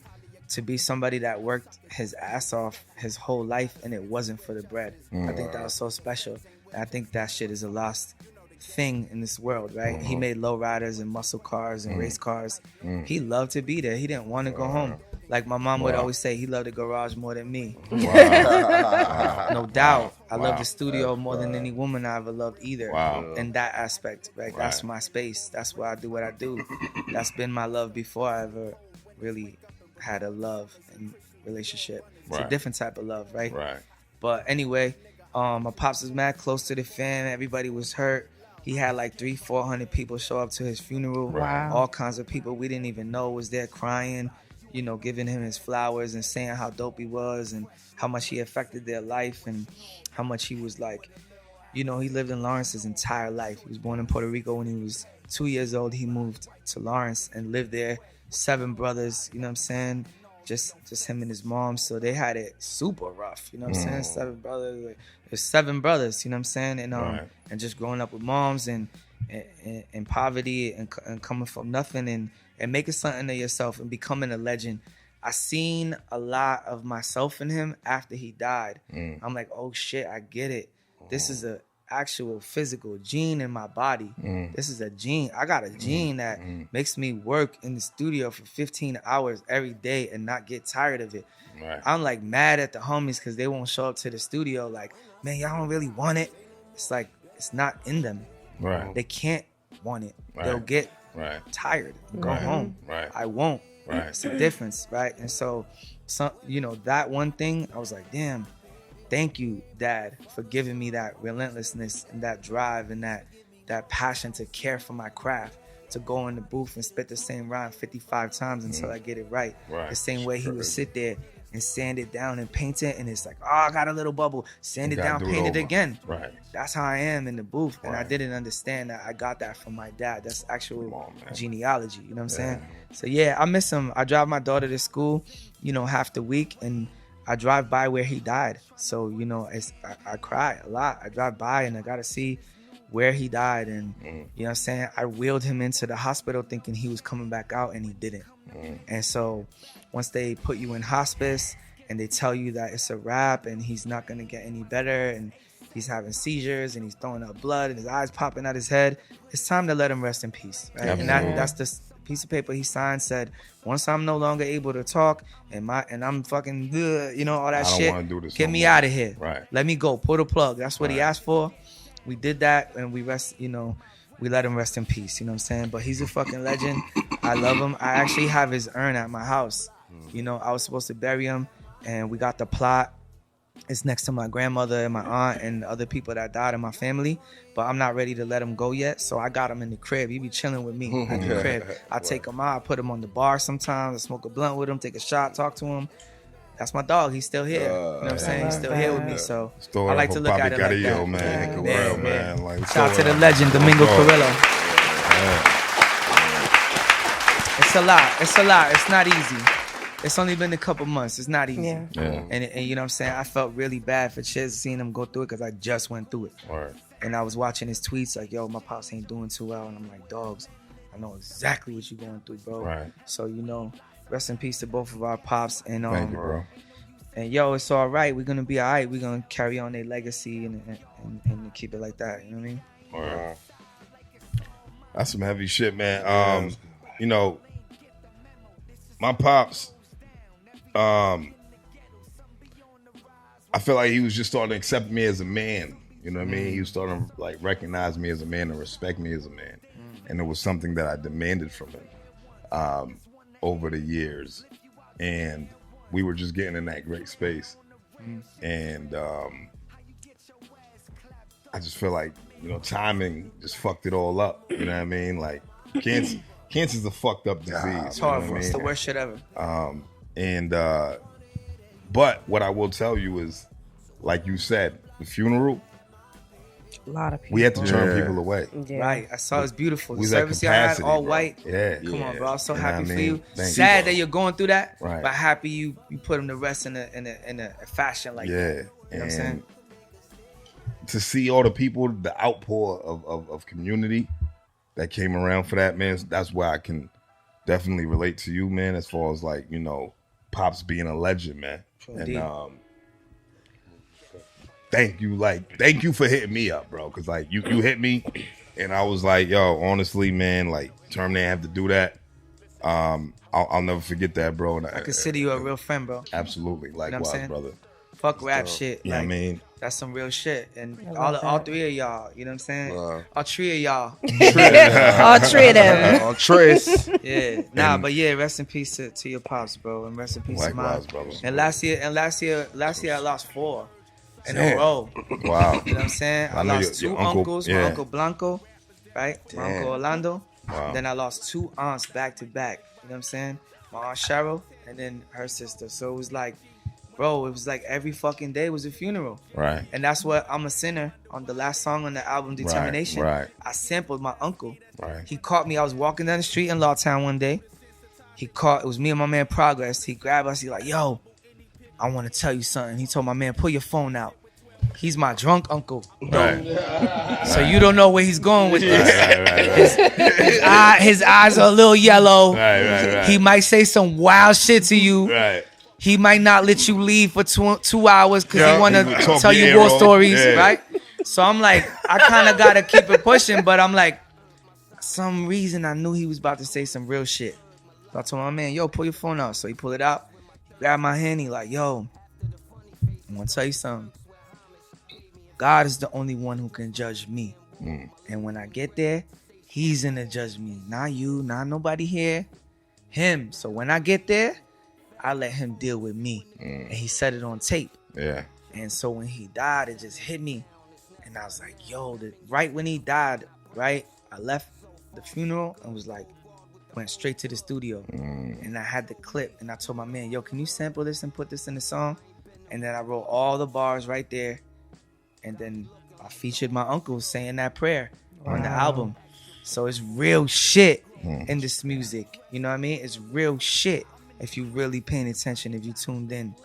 to be somebody that worked his ass off his whole life, and it wasn't for the bread. I think that was so special. And I think that shit is a lost thing in this world, right? He made lowriders and muscle cars and race cars. He loved to be there. He didn't want to go home. Like my mom would always say, he loved the garage more than me. No doubt. I love the studio more than any woman I ever loved either. In that aspect, right? That's my space. That's where I do what I do. That's been my love before I ever really had a love and relationship. It's a different type of love, right? But anyway, my pops was mad close to the fam. Everybody was hurt. He had like 300-400 people show up to his funeral. All kinds of people we didn't even know was there crying, you know, giving him his flowers and saying how dope he was and how much he affected their life and how much he was like, you know, he lived in Lawrence his entire life. He was born in Puerto Rico. When he was 2 years old, he moved to Lawrence and lived there. 7 brothers, you know what I'm saying? Just him and his mom. So they had it super rough, you know what I'm saying? 7 brothers. Like, there's 7 brothers, you know what I'm saying? And and just growing up with moms and poverty and coming from nothing and making something of yourself and becoming a legend. I seen a lot of myself in him after he died. I'm like, oh shit, I get it. This is a actual physical gene in my body. This is a gene. I got a gene that makes me work in the studio for 15 hours every day and not get tired of it. I'm like mad at the homies because they won't show up to the studio. Like, man, y'all don't really want it. It's like, it's not in them. They can't want it. They'll get tired and go home. I won't. Right. It's a difference, right? And so, that one thing, I was like, damn, thank you, Dad, for giving me that relentlessness and that drive and that passion to care for my craft, to go in the booth and spit the same rhyme 55 times until I get it right. The same way he would sit there and sand it down and paint it, and it's like, oh, I got a little bubble, sand it down, paint it again. Right. That's how I am in the booth, and I didn't understand that I got that from my dad. That's actual genealogy, you know what I'm saying? So yeah, I miss him. I drive my daughter to school, half the week, and I drive by where he died. So, I cry a lot. I drive by and I gotta see where he died, and you know what I'm saying, I wheeled him into the hospital thinking he was coming back out, and he didn't. And so once they put you in hospice and they tell you that it's a wrap and he's not going to get any better and he's having seizures and he's throwing up blood and his eyes popping out his head, it's time to let him rest in peace, right? And that's the piece of paper he signed, said, once I'm no longer able to talk and I'm fucking good, all that shit, get me out of here. Right. Let me go, pull the plug. That's what he asked for. We did that, and we we let him rest in peace, you know what I'm saying? But he's a fucking legend. I love him. I actually have his urn at my house. I was supposed to bury him, and we got the plot. It's next to my grandmother and my aunt and other people that died in my family, but I'm not ready to let him go yet, so I got him in the crib. He be chilling with me at the crib. I take him out, I put him on the bar sometimes, I smoke a blunt with him, take a shot, talk to him. That's my dog. He's still here. You know what I'm saying? He's still here with me. So I like to look at it like that. Man. Like, shout out to the legend, Domingo Carrillo. It's a lot. It's not easy. It's only been a couple months. It's not easy. Yeah. And you know what I'm saying? I felt really bad for Chiz seeing him go through it because I just went through it. Right. And I was watching his tweets like, yo, my pops ain't doing too well. And I'm like, dogs, I know exactly what you're going through, bro. Right. So, rest in peace to both of our pops. And thank you, bro. And yo, it's all right. We're gonna be all right. We're gonna carry on their legacy and keep it like that. You know what I mean? All right. That's some heavy shit, man. My pops, I feel like he was just starting to accept me as a man. You know what I mean? He was starting to like recognize me as a man and respect me as a man. And it was something that I demanded from him over the years. And we were just getting in that great space. And I just feel like, timing just fucked it all up. You know what I mean? Like cancer's a fucked up disease. It's horrible. It's the worst shit ever. But what I will tell you is, like you said, the funeral, a lot of people. we had to turn people away. Yeah. Right. I saw it was beautiful. The We was at service y'all had capacity, all bro. white. Yeah. Come on, bro. I'm so You know happy what I for mean? you. Thank Sad you, that you're going through that, Right. but happy you put him to rest in a fashion like that. Yeah. You know what I'm saying? To see all the people, the outpour of community that came around for that, man, that's where I can definitely relate to you, man, as far as like, Pops being a legend, man. Indeed. And thank you for hitting me up, bro, because like you hit me and I was like, yo, honestly, man, like Term didn't have to do that. I'll never forget that, bro. And I consider you a real friend, bro. Absolutely. Likewise, saying? brother. Fuck rap shit. You know what I mean? That's some real shit. And love all that. three of y'all, you know what I'm saying? All three of y'all. All three of them. On Trace. Yeah. But yeah, rest in peace to your pops, bro. And rest in peace to mine. Likewise, brother. And last year I lost 4 in a row. Wow. You know what I'm saying? I I know lost your 2 uncle- uncles, yeah. my uncle Blanco, right? My uncle Orlando. Wow. Then I lost 2 aunts back to back. You know what I'm saying? My aunt Cheryl and then her sister. So it was like, bro, it was like every fucking day was a funeral. Right. And that's what I'm a Sinner on the last song on the album Determination. Right. I sampled my uncle. Right. He caught me. I was walking down the street in Lawtown one day. It was me and my man Progress. He grabbed us. He like, yo, I want to tell you something. He told my man, pull your phone out. He's my drunk uncle. Right. So you don't know where he's going with this. Right. His eyes are a little yellow. Right. He might say some wild shit to you. Right. He might not let you leave for 2 hours because Yeah, he want he would to talk tell your you ear war off. stories, Yeah. right? So I'm like, I kind of got to keep it pushing, but I'm like, some reason I knew he was about to say some real shit. So I told my man, yo, pull your phone out. So he pulled it out, grabbed my hand, he like, yo, I'm going to tell you something. God is the only one who can judge me. And when I get there, he's going to judge me. Not you, not nobody here. him. So when I get there, I let him deal with me. And he said it on tape. Yeah. And so when he died, it just hit me. And I was like, yo, right when he died, right, I left the funeral and was like, went straight to the studio. And I had the clip and I told my man, yo, can you sample this and put this in the song? And then I wrote all the bars right there. And then I featured my uncle saying that prayer on the album. So it's real shit in this music. You know what I mean? It's real shit if you really paying attention, if you tuned in.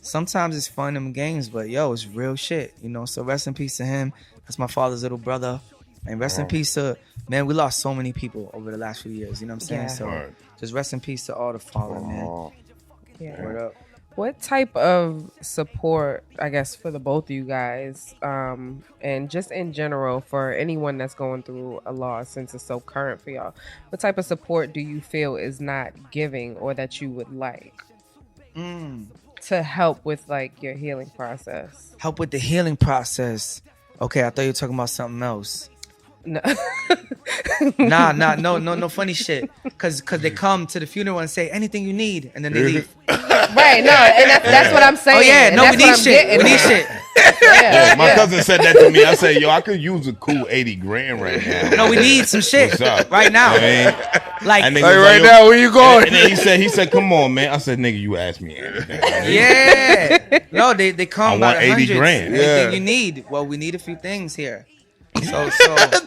Sometimes it's fun and games, but yo, it's real shit, you know. So rest in peace to him. That's my father's little brother. And rest in peace to, man, we lost so many people over the last few years, you know what I'm saying? Yeah. So just rest in peace to all the fallen, man. Yeah. Word up. What type of support, I guess, for the both of you guys, and just in general for anyone that's going through a loss, since it's so current for y'all, what type of support do you feel is not giving or that you would like to help with like your healing process? Help with the healing process. Okay, I thought you were talking about something else. No. No funny shit. Cause they come to the funeral and say anything you need, and then they leave. Right, no, and that's what I'm saying. Oh yeah, and no, we that's what need I'm shit. getting We need at. shit. Yeah, my cousin said that to me. I said, yo, I could use a cool 80 grand right now. No, we need some shit What's up? right now. I mean, Like, that nigga Like was right yo- now, where you going? And then he said, come on, man. I said, nigga, you asked me anything. yeah. No, they come I by want the 80 hundreds. grand. Anything Yeah. you need. Well, we need a few things here. So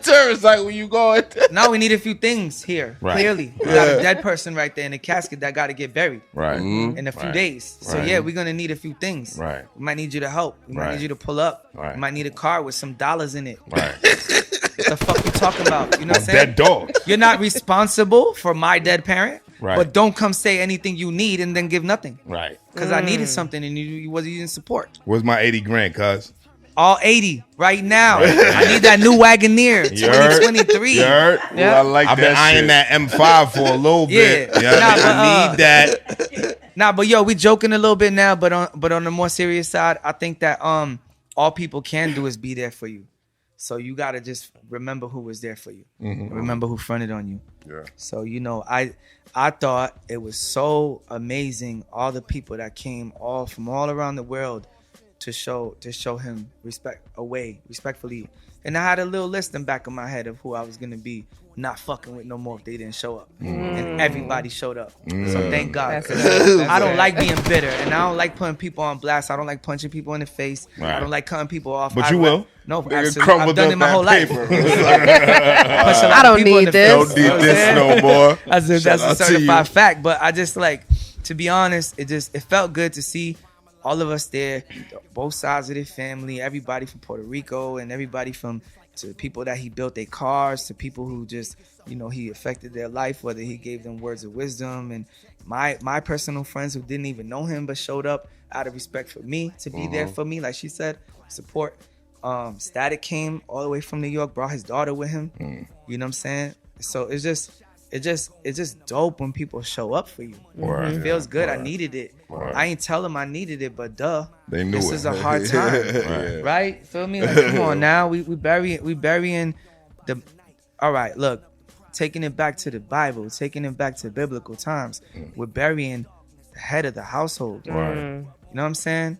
Terrence, like, where you going? now we need a few things here. Right. Clearly, we got a dead person right there in the casket that got to get buried Right. in a few Right. days. So Right. yeah, we're gonna need a few things. Right. We might need you to help. We might Right. need you to pull up. Right. We might need a car with some dollars in it. Right. What the fuck you talking about? You know what I'm saying? Dead dog. You're not responsible for my dead parent. Right. But don't come say anything you need and then give nothing. Right. Because I needed something and you wasn't in support. Where's my 80 grand, cuz? All 80 right now. I need that new Wagoneer You heard? 2023. You heard? Yeah. I like I've been eyeing shit. that M5 for a little bit. Yeah. Yeah, Nah, but, I need that. Nah, but yo, we joking a little bit now, but on the more serious side, I think that all people can do is be there for you. So you gotta just remember who was there for you. Remember who fronted on you. Yeah. So you know, I thought it was so amazing, all the people that came all from all around the world to show him respectfully. And I had a little list in the back of my head of who I was gonna be not fucking with no more if they didn't show up. And everybody showed up. So thank God. That's good. I don't like being bitter, and I don't like putting people on blast. I don't like punching people in the face. Right. I don't like cutting people off. But you will. No, Nigga absolutely. crumbled I've done up it my that whole life. paper. Punch a lot I of don't people in need the this. Don't face. need this no more. That's Shout a out to certified you. fact. But I just like, to be honest, it felt good to see all of us there, both sides of the family, everybody from Puerto Rico and everybody to people that he built their cars, to people who just, you know, he affected their life, whether he gave them words of wisdom, and my personal friends who didn't even know him but showed up out of respect for me to be there for me, like she said, support. Static came all the way from New York, brought his daughter with him. You know what I'm saying? So it's just dope when people show up for you. Right. It feels good. Right. I needed it. Right. I ain't tell them I needed it, but duh. They knew this it. is a hard time. Right. Right? Feel me? Like, come on now. We burying the. All right, look. Taking it back to the Bible, taking it back to biblical times. We're burying the head of the household. Right. You know what I'm saying?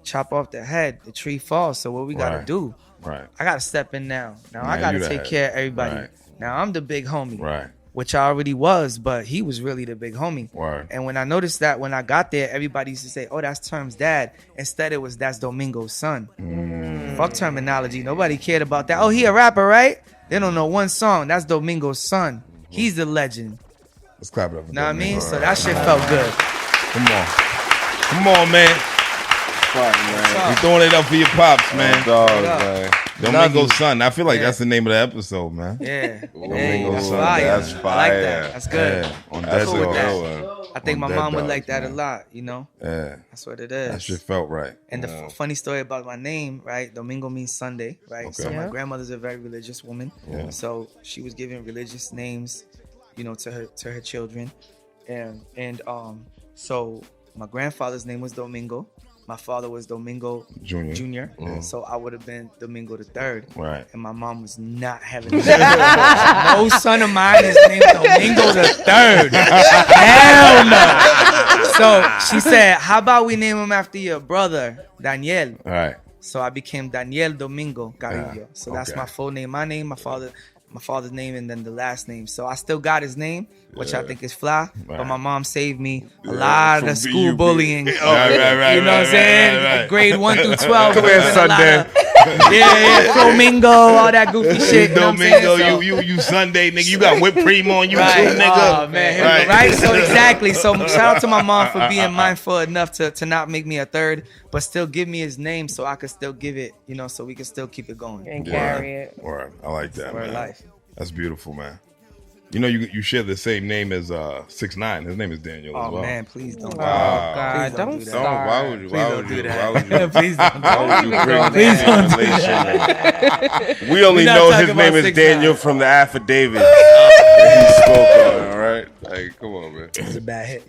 Chop off the head, the tree falls. So what we gotta Right. do? Right. I gotta step in now. Now Now I gotta you the take head. care of everybody. Right. Now I'm the big homie. Right. Which I already was, but he was really the big homie. Word. And when I noticed that when I got there, everybody used to say, oh, that's Term's dad. Instead, it was, that's Domingo's son. Fuck terminology. Nobody cared about that. Oh, he a rapper, right? They don't know one song. That's Domingo's son. He's the legend. Let's clap it up. For Know what I mean? Domingo. So that shit felt good. Come on, man. Fuck, man. We throwing it up for your pops, man. Dog, What up? man. Domingo's son. I feel like Yeah. that's the name of the episode, man. Yeah. Domingo's that's son. fire. That's I like fire. that. That's good. Yeah, on That's that a cool with dog. that. good one. I think On my Dead mom would Dogs, like that man. a lot, you know? Yeah, That's what it is. that shit felt right. And the funny story about my name, right? Domingo means Sunday, right? Okay. So my Yeah. grandmother's a very religious woman. Yeah. So she was giving religious names, you know, to her children. And so my grandfather's name was Domingo. My father was Domingo Junior. So I would have been Domingo the third. Right. And my mom was not having that. No son of mine is named Domingo the third. Hell no. So she said, how about we name him after your brother, Daniel? All right. So I became Daniel Domingo Carrillo. So that's okay. my full name. My name, my father's name, and then the last name. So I still got his name, which I think is fly. Right. But my mom saved me a lot of the school bullying. Right, you know what I'm saying? Right. Grade 1 through 12. Come here, Sunday. Flamingo, all that goofy shit. Domingo, you know what I'm saying? So, you Sunday, nigga. You got whipped cream on you too, right. nigga. Oh, man. Right. Right? So exactly. So shout out to my mom for being mindful enough to not make me a third, but still give me his name so I could still give it, you know, so we can still keep it going. And carry it. Right. I like that, Word man. life. That's beautiful, man. You know, you share the same name as 6ix9ine. His name is Daniel as Oh well. man, please don't. Oh God, Please don't do that. start. Why would you? Why would you? Why would you? Please don't. Why would you bring Please that don't relation? We only We're not know talking his name about is 6ix9ine. Daniel from the affidavit that he spoke on. All right, like, come on, man. It's a bad hit.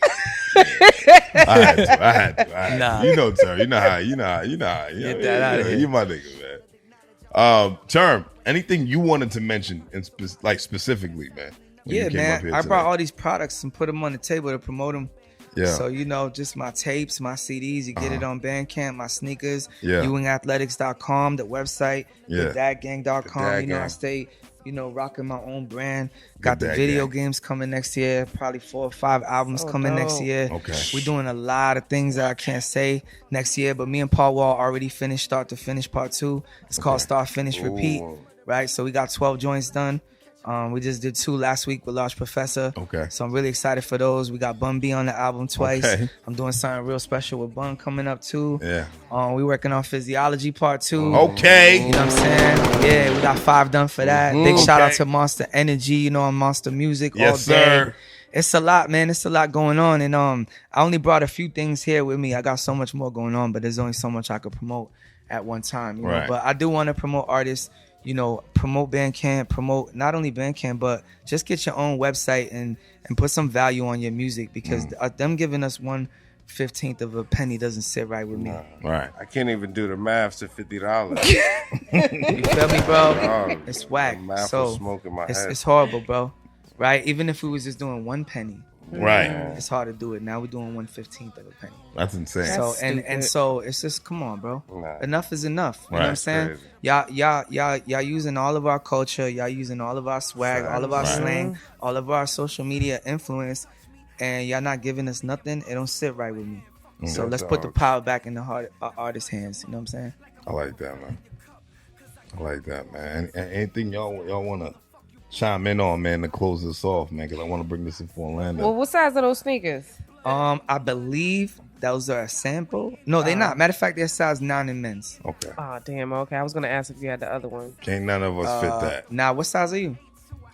I had to. Nah. You know, Term. You know how. Get that outta here. You my nigga, man. Term. Anything you wanted to mention, specifically, man? when you Yeah, came up man. here I today? brought all these products and put them on the table to promote them. Yeah. So, you know, just my tapes, my CDs, you get it on Bandcamp, my sneakers, Yeah. ewingathletics.com, the website, Yeah. thedadgang.com. You know, I Gang. stay, rocking my own brand. Got the Dad video Gang. games coming next year, probably 4 or 5 albums Oh, coming next dope. year. Okay. We're doing a lot of things that I can't say next year, but me and Paul Wall already finished Start to Finish Part 2. It's called Start, Finish, Repeat, Ooh. right? So we got 12 joints done. We just did 2 last week with Large Professor. Okay. So I'm really excited for those. We got Bun B on the album twice. Okay. I'm doing something real special with Bun coming up too. Yeah. We working on Physiology Part 2. Okay. You know what I'm saying? Yeah, we got 5 done for that. Big shout out Okay. to Monster Energy, on Monster Music Yes, all day. sir. It's a lot, man. It's a lot going on. And I only brought a few things here with me. I got so much more going on, but there's only so much I could promote at one time. You know? Right. But I do want to promote artists, promote Bandcamp, promote not only Bandcamp, but just get your own website and put some value on your music, because them giving us 1/15 of a penny doesn't sit right with me. Right. I can't even do the math to $50. You feel me, bro? Oh, It's whack. the math So was smoking my head. it's horrible, bro. Right? Even if we was just doing 1 penny, Right. it's hard to do it. Now we're doing 1/15 of a penny. That's insane. That's So and stupid. so it's just, come on, bro. Nah. Enough is enough. You know what I'm Right. saying? Crazy. Y'all using all of our culture, y'all using all of our swag, all of our Right. slang, all of our social media influence, and y'all not giving us nothing. It don't sit right with me. So let's put the power back in the artist's hands. You know what I'm saying? I like that, man. I like that, man. And anything y'all want to chime in on, man, to close this off, man, because I want to bring this in for Orlando. Well, what size are those sneakers? I believe those are a sample. No, they're not. Matter of fact, they're size 9 in men's. Okay. Oh, damn. Okay, I was gonna ask if you had the other one. Can't none of us fit that. Now, what size are you?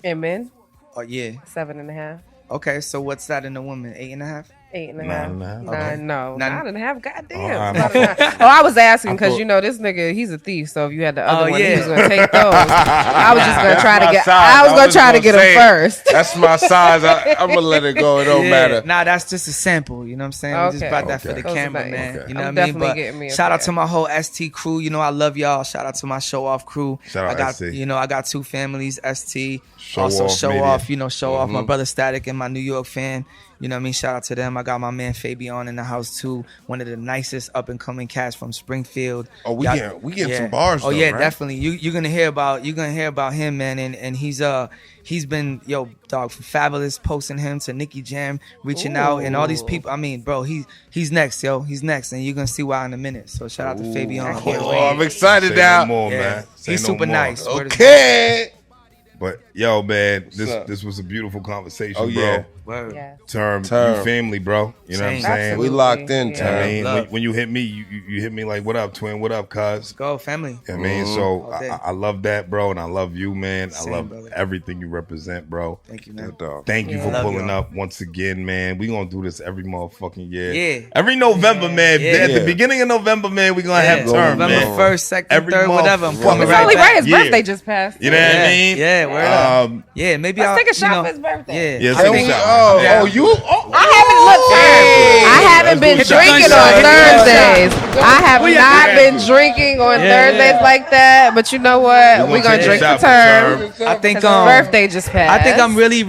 And men, Oh yeah. 7.5, Okay, so what's that in the woman? 8.5? 8.5, 9.5. 9. No, Nine- 9.5. Goddamn. Oh, I'm- It's about 9. I was asking because thought- this nigga, he's a thief. So if you had the other Oh, one, he yeah. was gonna take those. I was just gonna try to my get. size. I was gonna try to get say them first. That's my size. I'm gonna let it go. It don't matter. Nah, that's just a sample. You know what I'm saying? We just Okay. brought that for Okay. the Those are camera, nice. man. Okay. You know I'm what I mean? definitely But getting me a shout out pair. to my whole ST crew. I love y'all. Shout out to my show off crew. Shout out I got, ST. I got 2 families, ST. Show also Off show Media. off, show off my brother Static and my New York fan. You know what I mean? Shout out to them. I got my man Fabian in the house too. One of the nicest up and coming cats from Springfield. Oh, we Y'all- getting some bars. Oh though, yeah, right? definitely. You're gonna hear about him, man. And he's been from Fabulous posting him to Nicky Jam reaching out and all these people. I mean, bro, he's next, He's next, and you're gonna see why in a minute. So shout out to Fabian. I can't Oh, wait. I'm excited Say now. no more, Yeah. man. Say He's no super more. nice. Word is- Okay. But yo, man, What's up? this was a beautiful conversation, Oh, bro. yeah. Word. Yeah. Term, Term. you family, bro. You know what I'm Same. saying? Absolutely. We locked in, Yeah. I Term. mean, Love. when you hit me, you hit me like, "What up, twin? What up, cuz?" Go family. I mean, so All day. I love that, bro, and I love you, man. Same, I love brother. everything you represent, bro. Thank you, man. Good dog. Thank you Yeah. for Love pulling y'all. up once again, man. We gonna do this every motherfucking year. Yeah. Every November, man. Yeah. At the Yeah. beginning of November, man, we gonna Yeah. have term, November man. 1st, 2nd, Every 3rd, whatever. I'm month. coming It's right only back. right. His Yeah. birthday just passed. You know what I Yeah. mean? Yeah, word up. Yeah, maybe Let's I'll take a shot you know, for his birthday. Yeah, I take a think- shot. Oh, Yeah. you? Oh, I haven't looked. I haven't been drinking on Thursdays. I have not been drinking on Thursdays like that. But you know what? We're gonna drink for Term. I think His birthday just passed. I think I'm really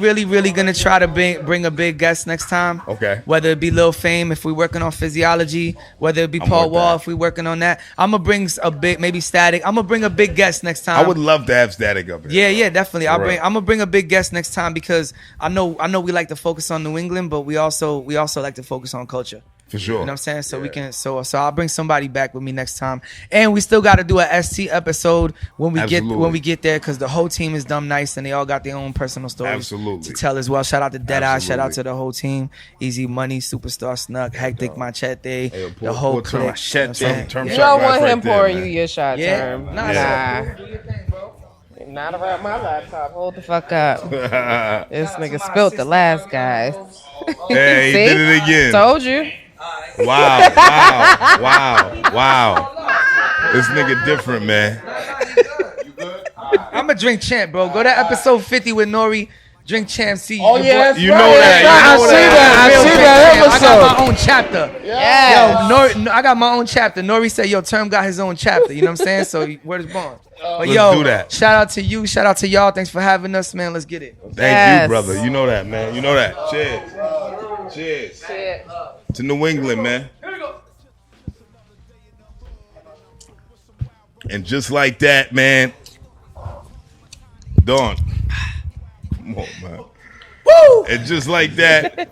gonna try to bring a big guest next time. Okay. Whether it be Lil Fame if we're working on physiology, whether it be Paul Wall if we're working on that. I'm gonna bring a big, maybe Static. I'm gonna bring a big guest next time. I would love to have Static up here. Yeah, definitely. I'm gonna bring a big guest next time because I know we like to focus on New England, but we also like to focus on culture. For sure. You know what I'm saying? So we can so I'll bring somebody back with me next time. And we still got to do a ST episode when we get there because the whole team is dumb nice and they all got their own personal stories to tell as well. Shout out to Deadeye, shout out to the whole team. Easy Money, Superstar Snuck, Hectic Machete, the whole clique. You don't want him pouring you your shot, Term. Nah. Not around my laptop. Hold the fuck up. This nigga spilt the last guy. Hey, he did it again. Told you. Wow. This nigga different, man. I'm a drink champ, bro. Go to episode 50 with Nori. Drink champ. See. Oh yeah, you know that. I see that episode. I got my own chapter. Yeah. Yo, I got my own chapter. Nori said, "Yo, Term got his own chapter." You know what I'm saying? So word is born. But Let's do that. Shout out to you. Shout out to y'all. Thanks for having us, man. Let's get it. Thank you, brother. You know that, man. You know that. Cheers. To New England, man. And just like that, man. Dawn. Come on, man. Woo! And just like that,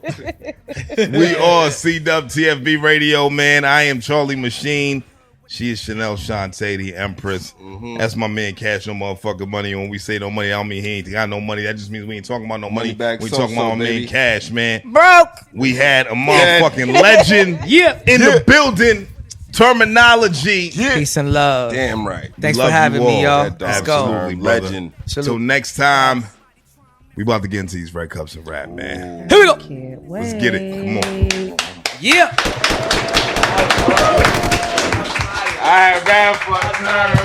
we are CWTFB Radio, man. I am Charlie Machine. She is Chanel Shantae, the Empress. That's my man Cash No Motherfucking Money. When we say no money, I don't mean he ain't got no money. That just means we ain't talking about no money. We talking about my man Cash, man. Broke. We had a motherfucking legend in the building. Termanology. Peace and love. Damn right. Thanks for having me, y'all. Let's go. Absolutely, Legend. So next time, we about to get into these red cups of rap, man. Here we go. Let's get it. Come on. Yeah. All right, man.